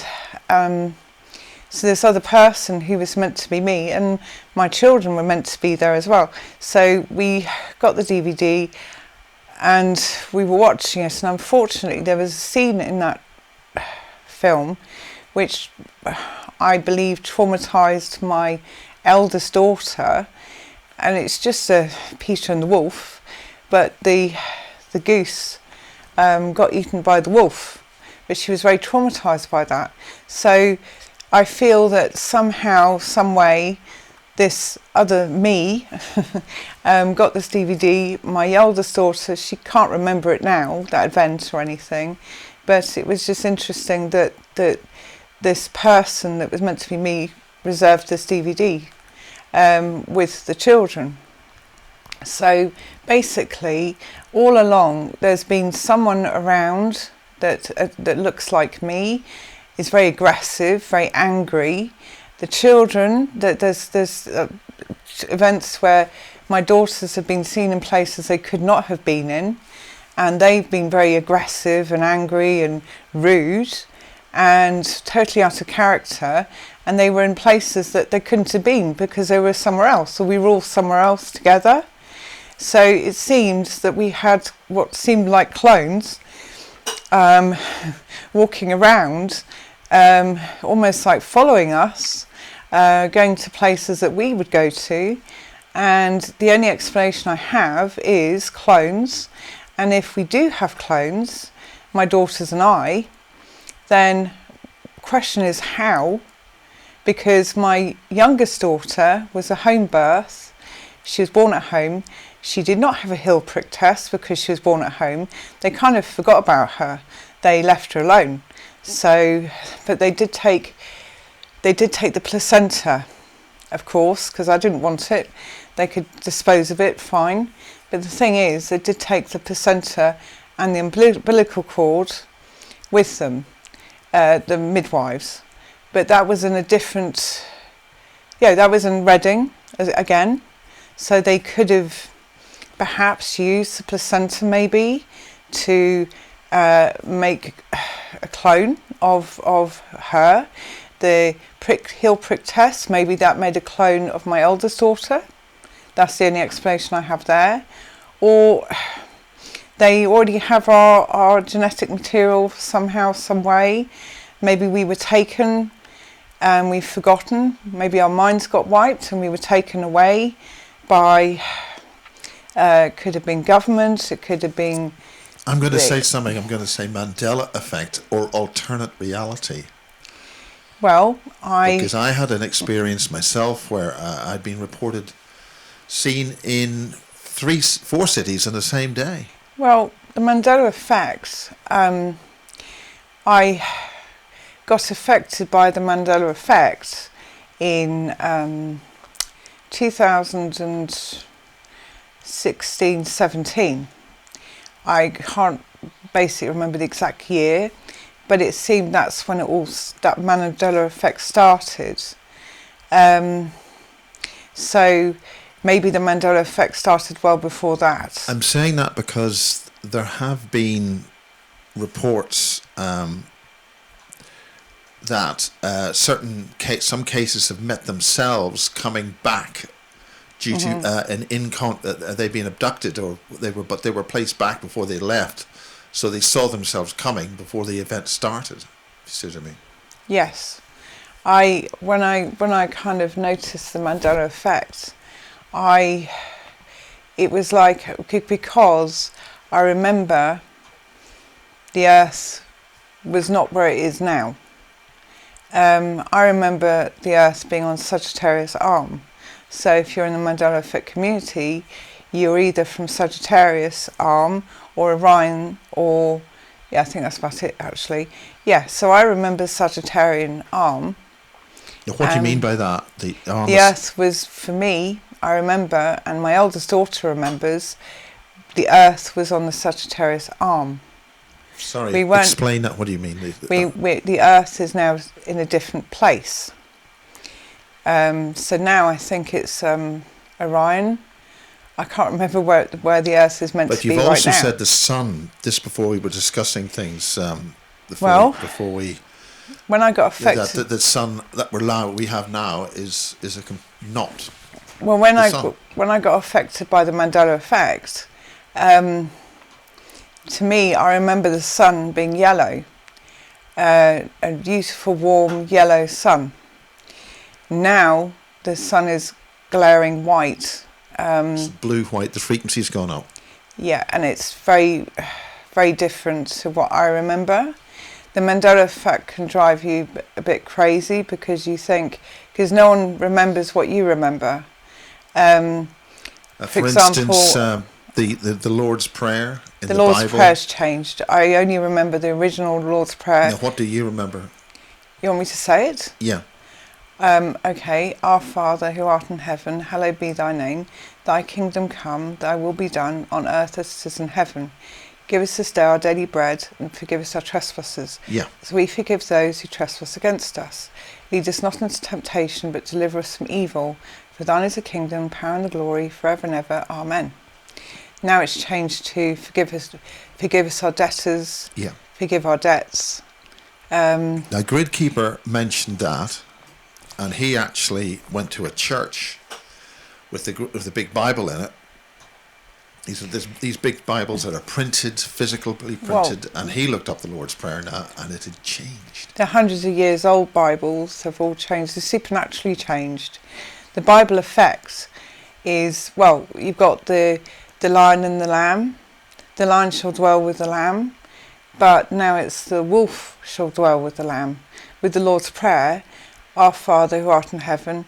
so this other person who was meant to be me, and my children were meant to be there as well. So we got the DVD and we were watching it, and unfortunately there was a scene in that film which I believe traumatised my eldest daughter, and it's just a Peter and the Wolf, but the the goose got eaten by the wolf, but she was very traumatised by that. So I feel that somehow, some way, this other me got this DVD. My eldest daughter, she can't remember it now, that event or anything, but it was just interesting that this person that was meant to be me reserved this DVD with the children. So basically, all along, there's been someone around that looks like me, is very aggressive, very angry. The children, there's events where my daughters have been seen in places they could not have been in, and they've been very aggressive and angry and rude and totally out of character, and they were in places that they couldn't have been because they were somewhere else, or we were all somewhere else together. So it seemed that we had what seemed like clones walking around, almost like following us, going to places that we would go to. And the only explanation I have is clones. And if we do have clones, my daughters and I, then the question is how? Because my youngest daughter was a home birth. She was born at home. She did not have a heel prick test because she was born at home. They kind of forgot about her. They left her alone. So, but they did take the placenta, of course, because I didn't want it. They could dispose of it, fine. But the thing is, they did take the placenta and the umbilical cord with them, the midwives. But that was in a different, that was in Reading again. So they could have perhaps used the placenta maybe to make a clone of her. The heel prick test, maybe that made a clone of my eldest daughter. That's the only explanation I have there. Or they already have our genetic material somehow, some way. Maybe we were taken and we've forgotten. Maybe our minds got wiped and we were taken away by, could have been government, it could have been... I'm going to say something. I'm going to say Mandela effect or alternate reality. Well, because I had an experience myself where I'd been seen in 4 cities in the same day. Well, the Mandela effect, I got affected by the Mandela effect in 2016-17. I can't basically remember the exact year, but it seemed that's when that Mandela effect started. So maybe the Mandela effect started well before that. I'm saying that because there have been reports that some cases have met themselves coming back due to they've been abducted, or they were placed back before they left, so they saw themselves coming before the event started. If you see what I mean? Yes, when I kind of noticed the Mandela effect, it was like, because I remember the Earth was not where it is now. I remember the Earth being on Sagittarius arm. So if you're in the Mandela effect community, you're either from Sagittarius arm or Orion, or I think that's about it actually. Yeah, so I remember Sagittarian arm. What do you mean by that? The Earth was, for me, I remember, and my eldest daughter remembers, the Earth was on the Sagittarius arm. Sorry, explain that. What do you mean? The Earth is now in a different place. So now I think it's Orion. I can't remember where the Earth is meant to be right now. But you've also said the sun, just before we were discussing things, when I got affected... The sun that we have now is not. Well, when I got affected by the Mandela effect, to me, I remember the sun being yellow, a beautiful, warm, yellow sun. Now, the sun is glaring white. It's blue-white, the frequency's gone up. Yeah, and it's very, very different to what I remember. The Mandela effect can drive you a bit crazy because you think, because no one remembers what you remember. For instance, the Lord's Prayer in the Bible. The Lord's Prayer's changed. I only remember the original Lord's Prayer. Now, what do you remember? You want me to say it? Yeah. Okay. Our Father who art in heaven, hallowed be thy name. Thy kingdom come, thy will be done on earth as it is in heaven. Give us this day our daily bread and forgive us our trespasses. Yeah. So we forgive those who trespass against us. Lead us not into temptation, but deliver us from evil. For thine is the kingdom, power and the glory, forever and ever. Amen. Now it's changed to forgive us our debtors. Yeah. Forgive our debts. Now, Gridkeeper mentioned that, and he actually went to a church with the big Bible in it. These big Bibles that are printed, physically printed, and he looked up the Lord's Prayer now, and it had changed. The hundreds of years old Bibles have all changed. They're supernaturally changed. The Bible effect is, well, you've got the lion and the lamb. The lion shall dwell with the lamb, but now it's the wolf shall dwell with the lamb. With the Lord's Prayer, our Father who art in heaven,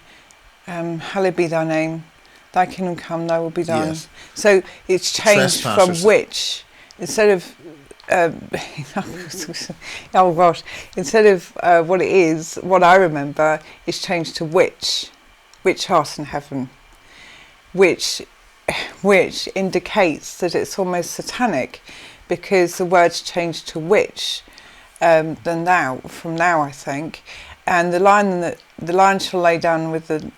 hallowed be thy name. Thy kingdom come, thy will be done. Yes. So it's changed from which, instead of, oh gosh, instead of what it is, what I remember, it's changed to which art in heaven, which indicates that it's almost satanic, because the word's changed to which than thou, from now, I think, and the lion shall lay down with the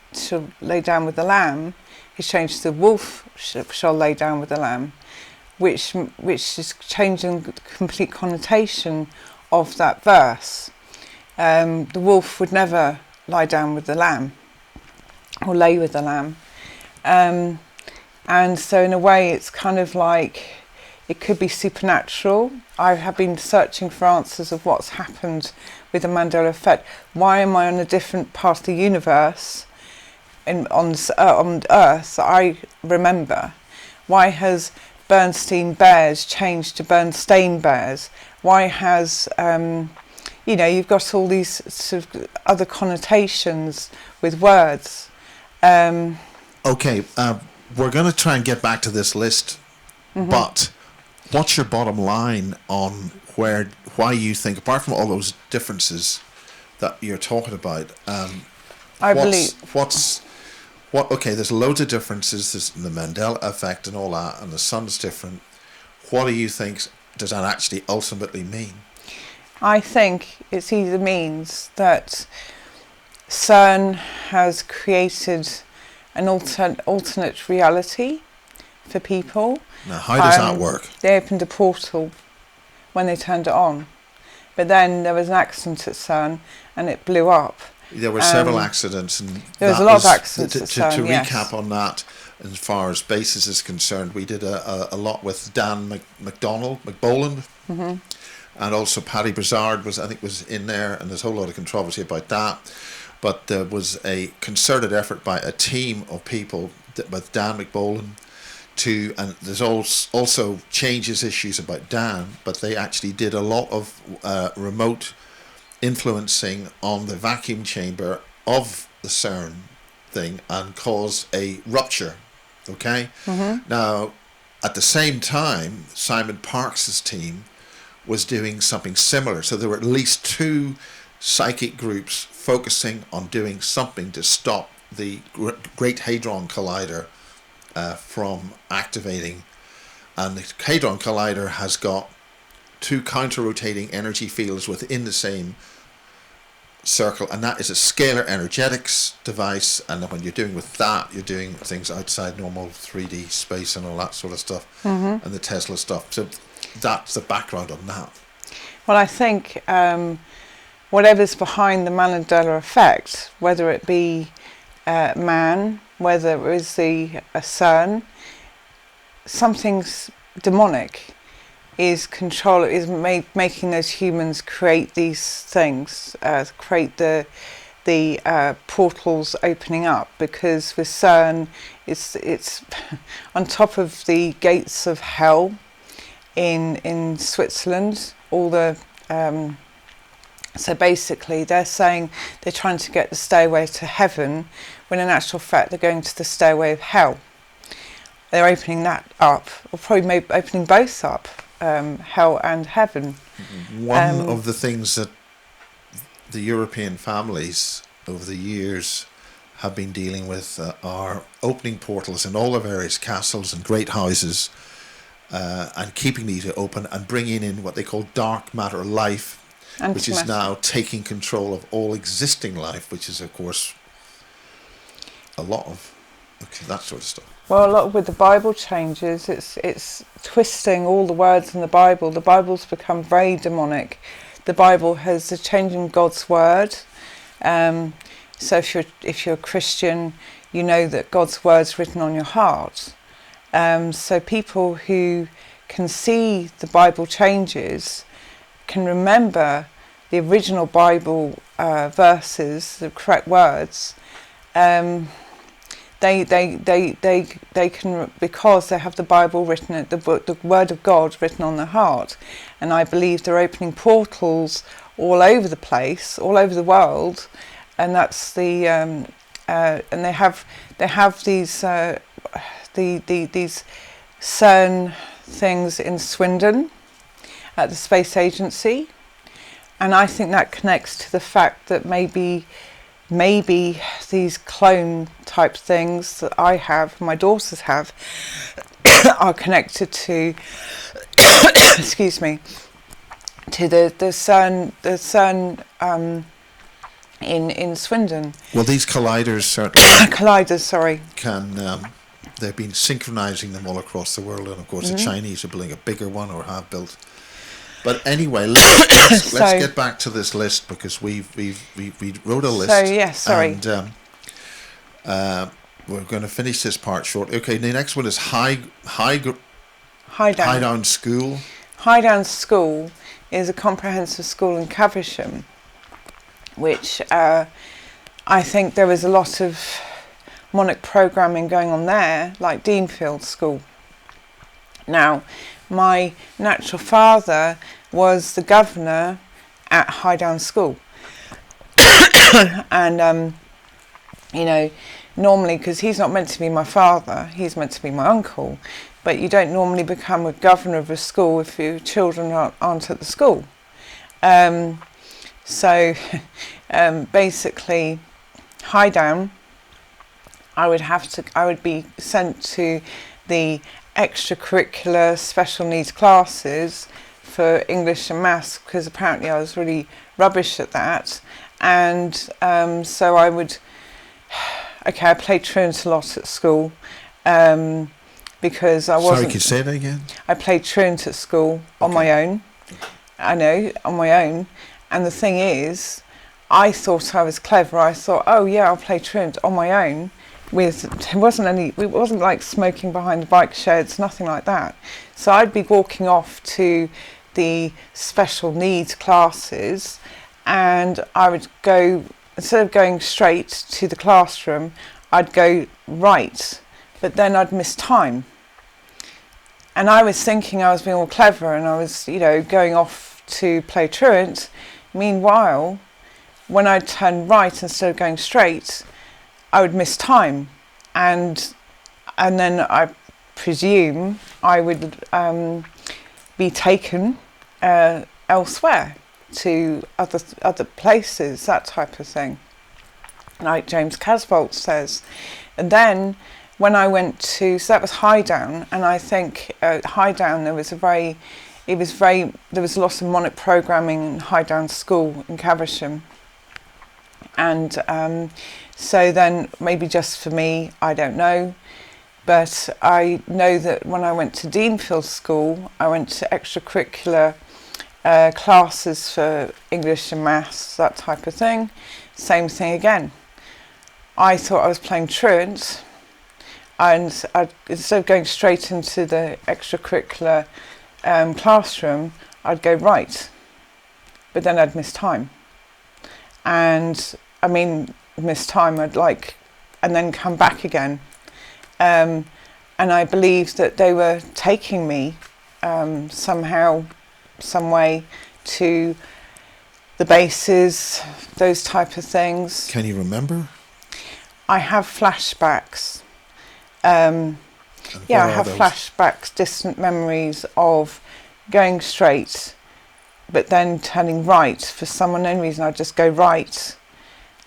lamb. He's changed to the wolf shall lay down with the lamb, which is changing the complete connotation of that verse. The wolf would never lie down with the lamb or lay with the lamb. And so in a way it's kind of like it could be supernatural. I have been searching for answers of what's happened with the Mandela effect. Why am I on a different part of the universe on Earth that I remember? Why has Bernstein Bears changed to Bernstein Bears? Why has you've got all these sort of other connotations with words. Okay, we're going to try and get back to this list, but what's your bottom line on why you think, apart from all those differences that you're talking about, okay, there's loads of differences, there's the Mandela effect and all that, and the sun's different. What do you think does that actually ultimately mean? I think it either means that CERN has created an alternate reality for people. Now, how does that work? They opened a portal when they turned it on, but then there was an accident at CERN and it blew up. There were several accidents, and there was a lot of accidents at CERN. To recap on that, as far as bases is concerned, we did a lot with Dan McBolan, and also Paddy Brizard was in there, and there's a whole lot of controversy about that. But there was a concerted effort by a team of people with Dan McBolan and there's also changes issues about Dan, but they actually did a lot of remote influencing on the vacuum chamber of the CERN thing and caused a rupture. Okay? Now, at the same time, Simon Parkes' team was doing something similar. So there were at least two psychic groups focusing on doing something to stop the Great Hadron Collider from activating. And the Hadron Collider has got two counter-rotating energy fields within the same circle, and that is a scalar energetics device. And when you're doing with that, you're doing things outside normal 3D space and all that sort of stuff, and the Tesla stuff. So that's the background on that. Well, I think whatever's behind the Mandela effect, whether it be man, whether it is a CERN, something's demonic is making those humans create these things, create the the portals opening up, because with CERN, it's on top of the gates of hell in Switzerland. All the so basically they're saying they're trying to get the stairway to heaven, when in actual fact they're going to the stairway of hell. They're opening that up, or probably maybe opening both up, hell and heaven. One of the things that the European families over the years have been dealing with are opening portals in all the various castles and great houses, and keeping these open and bringing in what they call dark matter life, which is now taking control of all existing life, which is of course a lot of that sort of stuff. Well, a lot with the Bible changes. It's twisting all the words in the Bible. The Bible's become very demonic. The Bible has a change in God's word. So if you're a Christian, you know that God's word's written on your heart. So people who can see the Bible changes can remember the original Bible verses, the correct words. They can, because they have the Bible written, the Word of God written on their heart, and I believe they're opening portals all over the place, all over the world, and that's the and they have these these CERN things in Swindon at the space agency, and I think that connects to the fact that maybe these clone type things that I have, my daughters have, are connected to excuse me, to the CERN in Swindon. Well, these colliders certainly can they've been synchronizing them all across the world, and of course the Chinese are building a bigger one, or have built. But anyway, let's get back to this list, because we wrote a list. So yes, sorry. And we're going to finish this part shortly. Okay, the next one is High Down School. High Down School is a comprehensive school in Caversham, which I think there was a lot of mnemonic programming going on there, like Deanfield School. Now, my natural father was the governor at High Down School. And, you know, normally, because he's not meant to be my father, he's meant to be my uncle, but you don't normally become a governor of a school if your children aren't at the school. So basically, High Down, I would be sent to the extracurricular special needs classes for English and maths, because apparently I was really rubbish at that. And so I would, I played truant a lot at school, because I wasn't... Sorry, can you say that again? I played truant at school on my own. I know, on my own. And the thing is, I thought I was clever. I thought, oh yeah, I'll play truant on my own. It wasn't like smoking behind the bike sheds, nothing like that. So I'd be walking off to the special needs classes, and I would go, instead of going straight to the classroom, I'd go right, but then I'd miss time. And I was thinking I was being all clever, and I was, going off to play truant. Meanwhile, when I'd turn right instead of going straight, I would miss time, and then I presume I would be taken elsewhere to other places, that type of thing, like James Casbolt says. And then when I went to, so that was High Down, and I think High Down there was a lot of mnemonic programming in High Down School in Caversham. And so then maybe just for me, I don't know, but I know that when I went to Deanfield School, I went to extracurricular classes for English and maths, that type of thing. Same thing again. I thought I was playing truant, and instead of going straight into the extracurricular classroom, I'd go right, but then I'd miss time. And I mean, miss time, I'd like, and then come back again. And I believe that they were taking me somehow, some way to the bases, those type of things. Can you remember? I have flashbacks. I have flashbacks, distant memories of going straight, but then turning right. For some unknown reason, I'd just go right.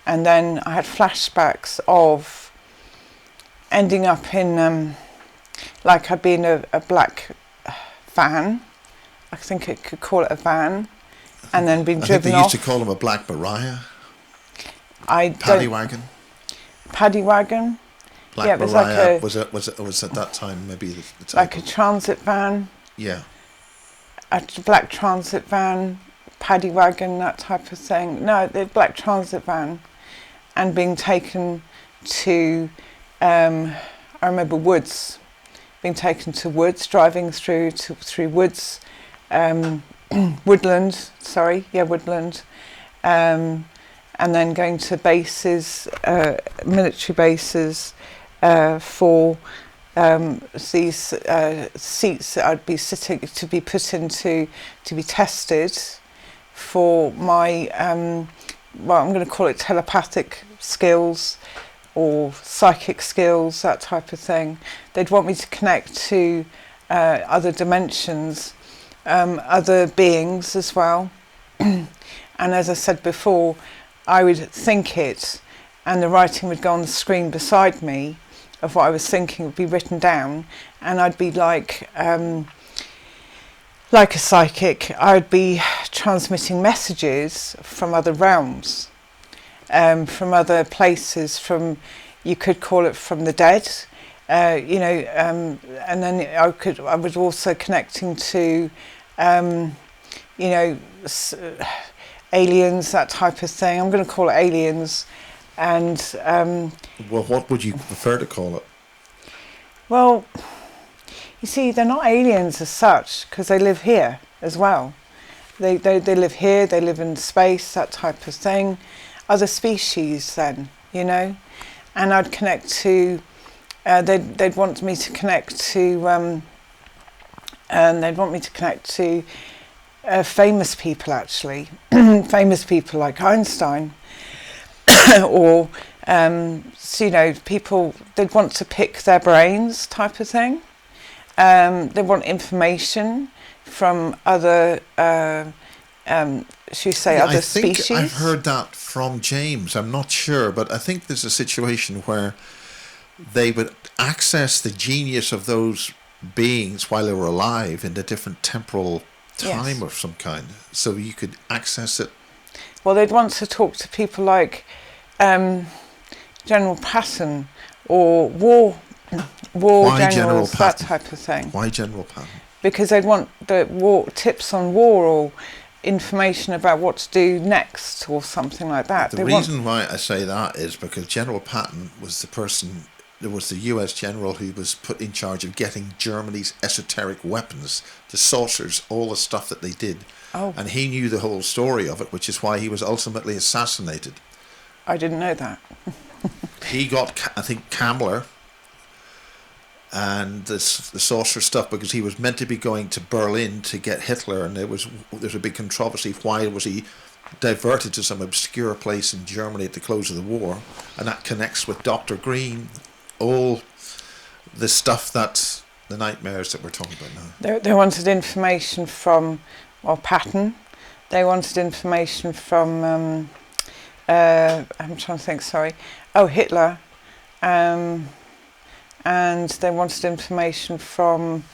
And then I had flashbacks of ending up in, like I'd be in a black van. I think I could call it a van. And then being driven off. I think they used to call them a black Mariah. Paddy wagon. Paddy wagon. Black yeah, it was Mariah like was at that time maybe the type like a transit van. Yeah. A black transit van, paddy wagon, that type of thing. No, the black transit van, and being taken to, I remember woods, being taken to woods, driving through woods, woodland, and then going to bases, military bases, for these seats that I'd be sitting to be put into to be tested for my, I'm going to call it telepathic skills or psychic skills, that type of thing. They'd want me to connect to other dimensions, other beings as well. And as I said before, I would think it, and the writing would go on the screen beside me of what I was thinking would be written down, and I'd be like a psychic. I'd be transmitting messages from other realms, from other places, from, you could call it from the dead, and then I was also connecting to, aliens, that type of thing. I'm going to call it aliens. And well, what would you prefer to call it? Well, you see, they're not aliens as such, because they live here as well. They live here, they live in space, that type of thing. Other species then, and I'd connect to, they'd want me to connect to, famous people actually, famous people like Einstein, or people, they'd want to pick their brains, type of thing. They want information from other, other species. I've heard that from James. I'm not sure, but I think there's a situation where they would access the genius of those beings while they were alive in a different temporal time of some kind, so you could access it. Well, they'd want to talk to people like General Patton or war generals, that type of thing. Why General Patton? Because they'd want the tips on war or information about what to do next or something like that. The reason why I say that is because General Patton was the person, there was the US general who was put in charge of getting Germany's esoteric weapons, the saucers, all the stuff that they did. Oh. And he knew the whole story of it, which is why he was ultimately assassinated. I didn't know that. He got, I think, Kamler and the saucer stuff, because he was meant to be going to Berlin to get Hitler, and there's a big controversy. Why was he diverted to some obscure place in Germany at the close of the war? And that connects with Dr. Green, all the stuff that's the nightmares that we're talking about now. They wanted information from, Patton. They wanted information from, I'm trying to think, Hitler. And they wanted information from,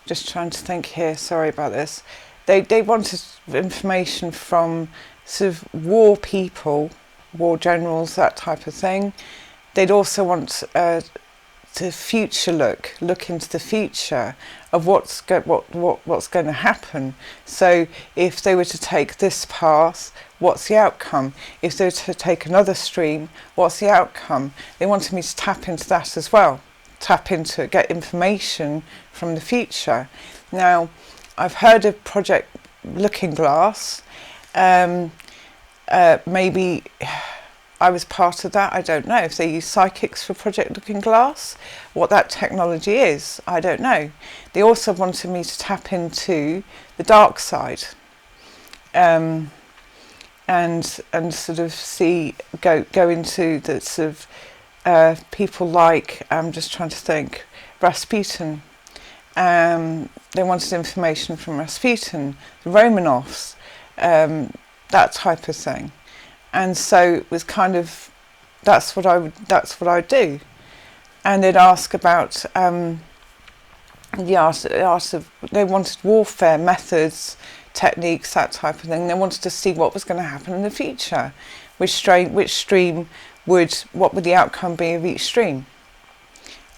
just trying to think here, sorry about this. They wanted information from sort of war people, war generals, that type of thing. They'd also want to future look into the future of what's going to happen. So if they were to take this path, what's the outcome? If they were to take another stream, what's the outcome? They wanted me to tap into that as well, tap into it, get information from the future. Now, I've heard of Project Looking Glass. maybe I was part of that. I don't know. If they use psychics for Project Looking Glass, what that technology is, I don't know. They also wanted me to tap into the dark side, and sort of go into the sort of people like, I'm just trying to think, Rasputin. They wanted information from Rasputin, the Romanovs, that type of thing. And so it was kind of, that's what I would do. And they'd ask about the art of, they wanted warfare methods, techniques, that type of thing. They wanted to see what was going to happen in the future, which stream what would the outcome be of each stream,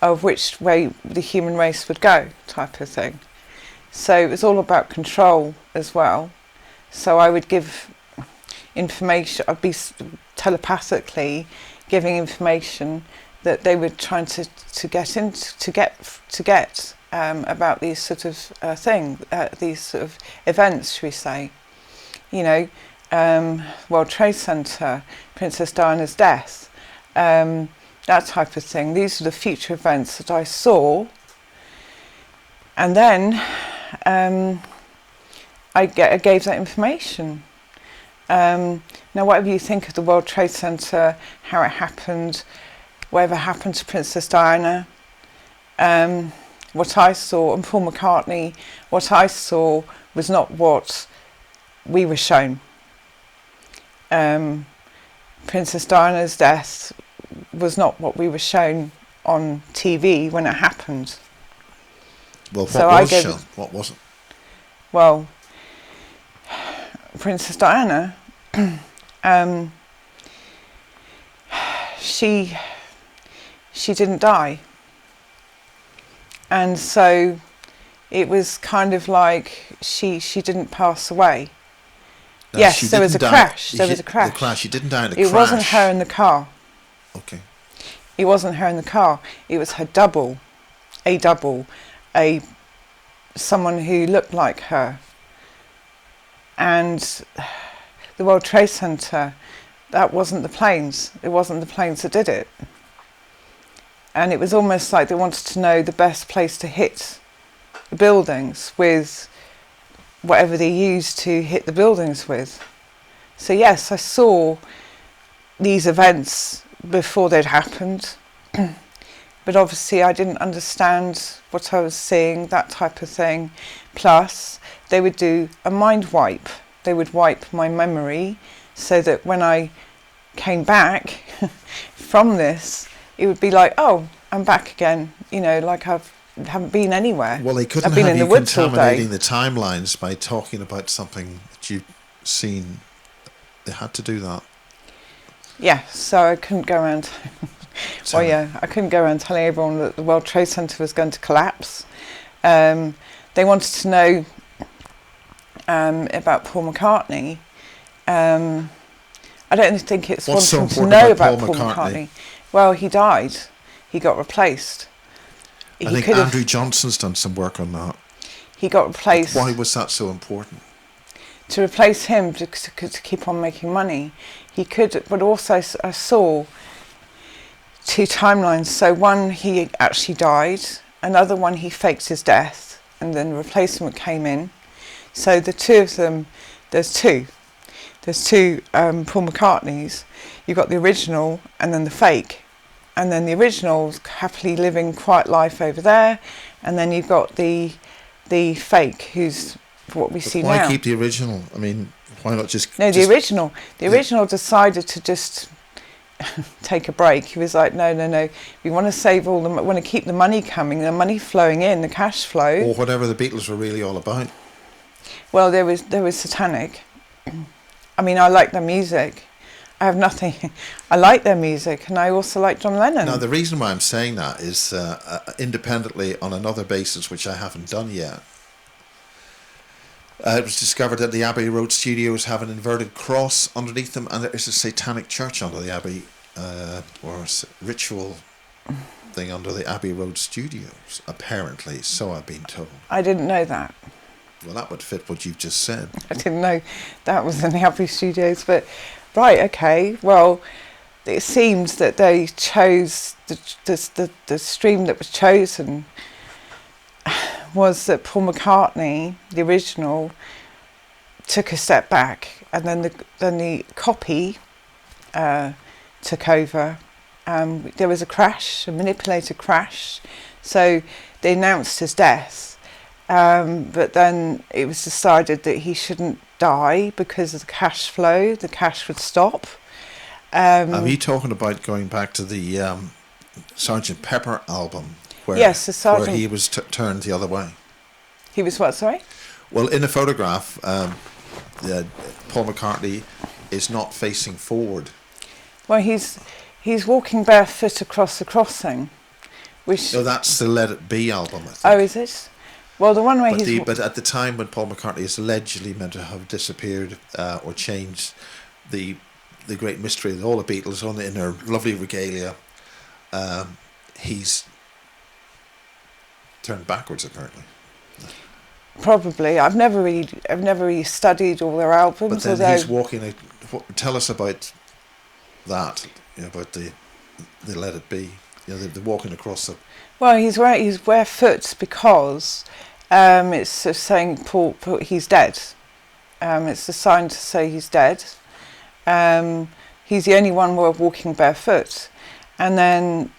of which way the human race would go, type of thing. So it was all about control as well. So I would give information, I'd be telepathically giving information that they were trying to get about these sort of these sort of events, should we say? You know, World Trade Center, Princess Diana's death, that type of thing. These are the future events that I saw, and then I gave that information. Now, whatever you think of the World Trade Center, how it happened, whatever happened to Princess Diana, what I saw, and Paul McCartney, what I saw was not what we were shown. Princess Diana's death was not what we were shown on TV when it happened. Well, what was shown? What wasn't? Well, Princess Diana, she didn't die, and so it was kind of like she didn't pass away. No, yes, there was a crash. There was a crash. The crash. She didn't die in a crash. It wasn't her in the car. Okay. It wasn't her in the car. It was her double, someone who looked like her. And the World Trade Center, that wasn't the planes. It wasn't the planes that did it. And it was almost like they wanted to know the best place to hit the buildings with whatever they used to hit the buildings with. So yes, I saw these events before they'd happened, but obviously I didn't understand what I was seeing, that type of thing. Plus, they would do a mind wipe. They would wipe my memory so that when I came back from this, it would be like, oh, I'm back again, you know, like I haven't been anywhere. Well, they couldn't have you contaminating the timelines by talking about something that you've seen. They had to do that. Yeah, so I couldn't go around. I couldn't go around telling everyone that the World Trade Center was going to collapse. They wanted to know about Paul McCartney. I don't think it's wanting to know about Paul McCartney. Well, he died. He got replaced. I think Andrew Johnson's done some work on that. He got replaced. Why was that so important? To replace him, to keep on making money. He could, but also I saw two timelines. So one, he actually died. Another one, he faked his death, and then the replacement came in. So the two of them, there's two Paul McCartneys. You've got the original and then the fake. And then the original's happily living quiet life over there. And then you've got the fake, who's what we see now. Why keep the original? I mean, why not just... No, the original. The original decided to just take a break. He was like, no. We want to save all the... We want to keep the money coming, the money flowing in, the cash flow. Or whatever the Beatles were really all about. Well, there was satanic. I mean, I like their music. I have nothing. I like their music, and I also like John Lennon. Now, the reason why I'm saying that is independently on another basis, which I haven't done yet. It was discovered that the Abbey Road studios have an inverted cross underneath them, and there is a satanic church under the Abbey, or ritual thing under the Abbey Road studios, apparently, so I've been told. I didn't know that. Well, that would fit what you've just said. I didn't know that was in the Abbey Studios, but right, okay, well, it seems that they chose the stream that was chosen was that Paul McCartney, the original, took a step back, and then the copy took over. There was a crash, a manipulated crash, so they announced his death, but then it was decided that he shouldn't die because of the cash flow. The cash would stop. Are you talking about going back to the Sgt. Pepper album? Where, yes, the Sgt. Where he was turned the other way. He was what, sorry? Well, in the photograph, Paul McCartney is not facing forward. Well, he's walking barefoot across the crossing, which... No, that's the Let It Be album, I think. Oh, is it? Well, the one where But at the time when Paul McCartney is allegedly meant to have disappeared or changed, the great mystery of all the Beatles in their lovely regalia, he's turned backwards apparently. Probably. I've never really studied all their albums. But then he's walking. Tell us about that. About the Let It Be. They're walking across the. Well, he's barefoot because it's saying Paul he's dead. It's a sign to say he's dead. He's the only one walking barefoot, and then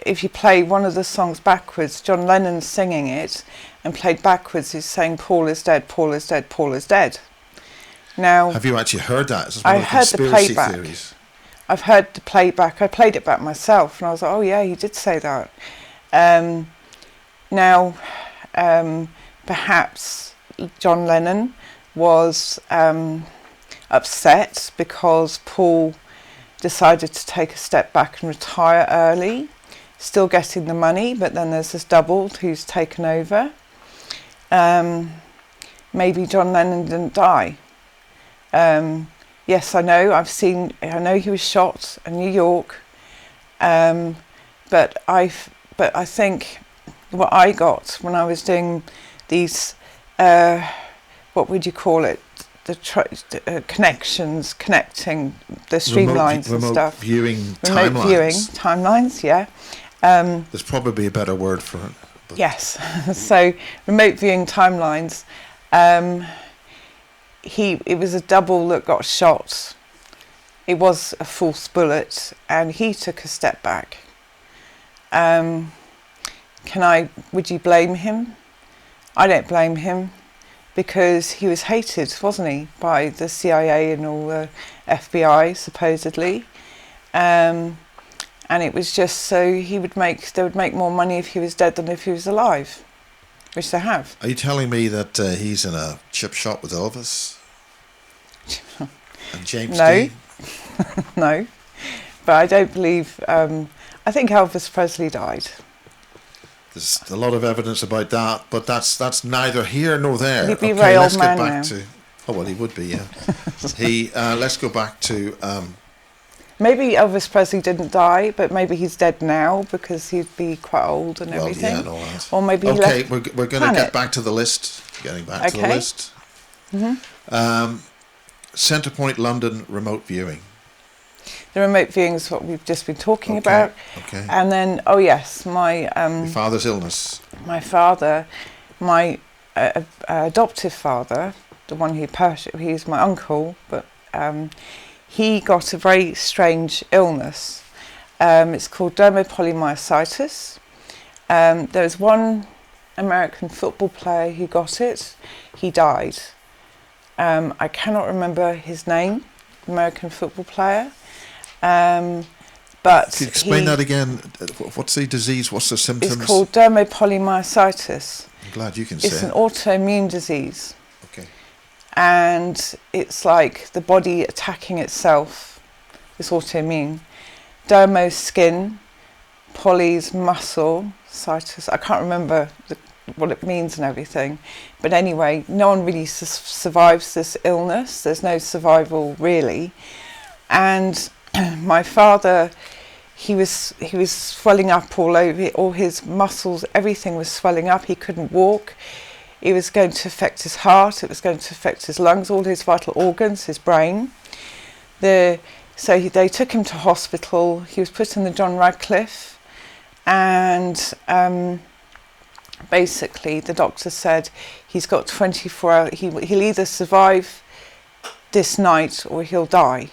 if you play one of the songs backwards, John Lennon's singing it, and played backwards, he's saying Paul is dead, Paul is dead, Paul is dead. Now, have you actually heard that? Is this I one of the heard the conspiracy playback. theories? I've heard the playback. I played it back myself, and I was like, oh yeah, he did say that. Now, perhaps John Lennon was upset because Paul decided to take a step back and retire early, still getting the money, but then there's this double who's taken over. Maybe John Lennon didn't die. Yes, I know he was shot in New York, but I think what I got when I was doing these, what would you call it, connections, connecting the streamlines and stuff. Viewing remote viewing timelines, yeah. There's probably a better word for it. Yes, so remote viewing timelines. It was a double that got shot. It was a false bullet, and he took a step back. Would you blame him? I don't blame him, because he was hated, wasn't he, by the CIA and all the FBI, supposedly. And it was just so they would make more money if he was dead than if he was alive, which they have. Are you telling me that he's in a chip shop with Elvis? And James No. Dean? No, but I don't believe. I think Elvis Presley died. There's a lot of evidence about that, but that's neither here nor there. He'd be a very let's old get man back now. to. Oh well, he would be. Yeah. Let's go back to. Maybe Elvis Presley didn't die, but maybe he's dead now because he'd be quite old and everything. Yeah, and all that. Or maybe he okay, left we're going to planet. get back to the list. Getting back to the Okay. list. Centrepoint London remote viewing. The remote viewing is what we've just been talking Okay, about. okay. And then, oh yes, my Your father's illness. my father, my adoptive father, the one he's my uncle, but he got a very strange illness. It's called dermopolymyositis. There was one American football player who got it. He died. I cannot remember his name, American football player. But Could you explain that again? What's the disease? What's the symptoms? it's called dermopolymyositis. I'm glad you can It's say an it. autoimmune disease, Okay. and it's like the body attacking itself. It's autoimmune. Dermo skin, polys muscle, cytus. I can't remember what it means and everything, but anyway, no one really survives this illness. There's no survival really, and my father, he was swelling up all over, all his muscles, everything was swelling up. He couldn't walk. It was going to affect his heart. It was going to affect his lungs, all his vital organs, his brain. They took him to hospital. He was put in the John Radcliffe, and basically the doctor said he's got 24 hours. He'll either survive this night or he'll die.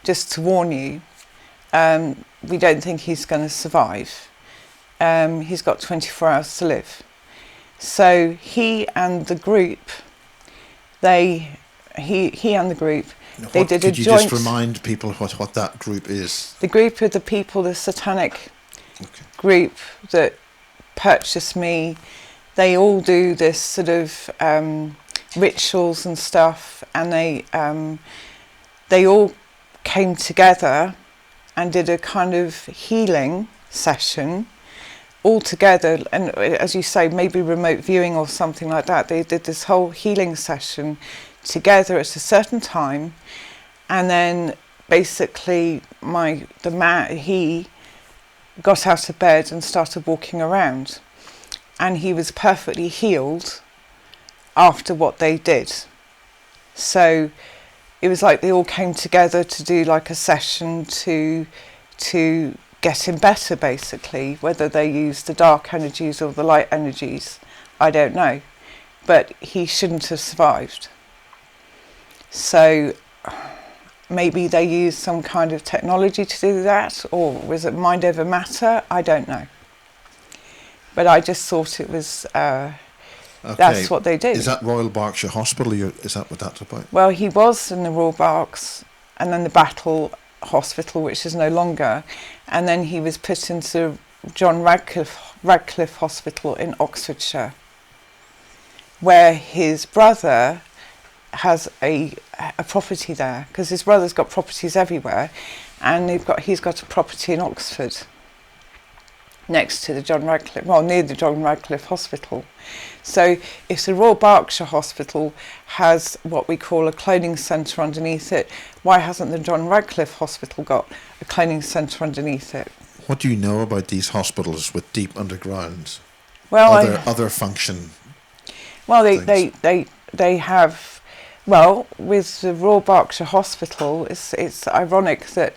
Just to warn you, we don't think he's going to survive. He's got 24 hours to live. So he and the group, they did a joint... Could you just remind people what that group is? The group of the people, the satanic group that purchased me, they all do this sort of rituals and stuff, and they all came together and did a kind of healing session all together, and as you say, maybe remote viewing or something like that. They did this whole healing session together at a certain time, and then basically he got out of bed and started walking around, and he was perfectly healed after what they did. So it was like they all came together to do like a session to get him better, basically. Whether they used the dark energies or the light energies, I don't know, but he shouldn't have survived. So maybe they used some kind of technology to do that, or was it mind over matter? I don't know. But I just thought it was, that's what they do. Is that Royal Berkshire Hospital? Is that what that's about? Well, he was in the Royal Berks, and then the Battle Hospital, which is no longer, and then he was put into John Radcliffe Hospital in Oxfordshire, where his brother has a property there, because his brother's got properties everywhere, and he's got a property in Oxford next to the John Radcliffe, well, near the John Radcliffe Hospital. So if the Royal Berkshire Hospital has what we call a cloning centre underneath it, why hasn't the John Radcliffe Hospital got a cloning centre underneath it? What do you know about these hospitals with deep undergrounds? Well, other function. Well, they have. Well, with the Royal Berkshire Hospital, it's ironic that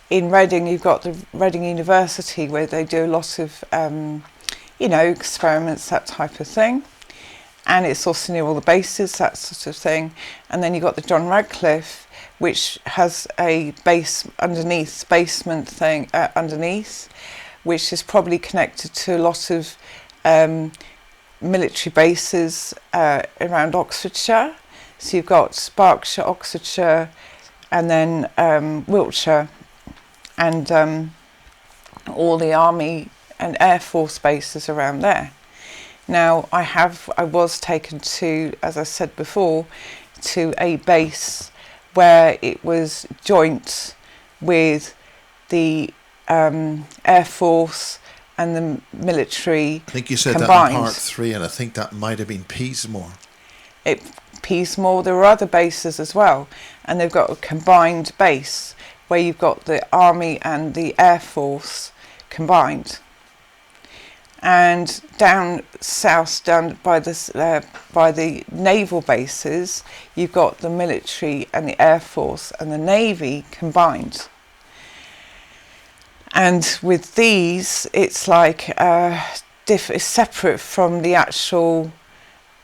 in Reading you've got the Reading University, where they do a lot of experiments, that type of thing, and it's also near all the bases, that sort of thing. And then you've got the John Radcliffe, which has a basement thing underneath, which is probably connected to a lot of military bases around Oxfordshire. So you've got Berkshire, Oxfordshire, and then Wiltshire, and all the Army and Air Force bases around there. Now I was taken to, as I said before, to a base where it was joint with the Air Force and the military. I think you said combined. That in part 3, and I think that might have been Peasemore. Peasemore, there were other bases as well, and they've got a combined base where you've got the Army and the Air Force combined. And down south, down by the naval bases, you've got the military and the Air Force and the Navy combined. And with these, it's like it's separate from the actual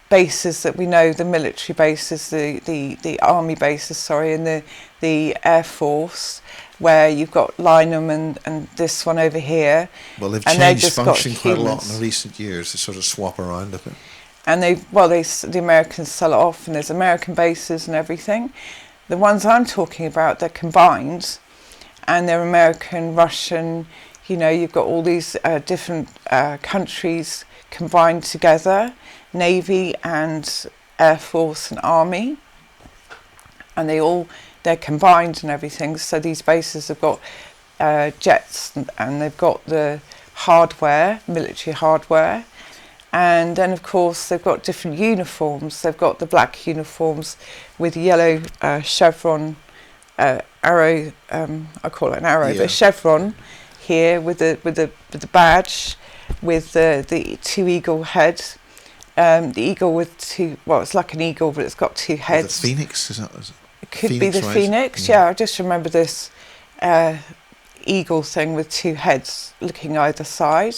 bases that we know, the military bases, the Army bases, and the Air Force, where you've got Lynham and this one over here. Well, they've and changed function quite a lot in recent years. They sort of swap around a bit. And the Americans sell it off, and there's American bases and everything. The ones I'm talking about, they're combined, and they're American, Russian. You've got all these different countries combined together, Navy and Air Force and Army, and they're combined and everything. So these bases have got jets, and they've got the hardware, military hardware, and then of course they've got different uniforms. They've got the black uniforms with yellow chevron arrow. I call it an arrow, but a chevron here with the badge, with the two eagle head. The eagle with two. Well, it's like an eagle, but it's got two heads. The phoenix, is that? It could be Phoenix, the right? phoenix. Yeah, I just remember this eagle thing with two heads looking either side,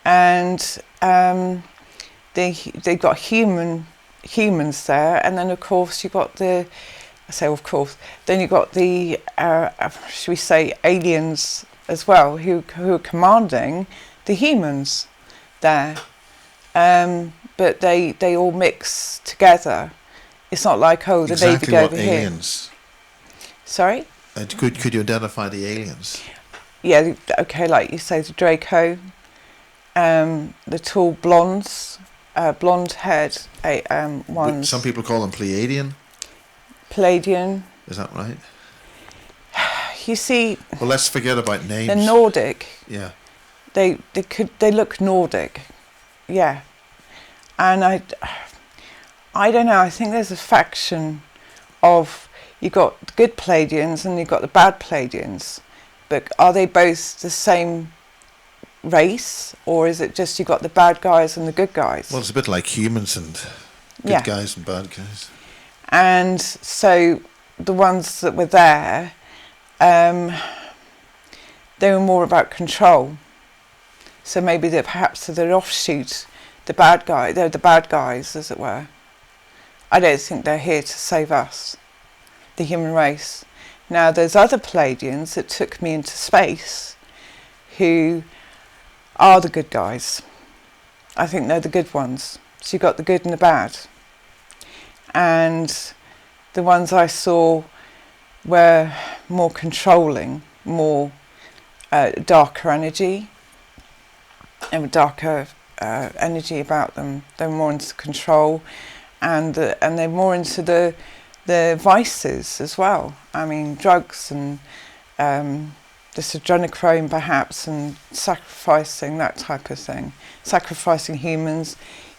and they got humans there, and then of course you got the. I say of course. Then you got the should we say aliens as well, who are commanding the humans there. But they all mix together. It's not like, oh, the Exactly Navy go what over aliens? here. Sorry? Could you identify the aliens? Yeah, okay, like you say, the Draco, the tall blondes, blonde-haired ones. Some people call them Pleiadian. Palladian. Is that right? You see, Well, let's forget about names. the Nordic. Yeah. They look Nordic, yeah. And I don't know. I think there's a faction of, you got the good Palladians and you got the bad Palladians, but are they both the same race, or is it just you got the bad guys and the good guys? Well, it's a bit like humans and good guys and bad guys. And so the ones that were there, they were more about control. So maybe perhaps they're offshoot, they're the bad guys, as it were. I don't think they're here to save us, the human race. Now, there's other Palladians that took me into space who are the good guys. I think they're the good ones. So you've got the good and the bad. And the ones I saw were more controlling, more darker energy, and darker energy about them. They're more into control, and they're more into the vices as well. I mean, drugs and this adrenochrome perhaps, and sacrificing, that type of thing. Sacrificing humans,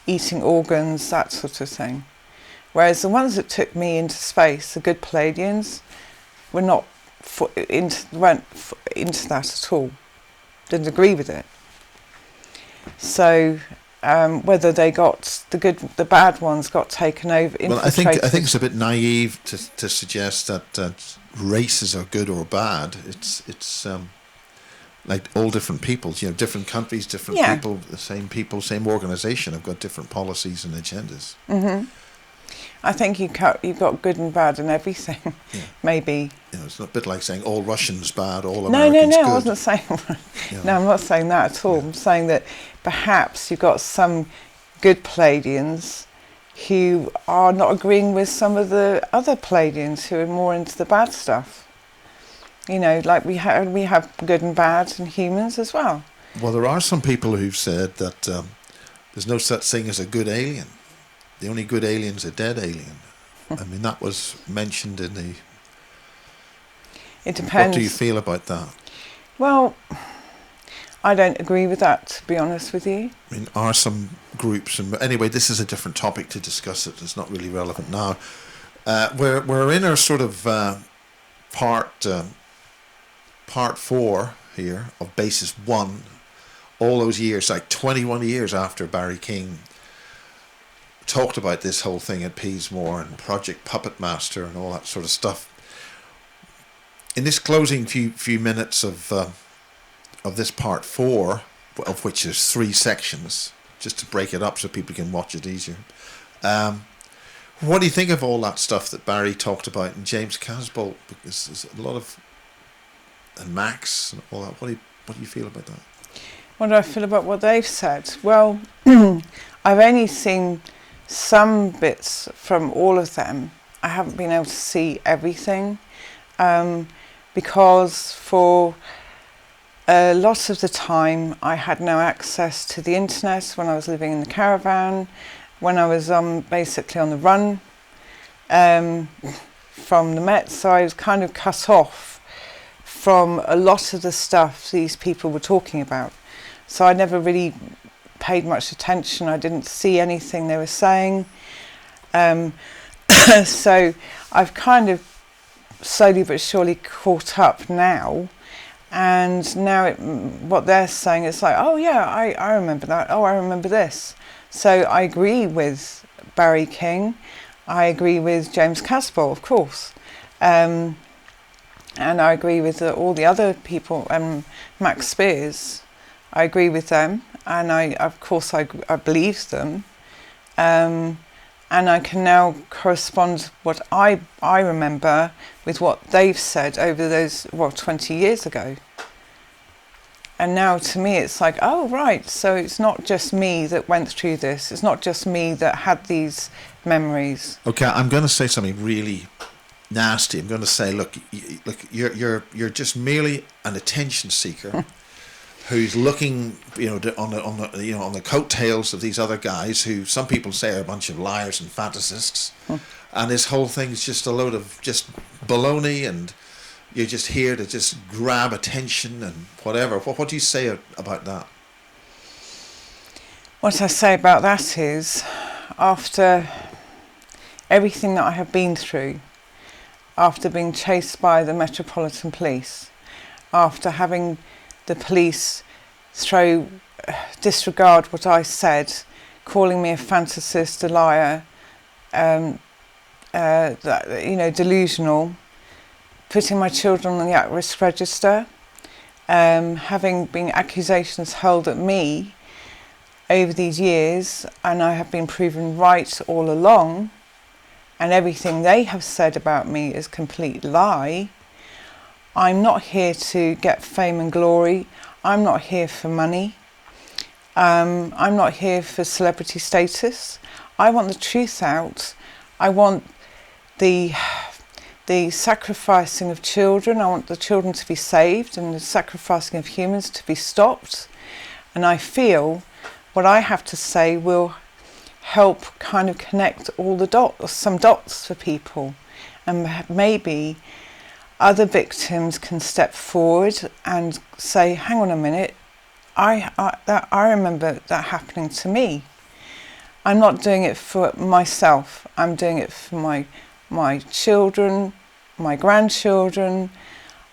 eating organs, that sort of thing. Whereas the ones that took me into space, the good Palladians, weren't into that at all. Didn't agree with it. So whether they got the bad ones got taken over. Well, I think it's a bit naive to suggest that races are good or bad. It's like all different peoples, different countries, different people, same organisation have got different policies and agendas. Mm-hmm. I think you've got good and bad in everything. Yeah. Maybe. It's a bit like saying all Russians bad, all Americans good. No, I wasn't saying. No, I'm not saying that at all. Yeah. I'm saying that perhaps you've got some good Palladians who are not agreeing with some of the other Palladians who are more into the bad stuff. Like we have good and bad in humans as well. Well, there are some people who've said that there's no such thing as a good alien. The only good alien's a dead alien. I mean, that was mentioned in the... It depends. What do you feel about that? Well, I don't agree with that, to be honest with you. I mean, are some groups... And anyway, this is a different topic to discuss it. It's not really relevant now. We're in our sort of part 4 here of Basis 1. All those years, like 21 years after Barry King talked about this whole thing at Peasmore and Project Puppet Master and all that sort of stuff. In this closing few minutes of this part 4, of which there's 3 sections, just to break it up so people can watch it easier. What do you think of all that stuff that Barry talked about and James Casbolt? Because there's a lot of, and Max and all that. What do you feel about that? What do I feel about what they've said? Well, I've only seen some bits from all of them. I haven't been able to see everything because for a lot of the time I had no access to the internet when I was living in the caravan, when I was basically on the run from the Met, so I was kind of cut off from a lot of the stuff these people were talking about. So I never really paid much attention. I didn't see anything they were saying. So I've kind of slowly but surely caught up now. And now what they're saying is like, oh yeah, I remember that. Oh, I remember this. So I agree with Barry King. I agree with James Casbolt, of course. And I agree with all the other people, Max Spears. I agree with them, and of course I believe them. And I can now correspond what I remember with what they've said over those 20 years ago. And now to me it's like, oh right, so it's not just me that went through this. It's not just me that had these memories. Okay, I'm going to say something really nasty. I'm going to say, look, you're just merely an attention seeker who's looking, on the coattails of these other guys who some people say are a bunch of liars and fantasists, and this whole thing's just a load of just baloney, and you're just here to just grab attention and whatever. What do you say about that? What I say about that is, after everything that I have been through, after being chased by the Metropolitan Police, after having the police disregard what I said, calling me a fantasist, a liar, delusional, putting my children on the at-risk register, having been accusations hurled at me over these years, and I have been proven right all along, and everything they have said about me is complete lie. I'm not here to get fame and glory. I'm not here for money. I'm not here for celebrity status. I want the truth out. I want the sacrificing of children. I want the children to be saved and the sacrificing of humans to be stopped. And I feel what I have to say will help kind of connect all the some dots for people, and maybe other victims can step forward and say, hang on a minute, I remember that happening to me. I'm not doing it for myself, I'm doing it for my children, my grandchildren.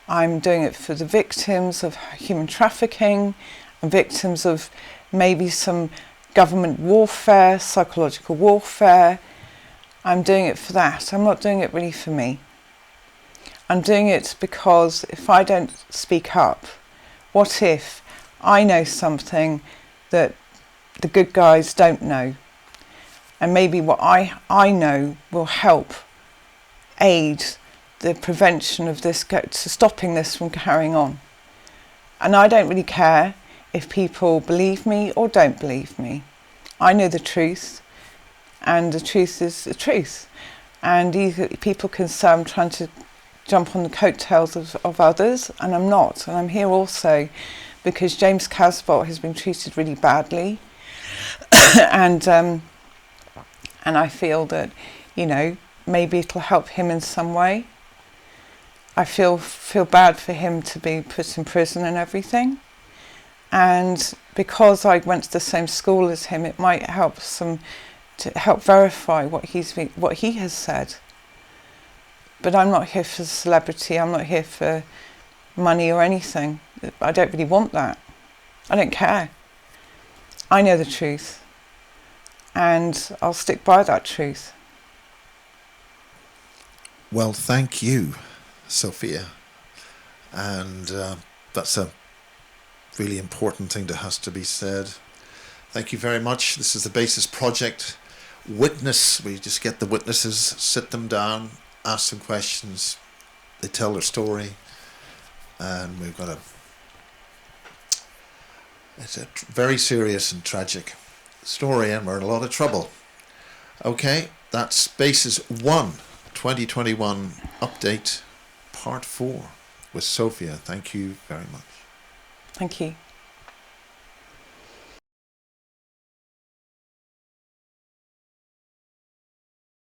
I'm doing it for the victims of human trafficking and victims of maybe some government warfare, psychological warfare. I'm doing it for that. I'm not doing it really for me. I'm doing it because if I don't speak up, what if I know something that the good guys don't know? And maybe what I know will help aid the prevention of this, to stopping this from carrying on. And I don't really care if people believe me or don't believe me. I know the truth, and the truth is the truth. And people can say I'm trying to jump on the coattails of others, and I'm not. And I'm here also because James Casbolt has been treated really badly, and I feel that, maybe it'll help him in some way. I feel bad for him to be put in prison and everything. And because I went to the same school as him, it might help to help verify what he has said. But I'm not here for celebrity. I'm not here for money or anything. I don't really want that. I don't care. I know the truth, and I'll stick by that truth. Well, thank you, Sophia. And that's a really important thing that has to be said. Thank you very much. This is the Basis Project. Witness. We just get the witnesses, sit them down, ask them questions. They tell their story. And we've got it's a very serious and tragic story, and we're in a lot of trouble. Okay, that's Basis 1 2021 update part 4 with Sophia. Thank you very much. Thank you.